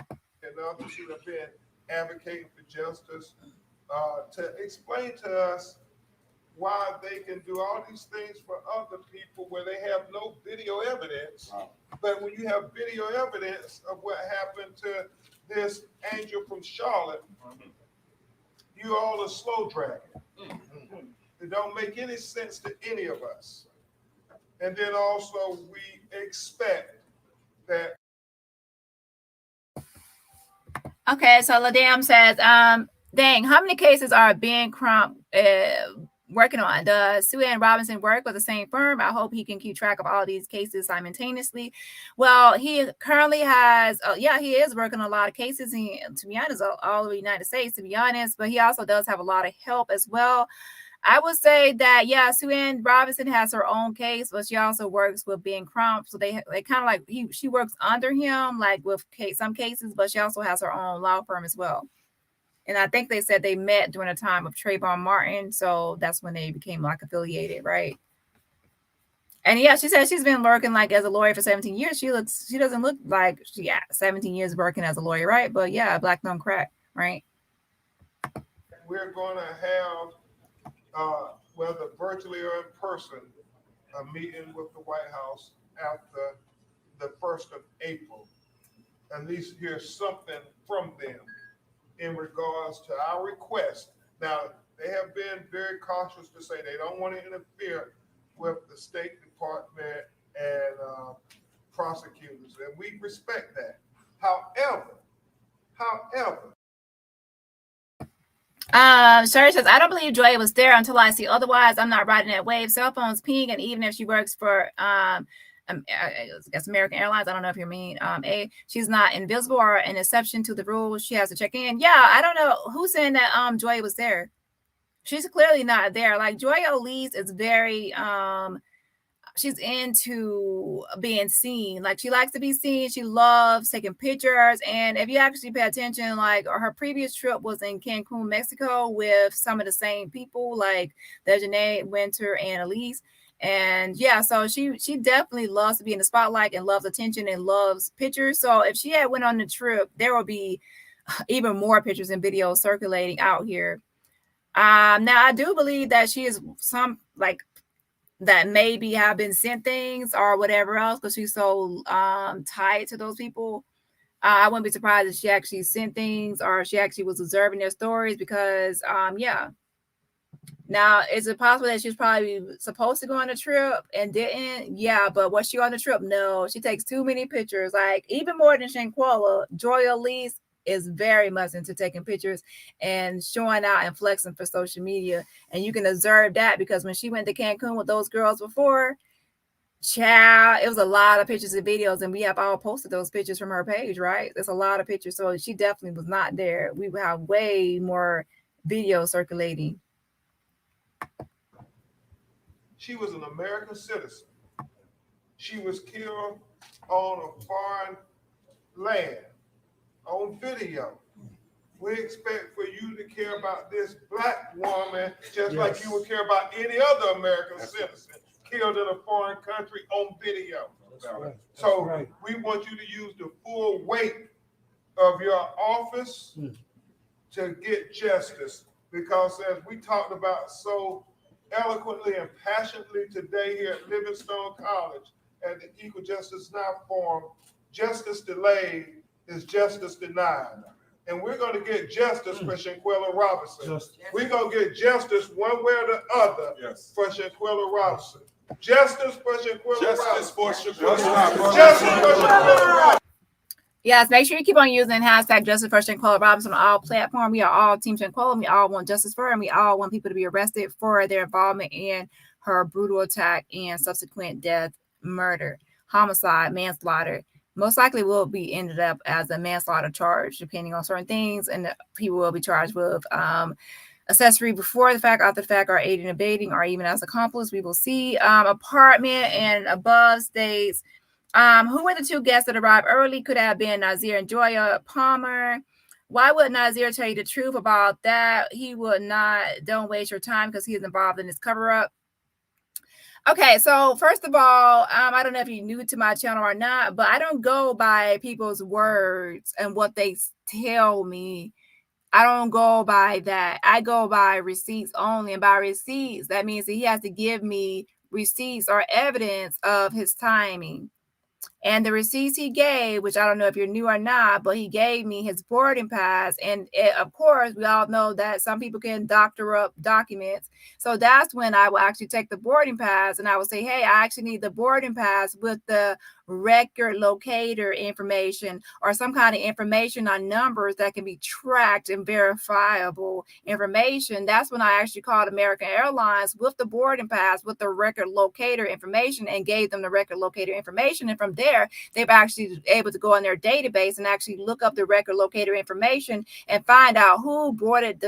And others who have been advocating for justice to explain to us why they can do all these things for other people where they have no video evidence. Wow. But when you have video evidence of what happened to this angel from Charlotte, you all are slow dragging. It don't make any sense to any of us. And then also we expect that. Okay, so Ladam says, dang, how many cases are being Crump working on. Does Sue Ann Robinson work with the same firm? I hope he can keep track of all these cases simultaneously. Well, he currently has, he is working on a lot of cases, to be honest, all over the United States, to be honest, but he also does have a lot of help as well. I would say that, Sue Ann Robinson has her own case, but she also works with Ben Crump. So they kind of like, she works under him, like with some cases, but she also has her own law firm as well. And I think they said they met during the time of Trayvon Martin. So that's when they became like affiliated, right? And she said she's been working like as a lawyer for 17 years. She doesn't look like 17 years working as a lawyer, right? But black don't crack, right? We're going to have, whether virtually or in person, a meeting with the White House after the 1st of April. At least hear something from them in regards to our request. Now, they have been very cautious to say they don't want to interfere with the State Department and prosecutors, and we respect that. However, Sherry says, I don't believe Joy was there until I see otherwise. I'm not riding that wave. Cell phones ping, and even if she works for I guess American Airlines, I don't know if you mean she's not invisible or an exception to the rules. She has to check in. I don't know who's saying that Joy was there. She's clearly not there. Like, Joy Elise is very she's into being seen. Like, she likes to be seen. She loves taking pictures. And if you actually pay attention, like, her previous trip was in Cancun, Mexico, with some of the same people, like Dejanay, Winter, and Elise. And so she definitely loves to be in the spotlight and loves attention and loves pictures. So if she had went on the trip, there will be even more pictures and videos circulating out here. Now I do believe that she is some like that maybe have been sent things or whatever else, because she's so tied to those people. I wouldn't be surprised if she actually sent things or she actually was observing their stories, because Now, is it possible that she's probably supposed to go on a trip and didn't? Yeah, but was she on the trip? No, she takes too many pictures. Like, even more than Shanquella, Joy Elise is very much into taking pictures and showing out and flexing for social media. And you can observe that, because when she went to Cancun with those girls before, child, it was a lot of pictures and videos, and we have all posted those pictures from her page, right? There's a lot of pictures. So she definitely was not there. We would have way more videos circulating. she was an American citizen. She was killed on a foreign land, on video. We expect for you to care about this black woman just like you would care about any other American citizen killed in a foreign country on video. Right. So we want you to use the full weight of your office to get justice, because as we talked about so eloquently and passionately today here at Livingstone College at the Equal Justice Now Forum, justice delayed is justice denied. And we're going to get justice for Shanquella Robinson. We're going to get justice one way or the other for Shanquella Robinson. Justice for Shanquella Robinson. Justice for Shanquella Robinson. Yes, make sure you keep on using hashtag Justice for Shanquella Robinson on all platforms. We are all Team Shanquella. We all want justice for her, and we all want people to be arrested for their involvement in her brutal attack and subsequent death, murder, homicide, manslaughter. Most likely will be ended up as a manslaughter charge, depending on certain things, and people will be charged with accessory before the fact, after the fact, or aiding and abetting, or even as accomplice. We will see. Apartment and above states. Who were the two guests that arrived early? Could have been Nazir and Joya Palmer. Why would Nazir tell you the truth about that? He would not. Don't waste your time, because he is involved in this cover-up. Okay, so first of all, I don't know if you're new to my channel or not, but I don't go by people's words and what they tell me. I don't go by that. I go by receipts only. And by receipts, that means that he has to give me receipts or evidence of his timing. And the receipts he gave, which I don't know if you're new or not, but he gave me his boarding pass. And of course, we all know that some people can doctor up documents. So that's when I will actually take the boarding pass and I will say, hey, I actually need the boarding pass with the record locator information or some kind of information on numbers that can be tracked and verifiable information. That's when I actually called American Airlines with the boarding pass with the record locator information and gave them the record locator information. And from there, they've actually able to go in their database and actually look up the record locator information and find out who boarded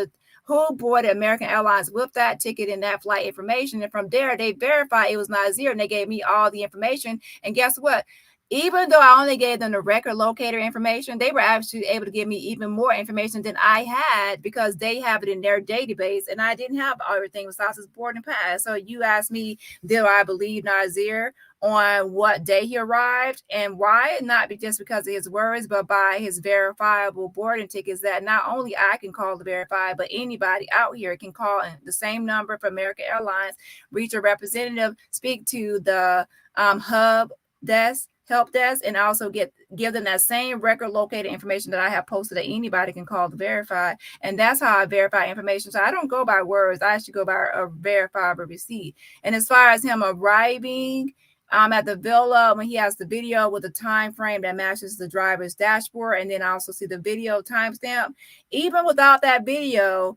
American Airlines with that ticket and that flight information. And from there, they verified it was Nazir and they gave me all the information. And guess what? Even though I only gave them the record locator information, they were actually able to give me even more information than I had because they have it in their database and I didn't have everything besides his boarding pass. So you asked me, do I believe Nazir on what day he arrived and why? Not just because of his words, but by his verifiable boarding tickets that not only I can call to verify, but anybody out here can call in the same number for American Airlines, reach a representative, speak to the help desk, and also give them that same record located information that I have posted that anybody can call to verify. And that's how I verify information. So I don't go by words. I actually go by a verifiable receipt. And as far as him arriving at the villa, when he has the video with the time frame that matches the driver's dashboard, and then I also see the video timestamp, even without that video,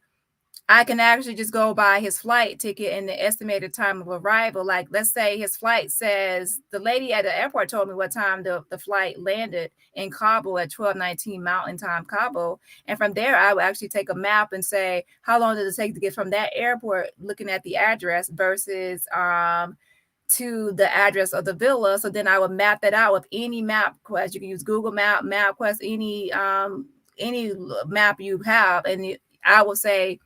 I can actually just go by his flight ticket and the estimated time of arrival. Like, let's say his flight says, the lady at the airport told me what time the flight landed in Cabo at 12:19 Mountain Time, Cabo. And from there, I would actually take a map and say, how long does it take to get from that airport, looking at the address versus to the address of the villa. So then I would map that out with any map quest. You can use Google MapQuest, any map you have. And I will say,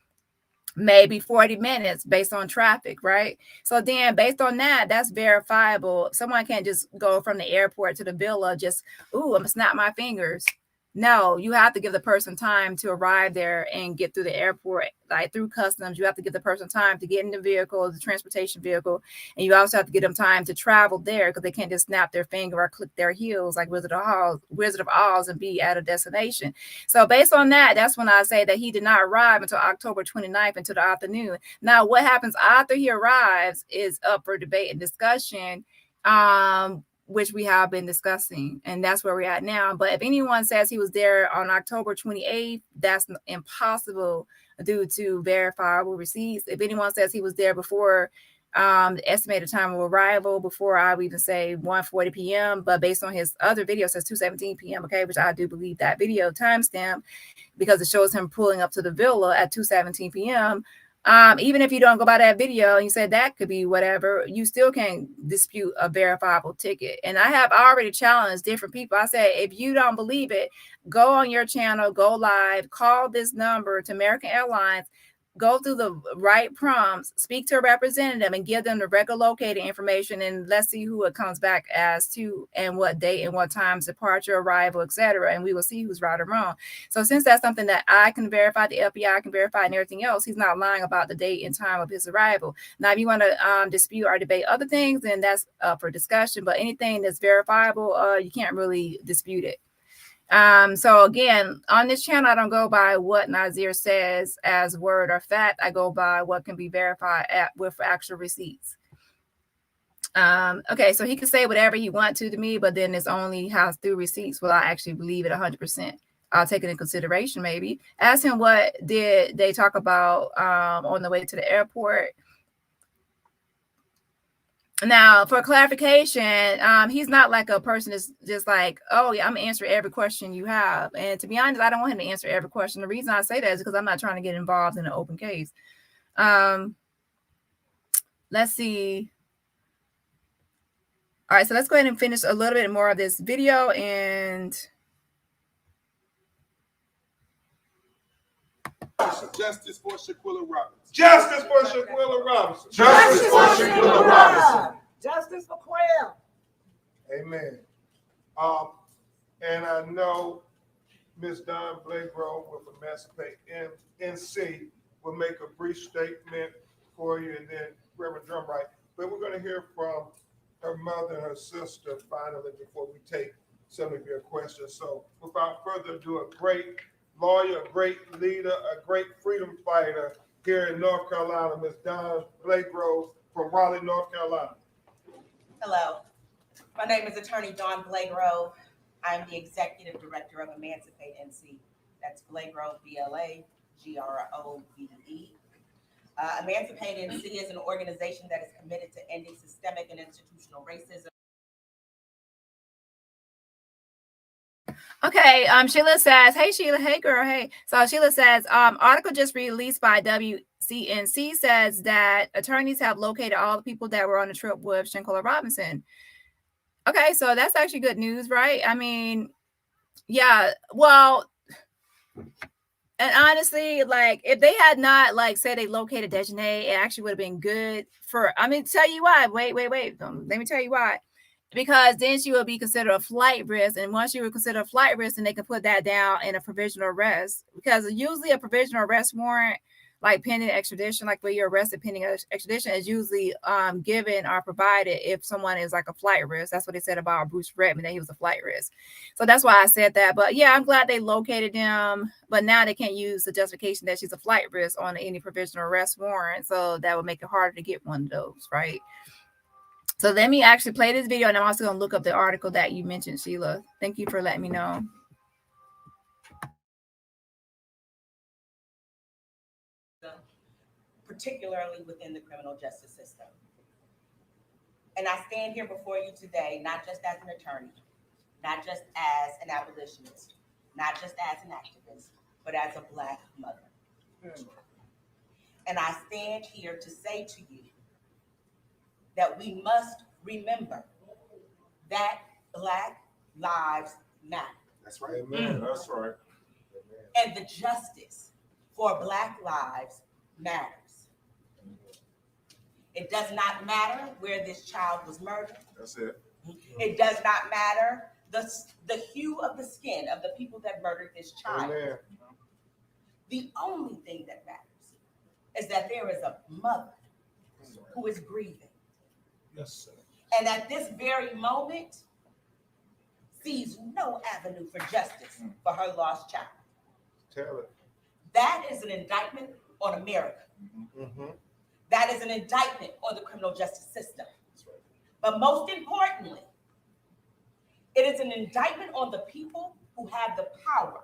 maybe 40 minutes based on traffic, right? So then based on that, that's verifiable. Someone can't just go from the airport to the villa, just, ooh, I'm gonna snap my fingers. No, you have to give the person time to arrive there and get through the airport, like through customs. You have to give the person time to get in the vehicle, the transportation vehicle. And you also have to give them time to travel there because they can't just snap their finger or click their heels like Wizard of Oz and be at a destination. So based on that, that's when I say that he did not arrive until October 29th until the afternoon. Now, what happens after he arrives is up for debate and discussion. Which we have been discussing, and that's where we're at now. But if anyone says he was there on October 28th, that's impossible due to verifiable receipts. If anyone says he was there before the estimated time of arrival, before I would even say 1:40 p.m., but based on his other video says 2:17 p.m., okay, which I do believe that video timestamp because it shows him pulling up to the villa at 2:17 p.m. Even if you don't go by that video and you say that could be whatever, you still can't dispute a verifiable ticket. And I have already challenged different people. I said, if you don't believe it, go on your channel, go live, call this number to American Airlines, go through the right prompts, speak to a representative and give them the record locator information, and let's see who it comes back as to and what date and what times, departure, arrival, etc. And we will see who's right or wrong. So since that's something that I can verify, the FBI can verify, and everything else, he's not lying about the date and time of his arrival. Now, if you want to dispute or debate other things, then that's up for discussion. But anything that's verifiable, you can't really dispute it. So again, on this channel, I don't go by what Nazir says as word or fact. I go by what can be verified with actual receipts. Okay, so he can say whatever he wants to me, but then it's only how through receipts will I actually believe it 100%. I'll take it in consideration. Maybe ask him what did they talk about on the way to the airport. Now, for clarification, he's not like a person that's just like, oh, yeah, I'm answering every question you have. And to be honest, I don't want him to answer every question. The reason I say that is because I'm not trying to get involved in an open case. Let's see. All right, so let's go ahead and finish a little bit more of this video. And Justice for Shaquilla Robinson. Justice for Shaquilla Robinson. Justice for Shaquilla Robinson. Justice for Quill. Amen. And I know Ms. Don Blagrove with Emancipate NC will make a brief statement for you, and then Reverend Drumright. But we're going to hear from her mother and her sister finally before we take some of your questions. So without further ado, a great lawyer, a great leader, a great freedom fighter here in North Carolina, Ms. Dani Blagrove from Raleigh, North Carolina. Hello, my name is Attorney Dawn Blagrove. I'm the Executive Director of Emancipate NC. That's Blagrove, B-L-A-G-R-O-V-E. Emancipate NC is an organization that is committed to ending systemic and institutional racism. Okay, Sheila says, hey Sheila, hey girl, hey. So Sheila says, article just released by WCNC says that attorneys have located all the people that were on the trip with Shanquella Robinson. Okay, so that's actually good news, right? I mean, yeah, well, and honestly, like if they had not like said they located Dejanay, it actually would have been good for, I mean, tell you why, wait. Let me tell you why. Because then she will be considered a flight risk. And once you would consider a flight risk, then they can put that down in a provisional arrest. Because usually a provisional arrest warrant, like pending extradition, like where you're arrested pending extradition, is usually given or provided if someone is like a flight risk. That's what they said about Bruce Redmond, that he was a flight risk. So that's why I said that. But yeah, I'm glad they located him. But now they can't use the justification that she's a flight risk on any provisional arrest warrant. So that would make it harder to get one of those, right? So let me actually play this video, and I'm also going to look up the article that you mentioned, Sheila. Thank you for letting me know. Particularly within the criminal justice system. And I stand here before you today, not just as an attorney, not just as an abolitionist, not just as an activist, but as a Black mother. And I stand here to say to you that we must remember that Black lives matter. That's right. Amen. That's right. And the justice for Black lives matters. It does not matter where this child was murdered. That's it. It does not matter the hue of the skin of the people that murdered this child. Amen. The only thing that matters is that there is a mother who is grieving. Yes, sir. And at this very moment, sees no avenue for justice for her lost child. Tell it. That is an indictment on America. That is an indictment on the criminal justice system. But most importantly, it is an indictment on the people who have the power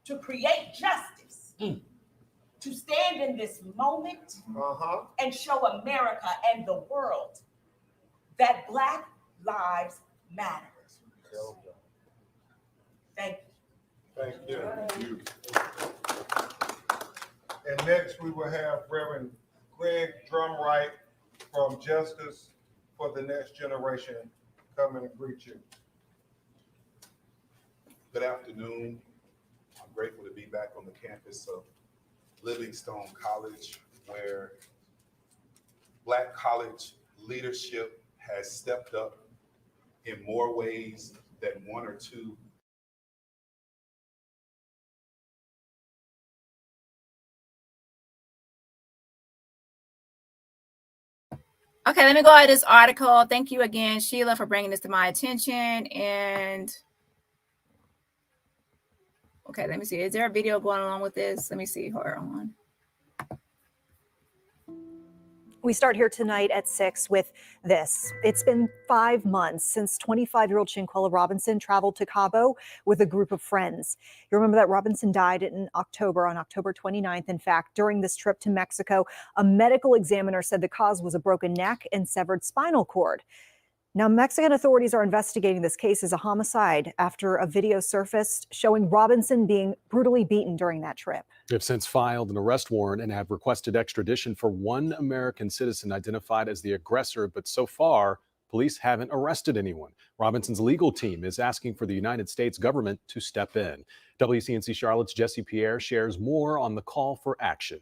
to create justice, to stand in this moment and show America and the world that Black lives matter. Thank you. Thank you. And next we will have Reverend Greg Drumwright from Justice for the Next Generation come and greet you. Good afternoon. I'm grateful to be back on the campus of Livingstone College, where Black college leadership has stepped up in more ways than one or two. Okay, let me go at this article. Thank you again, Sheila, for bringing this to my attention. And okay, let me see. Is there a video going along with this? Let me see. Hold on. We start here tonight at 6 with this. It's been 5 months since 25-year-old Shanquella Robinson traveled to Cabo with a group of friends. You remember that Robinson died in October, on October 29th. In fact, during this trip to Mexico, a medical examiner said the cause was a broken neck and severed spinal cord. Now, Mexican authorities are investigating this case as a homicide after a video surfaced showing Robinson being brutally beaten during that trip. They've since filed an arrest warrant and have requested extradition for one American citizen identified as the aggressor, but so far, police haven't arrested anyone. Robinson's legal team is asking for the United States government to step in. WCNC Charlotte's Jesse Pierre shares more on the call for action.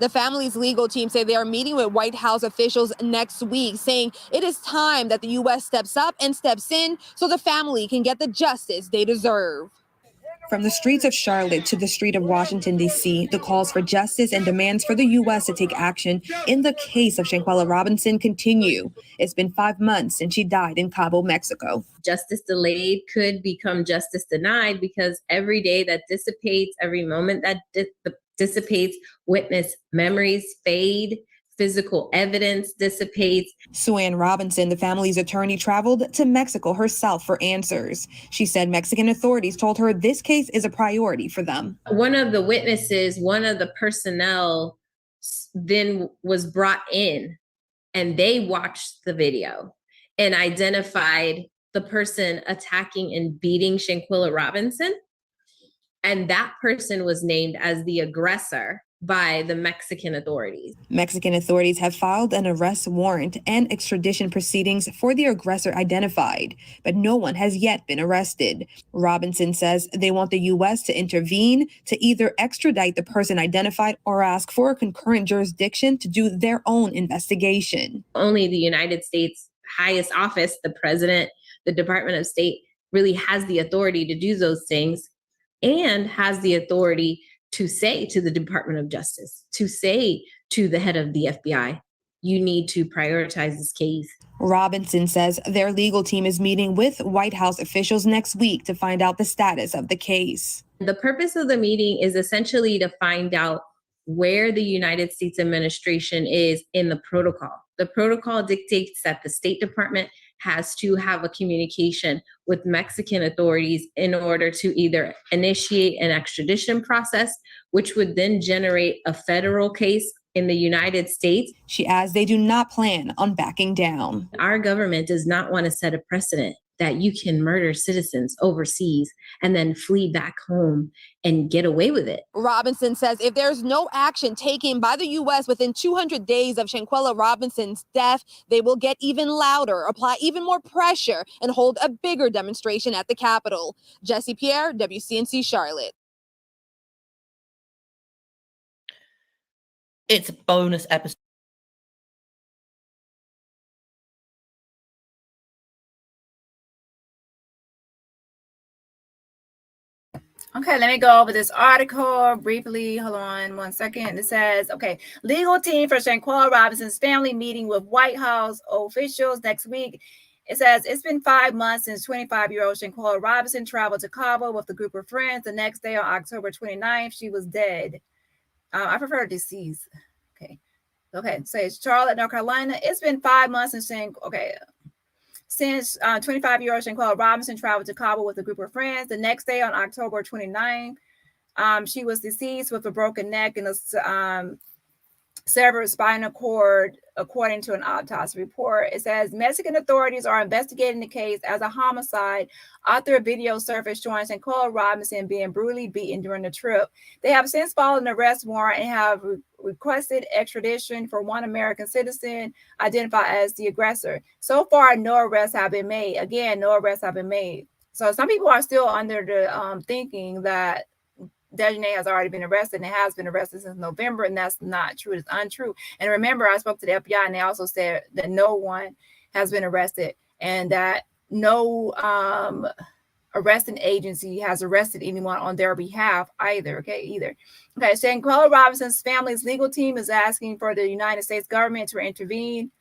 The family's legal team say they are meeting with White House officials next week, saying it is time that the U.S. steps up and steps in so the family can get the justice they deserve. From the streets of Charlotte to the street of Washington, D.C., the calls for justice and demands for the U.S. to take action in the case of Shanquella Robinson continue. It's been 5 months since she died in Cabo, Mexico. Justice delayed could become justice denied because every day that dissipates, every moment that dissipates, witness memories fade, physical evidence dissipates. Sue Ann Robinson, the family's attorney, traveled to Mexico herself for answers. She said Mexican authorities told her this case is a priority for them. One of the witnesses, one of the personnel then was brought in and they watched the video and identified the person attacking and beating Shanquella Robinson. And that person was named as the aggressor by the Mexican authorities. Mexican authorities have filed an arrest warrant and extradition proceedings for the aggressor identified, but no one has yet been arrested. Robinson says they want the U.S. to intervene to either extradite the person identified or ask for a concurrent jurisdiction to do their own investigation. Only the United States highest office, the president, the Department of State, really has the authority to do those things and has the authority to say to the Department of Justice, to say to the head of the FBI, you need to prioritize this case. Robinson says their legal team is meeting with White House officials next week to find out the status of the case. The purpose of the meeting is essentially to find out where the United States administration is in the protocol. The protocol dictates that the State Department has to have a communication with Mexican authorities in order to either initiate an extradition process, which would then generate a federal case in the United States. She adds they do not plan on backing down. Our government does not want to set a precedent that you can murder citizens overseas and then flee back home and get away with it. Robinson says if there's no action taken by the U.S. within 200 days of Shanquella Robinson's death, they will get even louder, apply even more pressure, and hold a bigger demonstration at the Capitol. Jesse Pierre, WCNC Charlotte. It's a bonus episode. Okay, let me go over this article briefly. Hold on 1 second. It says, okay, legal team for Shanquella Robinson's family meeting with White House officials next week. It says it's been 5 months since 25-year-old Shanquella Robinson traveled to Cabo with a group of friends. The next day on October 29th, she was dead. I prefer deceased. Okay, so it's Charlotte, North Carolina. It's been 5 months since 25-year-old Shanquella Robinson traveled to Cabo with a group of friends. The next day on October 29th, she was deceased with a broken neck and a severed spinal cord, according to an autopsy report. It says Mexican authorities are investigating the case as a homicide after a video surfaced showing Shanquella Robinson being brutally beaten during the trip. They have since filed an arrest warrant and have requested extradition for one American citizen identified as the aggressor. So far, no arrests have been made. Again, no arrests have been made. So some people are still under the thinking that Dani has already been arrested and has been arrested since November, and that's not true. It's untrue. And remember, I spoke to the FBI, and they also said that no one has been arrested and that no arresting agency has arrested anyone on their behalf either. Okay, Shanquella Robinson's family's legal team is asking for the United States government to intervene.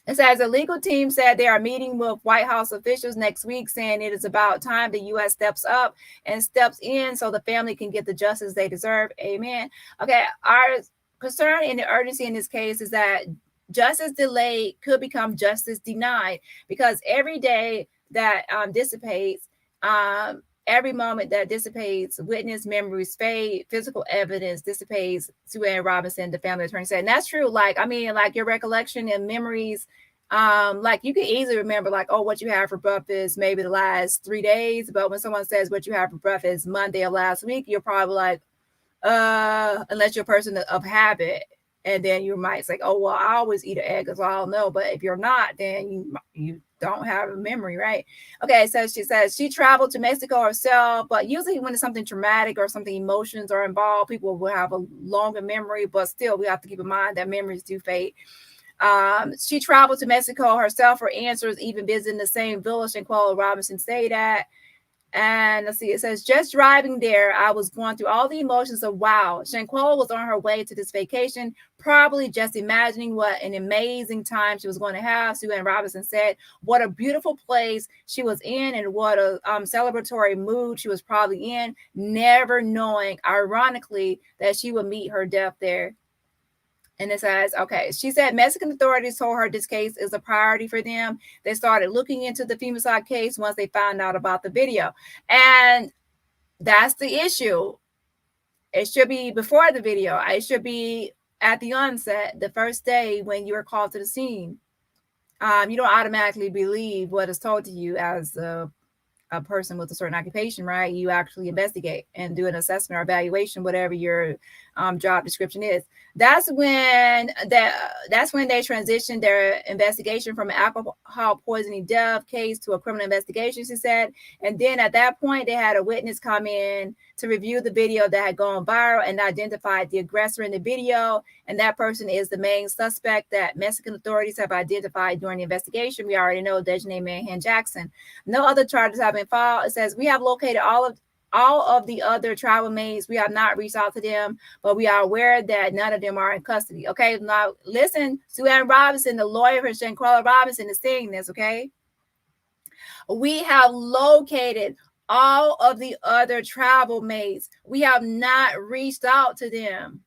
It says the legal team said they are meeting with White House officials next week, saying it is about time the U.S. steps up and steps in so the family can get the justice they deserve. Amen. Okay, our concern and the urgency in this case is that justice delayed could become justice denied, because every day that dissipates, every moment that dissipates, witness memories fade, physical evidence dissipates. Sue Ann Robinson, the family attorney, said, and that's true. Like your recollection and memories, like you can easily remember, like, oh, what you had for breakfast maybe the last 3 days, but when someone says what you had for breakfast Monday of last week, you're probably like, unless you're a person of habit, and then you might say, oh, well, I always eat an egg, so I don't know. But if you're not, then you don't have a memory, right? Okay, so she says she traveled to Mexico herself, but usually when it's something traumatic or something emotions are involved, people will have a longer memory, but still we have to keep in mind that memories do fade. She traveled to Mexico herself for answers, even visiting the same village Shanquella Robinson stayed at. And let's see, it says, just driving there, I was going through all the emotions of, wow, Shanquella was on her way to this vacation, probably just imagining what an amazing time she was going to have. Sue Ann Robinson said, what a beautiful place she was in and what a celebratory mood she was probably in, never knowing, ironically, that she would meet her death there. And it says, okay, she said Mexican authorities told her this case is a priority for them. They started looking into the femicide case once they found out about the video. And that's the issue. It should be before the video. It should be at the onset, the first day when you were called to the scene. You don't automatically believe what is told to you as a person with a certain occupation, right? You actually investigate and do an assessment or evaluation, whatever your job description is. That's when they transitioned their investigation from an alcohol poisoning death case to a criminal investigation, she said. And then at that point, they had a witness come in to review the video that had gone viral and identified the aggressor in the video. And that person is the main suspect that Mexican authorities have identified during the investigation. We already know Dejane Manhan Jackson. No other charges have been filed. It says we have located all of the other tribal mates. We have not reached out to them, but we are aware that none of them are in custody. Okay, now listen, Sue Ann Robinson, the lawyer for Shanquella Robinson, is saying this, okay? We have located all of the other tribal mates. We have not reached out to them,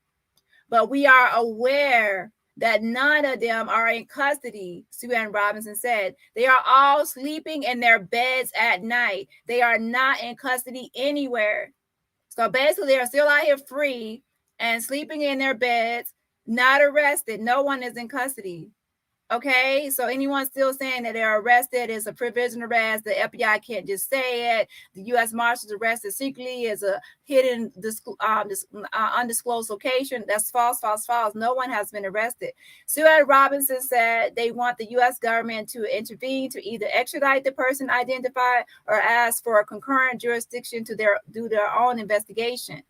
but we are aware that none of them are in custody, Sue Ann Robinson said. They are all sleeping in their beds at night. They are not in custody anywhere. So basically, they are still out here free and sleeping in their beds, not arrested. No one is in custody. Okay, so anyone still saying that they're arrested is a provision arrest. The FBI can't just say it. The U.S. Marshals arrested secretly is a hidden, undisclosed location. That's false, false, false. No one has been arrested. Sue Ann Robinson said they want the U.S. government to intervene to either extradite the person identified or ask for a concurrent jurisdiction to do their own investigation.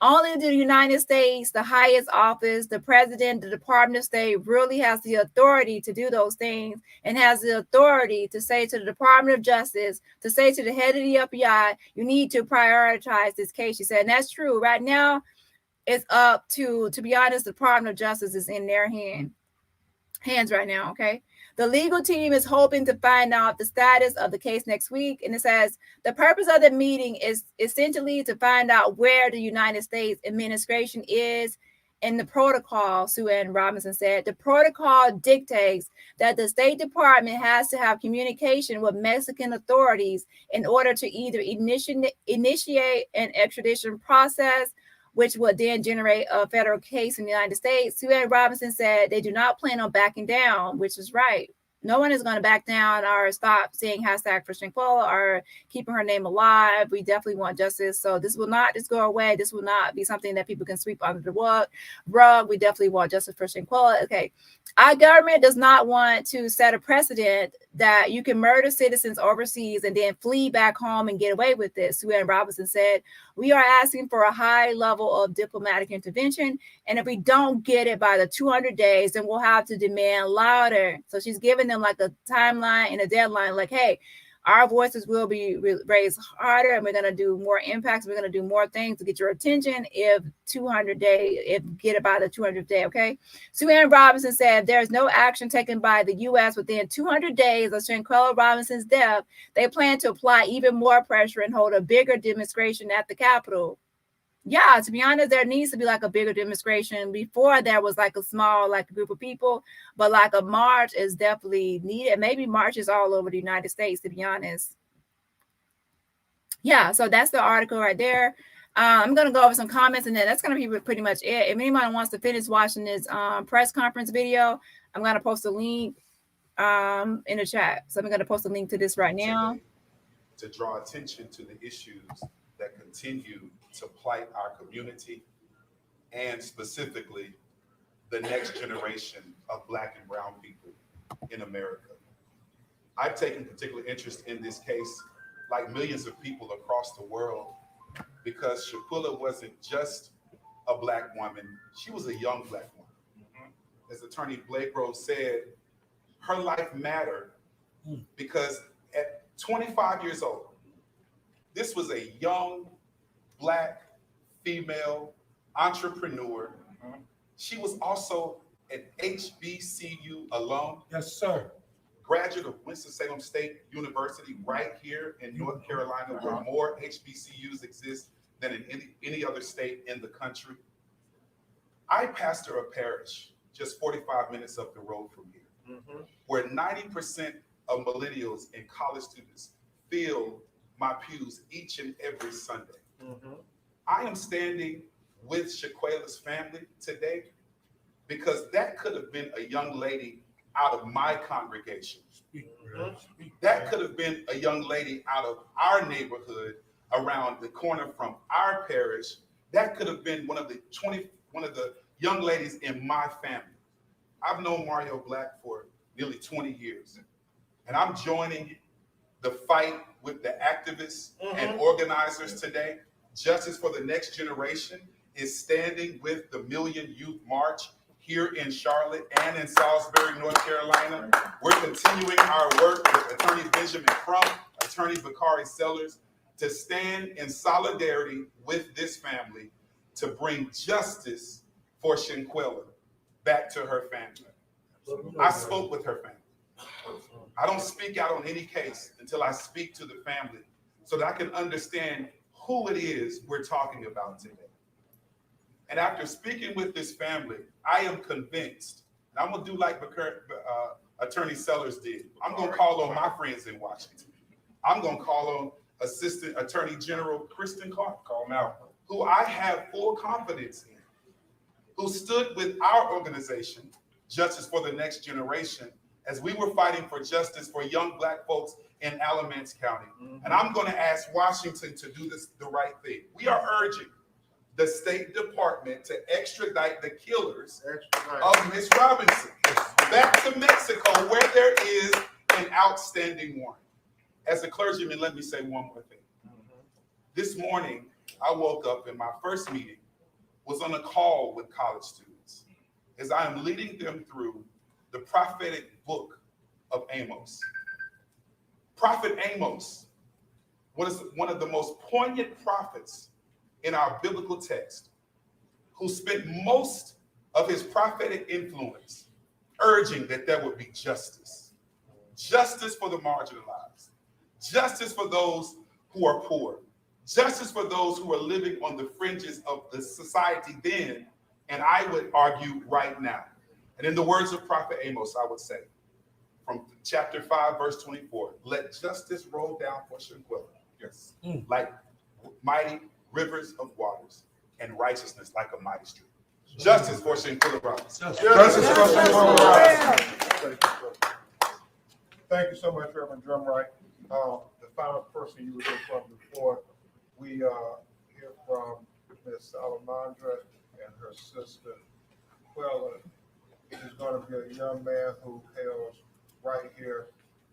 Only the United States, the highest office, the president, the Department of State really has the authority to do those things and has the authority to say to the Department of Justice, to say to the head of the FBI, you need to prioritize this case. She said, and that's true. Right now, it's up to be honest, the Department of Justice is in their hands right now, okay? The legal team is hoping to find out the status of the case next week. And it says the purpose of the meeting is essentially to find out where the United States administration is in the protocol, Sue Ann Robinson said. The protocol dictates that the State Department has to have communication with Mexican authorities in order to either initiate an extradition process, which would then generate a federal case in the United States. Sue Ann Robinson said they do not plan on backing down, which is right. No one is going to back down or stop saying hashtag for Shanquella or keeping her name alive. We definitely want justice. So this will not just go away. This will not be something that people can sweep under the rug. We definitely want justice for Shanquella. Okay. Our government does not want to set a precedent that you can murder citizens overseas and then flee back home and get away with this. Sue Ann Robinson said, we are asking for a high level of diplomatic intervention. And if we don't get it by the 200 days, then we'll have to demand louder. So she's giving them like a timeline and a deadline, like, hey, our voices will be raised harder and we're going to do more impacts. We're going to do more things to get your attention if get it by the 200th day, okay? Sue Ann Robinson said there is no action taken by the U.S. within 200 days of Shanquella Robinson's death. They plan to apply even more pressure and hold a bigger demonstration at the Capitol. Yeah, to be honest, there needs to be like a bigger demonstration. Before there was like a small group of people, but like a march is definitely needed. Maybe marches all over the United States, to be honest. Yeah, so that's the article right there. I'm going to go over some comments and then that's going to be pretty much it. If anyone wants to finish watching this press conference video, I'm going to post a link in the chat. So I'm going to post a link to this right now. To draw attention to the issues that continue to plight our community and specifically the next generation of Black and brown people in America. I've taken particular interest in this case, like millions of people across the world, because Shanquella wasn't just a Black woman, she was a young Black woman. As Attorney Blake Rose said, her life mattered because at 25 years old, This was a young, Black, female entrepreneur. She was also an HBCU alum. Yes, sir. Graduate of Winston-Salem State University right here in North Carolina, where more HBCUs exist than in any other state in the country. I pastor a parish just 45 minutes up the road from here, where 90% of millennials and college students fill my pews each and every Sunday. I am standing with Shaquela's family today because that could have been a young lady out of my congregation. That could have been a young lady out of our neighborhood around the corner from our parish. That could have been one of the young ladies in my family. I've known Mario Black for nearly 20 years, and I'm joining the fight with the activists and organizers today. Justice for the Next Generation is standing with the Million Youth March here in Charlotte and in Salisbury, North Carolina. We're continuing our work with Attorney Benjamin Crump, Attorney Bakari Sellers, to stand in solidarity with this family to bring justice for Shanquella back to her family. I spoke with her family. I don't speak out on any case until I speak to the family so that I can understand who it is we're talking about today. And after speaking with this family, I am convinced, and I'm gonna do like Attorney Sellers did. I'm gonna call on my friends in Washington. I'm gonna call on Assistant Attorney General Kristen Clark, who I have full confidence in, who stood with our organization, Justice for the Next Generation, as we were fighting for justice for young Black folks in Alamance County. And I'm gonna ask Washington to do this the right thing. We are urging the State Department to extradite the killers of Miss Robinson back to Mexico, where there is an outstanding warrant. As a clergyman, let me say one more thing. This morning, I woke up and my first meeting was on a call with college students as I am leading them through the prophetic book of Amos. Prophet Amos was one of the most poignant prophets in our biblical text, who spent most of his prophetic influence urging that there would be justice. Justice for the marginalized. Justice for those who are poor. Justice for those who are living on the fringes of the society then, and I would argue right now. And in the words of Prophet Amos, I would say, from chapter 5, verse 24, let justice roll down for Shanquella, yes, like mighty rivers of waters, and righteousness like a mighty stream. Justice for Shanquella Robinson. Justice for Shanquella Robinson. Thank you so much, Reverend Drumright. The final person you were here from before, we hear from Ms. Salamandra and her sister, Quella. Is going to be a young man who hails right here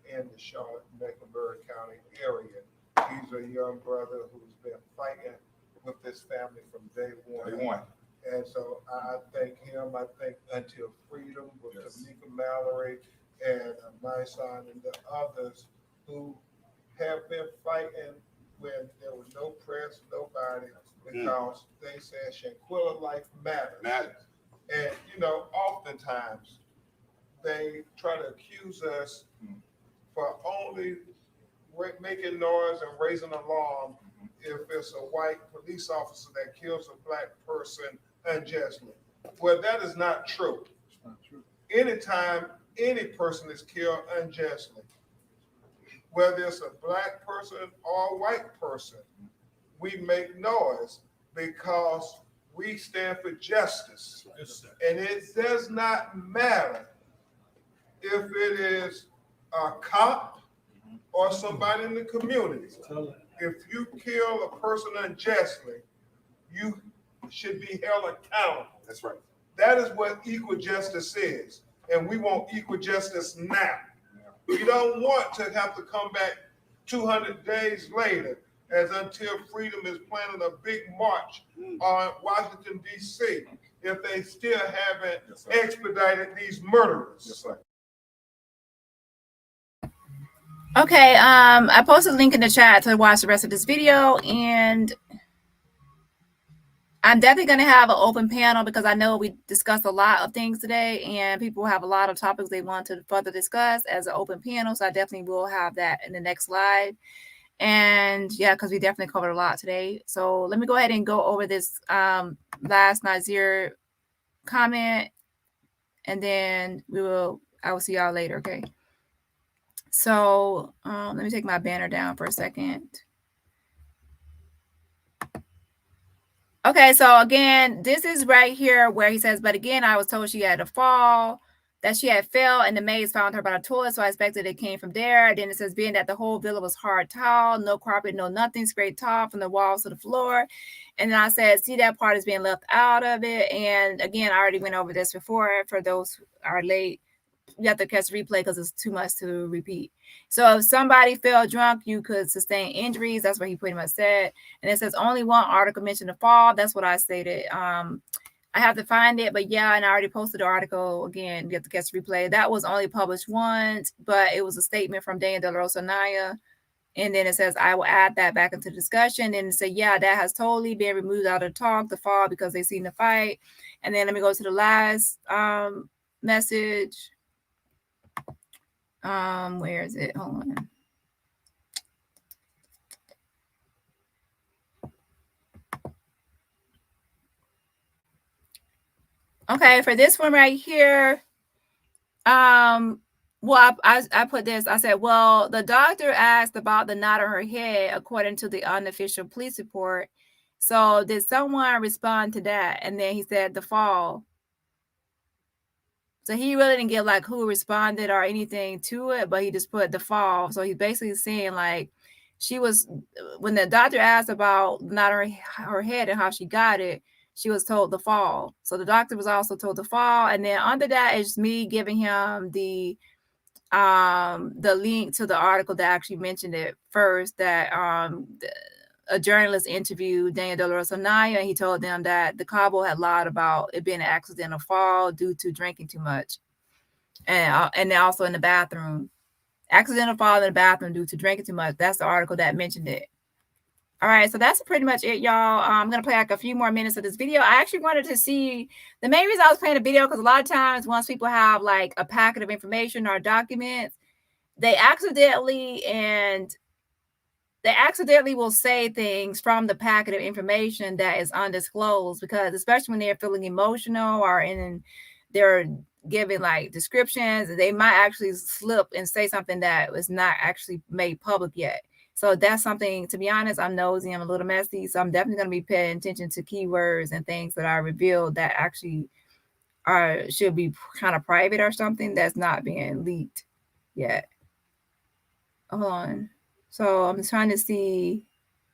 in the Charlotte-Mecklenburg County area. He's a young brother who's been fighting with this family from day one. And so I thank him. I thank Until Freedom with Tamika Mallory and my son and the others who have been fighting when there was no press, nobody, because they said Shanquella life matters. And, you know, oftentimes they try to accuse us for only making noise and raising alarm if it's a white police officer that kills a Black person unjustly. Well, that is not true. It's not true. Anytime any person is killed unjustly, whether it's a Black person or a white person, we make noise because we stand for justice. And it does not matter if it is a cop or somebody in the community. If you kill a person unjustly, you should be held accountable. That's right. That is what equal justice is. And we want equal justice now. We don't want to have to come back 200 days later as Until Freedom is planning a big march on Washington, D.C. if they still haven't expedited these murderers. Okay, I posted a link in the chat to watch the rest of this video, and I'm definitely going to have an open panel because I know we discussed a lot of things today, and people have a lot of topics they want to further discuss as an open panel. So I definitely will have that in the next live. And yeah, because we definitely covered a lot today. So let me go ahead and go over this last Nazir comment, and then I will see y'all later. Okay. So let me take my banner down for a second. Okay, so again, this is right here where he says, but again, I was told she had a fall, that she had fell, and the maids found her by the toilet, so I expected it came from there. Then it says, being that the whole villa was hard tile, no carpet, no nothing, scraped tile from the walls to the floor. And then I said, see, that part is being left out of it. And again, I already went over this before. For those who are late, you have to catch the replay because it's too much to repeat. So if somebody fell drunk, you could sustain injuries. That's what he pretty much said. And it says only one article mentioned the fall. That's what I stated. I have to find it, but yeah, and I already posted the article. Again, you have to catch the replay. That was only published once, but it was a statement from Dani De La Rosa Naya. And then it says, I will add that back into the discussion. And it said, yeah, that has totally been removed out of the talk, the fall, because they seen the fight. And then let me go to the last message. Where is it? Hold on. Okay, for this one right here, well, I put this. I said, well, the doctor asked about the knot on her head, according to the unofficial police report. So did someone respond to that? And then he said the fall. So he really didn't get like who responded or anything to it, but he just put the fall. So he's basically saying like she was, when the doctor asked about not her head and how she got it, she was told the fall. So the doctor was also told the fall. And then under that is me giving him the link to the article that actually mentioned it first, that a journalist interviewed Dani De La Rosa Naya, and he told them that the Cabo had lied about it being an accidental fall due to drinking too much. And then also in the bathroom. Accidental fall in the bathroom due to drinking too much. That's the article that mentioned it. All right, so that's pretty much it, y'all. I'm going to play like a few more minutes of this video. I actually wanted to see, the main reason I was playing the video, because a lot of times once people have like a packet of information or documents, they accidentally will say things from the packet of information that is undisclosed, because especially when they're feeling emotional or they're giving like descriptions, they might actually slip and say something that was not actually made public yet. So that's something, to be honest, I'm nosy, I'm a little messy. So I'm definitely going to be paying attention to keywords and things that are revealed that actually should be kind of private or something that's not being leaked yet. Hold on. So I'm trying to see,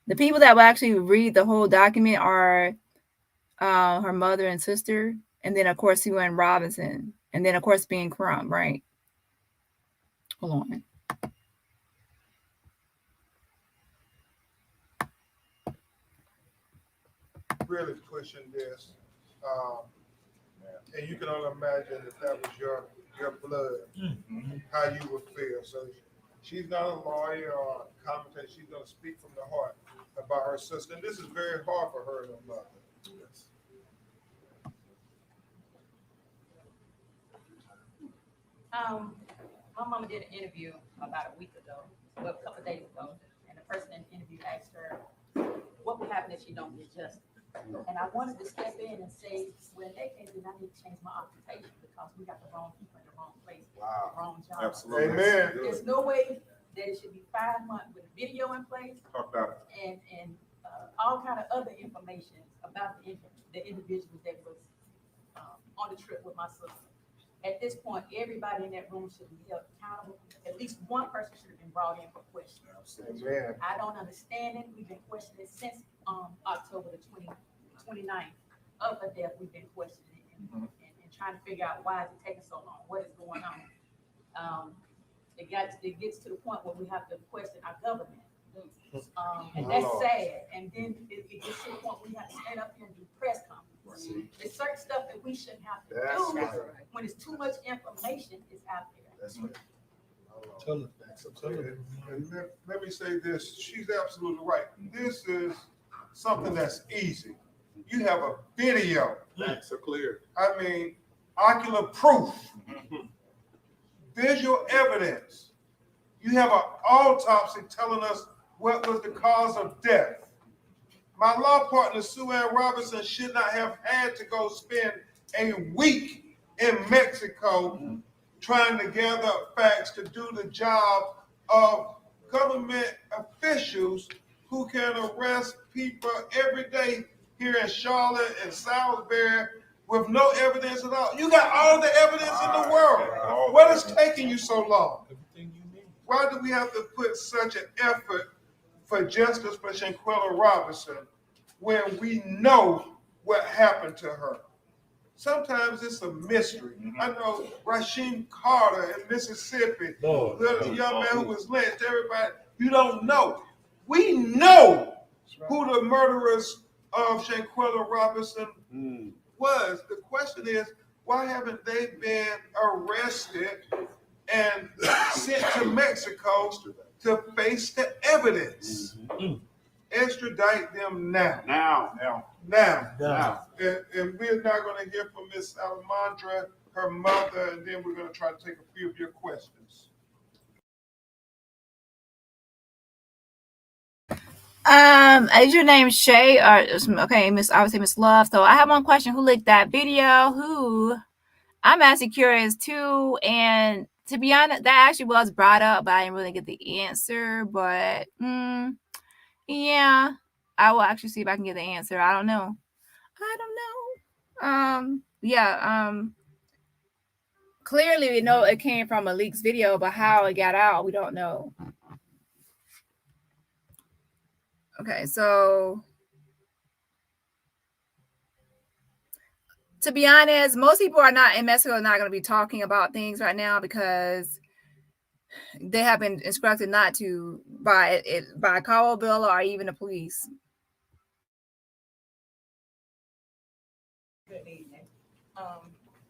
the people that will actually read the whole document are her mother and sister, and then of course Sue and Robinson, and then of course being Crumb, right? Hold on. Really pushing this, and you can only imagine if that was your blood, how you would feel. So she's not a lawyer or a commentator. She's going to speak from the heart about her sister. And this is very hard for her and her mother. My mama did an interview about a week ago, well, a couple of days ago, and the person in the interview asked her, what would happen if she don't get justice? And I wanted to step in and say, well, in that case, then I need to change my occupation because we got the wrong people in the wrong place, the wrong job. Absolutely. Amen. There's no way that it should be 5 months with a video in place and all kind of other information about the individuals that was on the trip with my sister. At this point, everybody in that room should be held accountable. At least one person should have been brought in for questioning. Amen. I don't understand it. We've been questioning since October the 29th of her death. We've been questioning and trying to figure out why is it taking so long? What is going on? It gets to the point where we have to question our government. And that's sad. And then it gets to the point where we have to stand up here and do press conferences. There's certain stuff that we shouldn't have to do when it's too much information is out there. That's right. And let me say this, she's absolutely right. This is something that's easy. You have a video. Facts are clear. I mean, ocular proof, visual evidence. You have an autopsy telling us what was the cause of death. My law partner, Sue Ann Robinson, should not have had to go spend a week in Mexico trying to gather facts to do the job of government officials who can arrest people every day here in Charlotte and Salisbury with no evidence at all. You got all the evidence in the world. What is taking you so long? Why do we have to put such an effort for justice for Shanquella Robinson when we know what happened to her? Sometimes it's a mystery. I know Rasheem Carter in Mississippi, the young man who was lynched, everybody, you don't know. We know who the murderers of Shanquella Robinson was. The question is, why haven't they been arrested and sent to Mexico to face the evidence? Extradite them now. Now. And we're now going to hear from Miss Salamandra, her mother, and then we're going to try to take a few of your questions. Is your name Shay or okay, obviously Miss Love. So I have one question. Who leaked that video? Who? I'm actually curious too. And to be honest, that actually was brought up, but I didn't really get the answer. But yeah, I will actually see if I can get the answer. I don't know. Clearly we know it came from a leaked video, but how it got out, we don't know. Okay, so to be honest, most people are not in Mexico, not going to be talking about things right now because they have been instructed not to by Cabo bill or even the police. Good evening.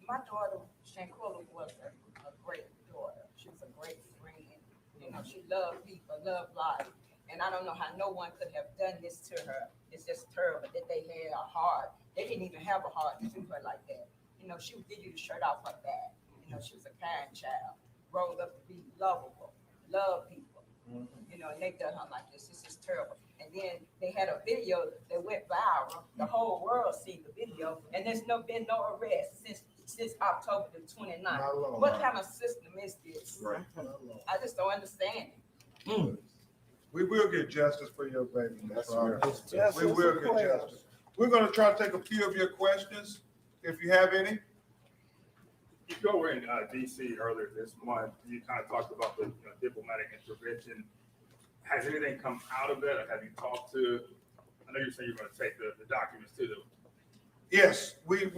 My daughter, Shanquella, was a great daughter. She was a great friend. You know, she loved people, loved life. And I don't know how no one could have done this to her. It's just terrible that they had a heart. They didn't even have a heart to do her like that. You know, she would give you the shirt off her back. You know, she was a kind child, growing up to be lovable, love people. You know, and they done her like this. This is terrible. And then they had a video that went viral. The whole world seen the video, and there's been no arrest since October the 29th. What kind of system is this? Right. I just don't understand it. We will get justice for your baby. That's We will get justice. We're going to try to take a few of your questions, if you have any. You were in D.C. earlier this month. You kind of talked about the diplomatic intervention. Has anything come out of that? Have you talked to? I know you're saying you're going to take the documents to them. Yes, we've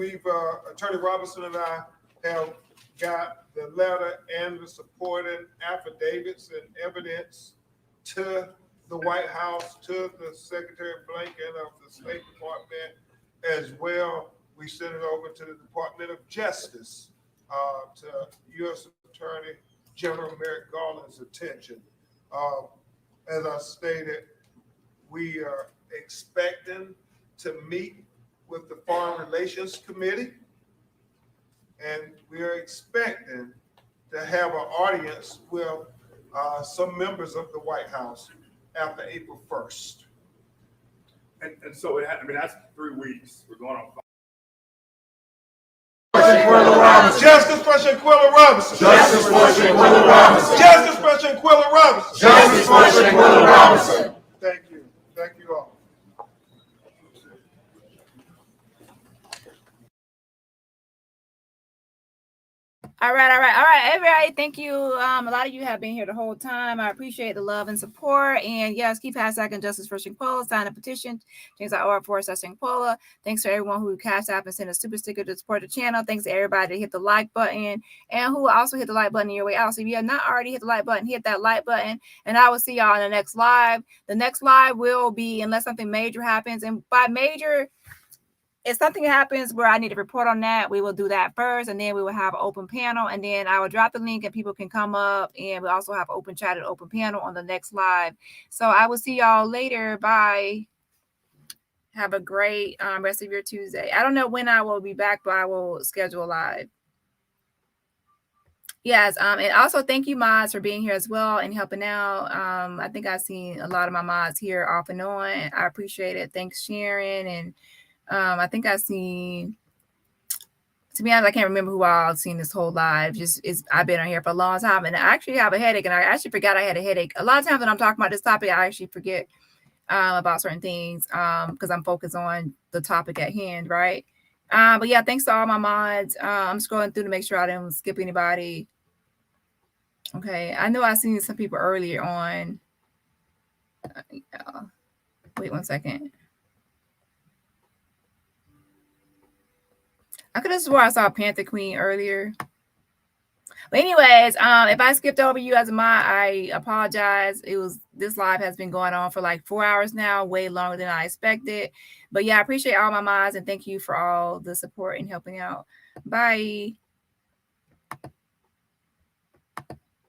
Attorney Robinson and I have got the letter and the supporting affidavits and evidence to the White House, to the Secretary Blinken of the State Department as well. We sent it over to the Department of Justice, to U.S. Attorney General Merrick Garland's attention. As I stated, we are expecting to meet with the Foreign Relations Committee, and we are expecting to have an audience with some members of the White House after April 1st. And so, that's 3 weeks. We're going on. Justice for Shanquella Robinson. Justice for Shanquella Robinson. Justice for Shanquella Robinson. Justice for Shanquella Robinson. Thank you. Thank you all. All right, everybody. Thank you. A lot of you have been here the whole time. I appreciate the love and support. And yes, keep hashtagging Justice for Shanquella. Sign a petition. Change.org/Shanquella. Thanks to everyone who cashed out and sent a super sticker to support the channel. Thanks to everybody that hit the like button and who also hit the like button on your way out. So if you have not already hit the like button, hit that like button. And I will see y'all in the next live. The next live will be, unless something major happens, and by major, if something happens where I need to report on that, we will do that first, and then we will have an open panel, and then I will drop the link and people can come up, and we also have open chat and open panel on the next live. So I will see y'all later. Bye. Have a great rest of your Tuesday. I don't know when I will be back, but I will schedule a live. Yes, and also thank you, mods, for being here as well and helping out. I think I've seen a lot of my mods here off and on. I appreciate it. Thanks, Sharon. And I think I've seen, to be honest, I can't remember who I've seen this whole live. I've been on here for a long time, and I actually have a headache, and I actually forgot I had a headache. A lot of times when I'm talking about this topic, I actually forget about certain things because I'm focused on the topic at hand, right? But yeah, thanks to all my mods. I'm scrolling through to make sure I didn't skip anybody. Okay, I know I seen some people earlier on. Wait 1 second. I could have swore I saw Panther Queen earlier. But anyways, if I skipped over you as a mod, I apologize. This live has been going on for like 4 hours now, way longer than I expected. But yeah, I appreciate all my mods and thank you for all the support and helping out. Bye.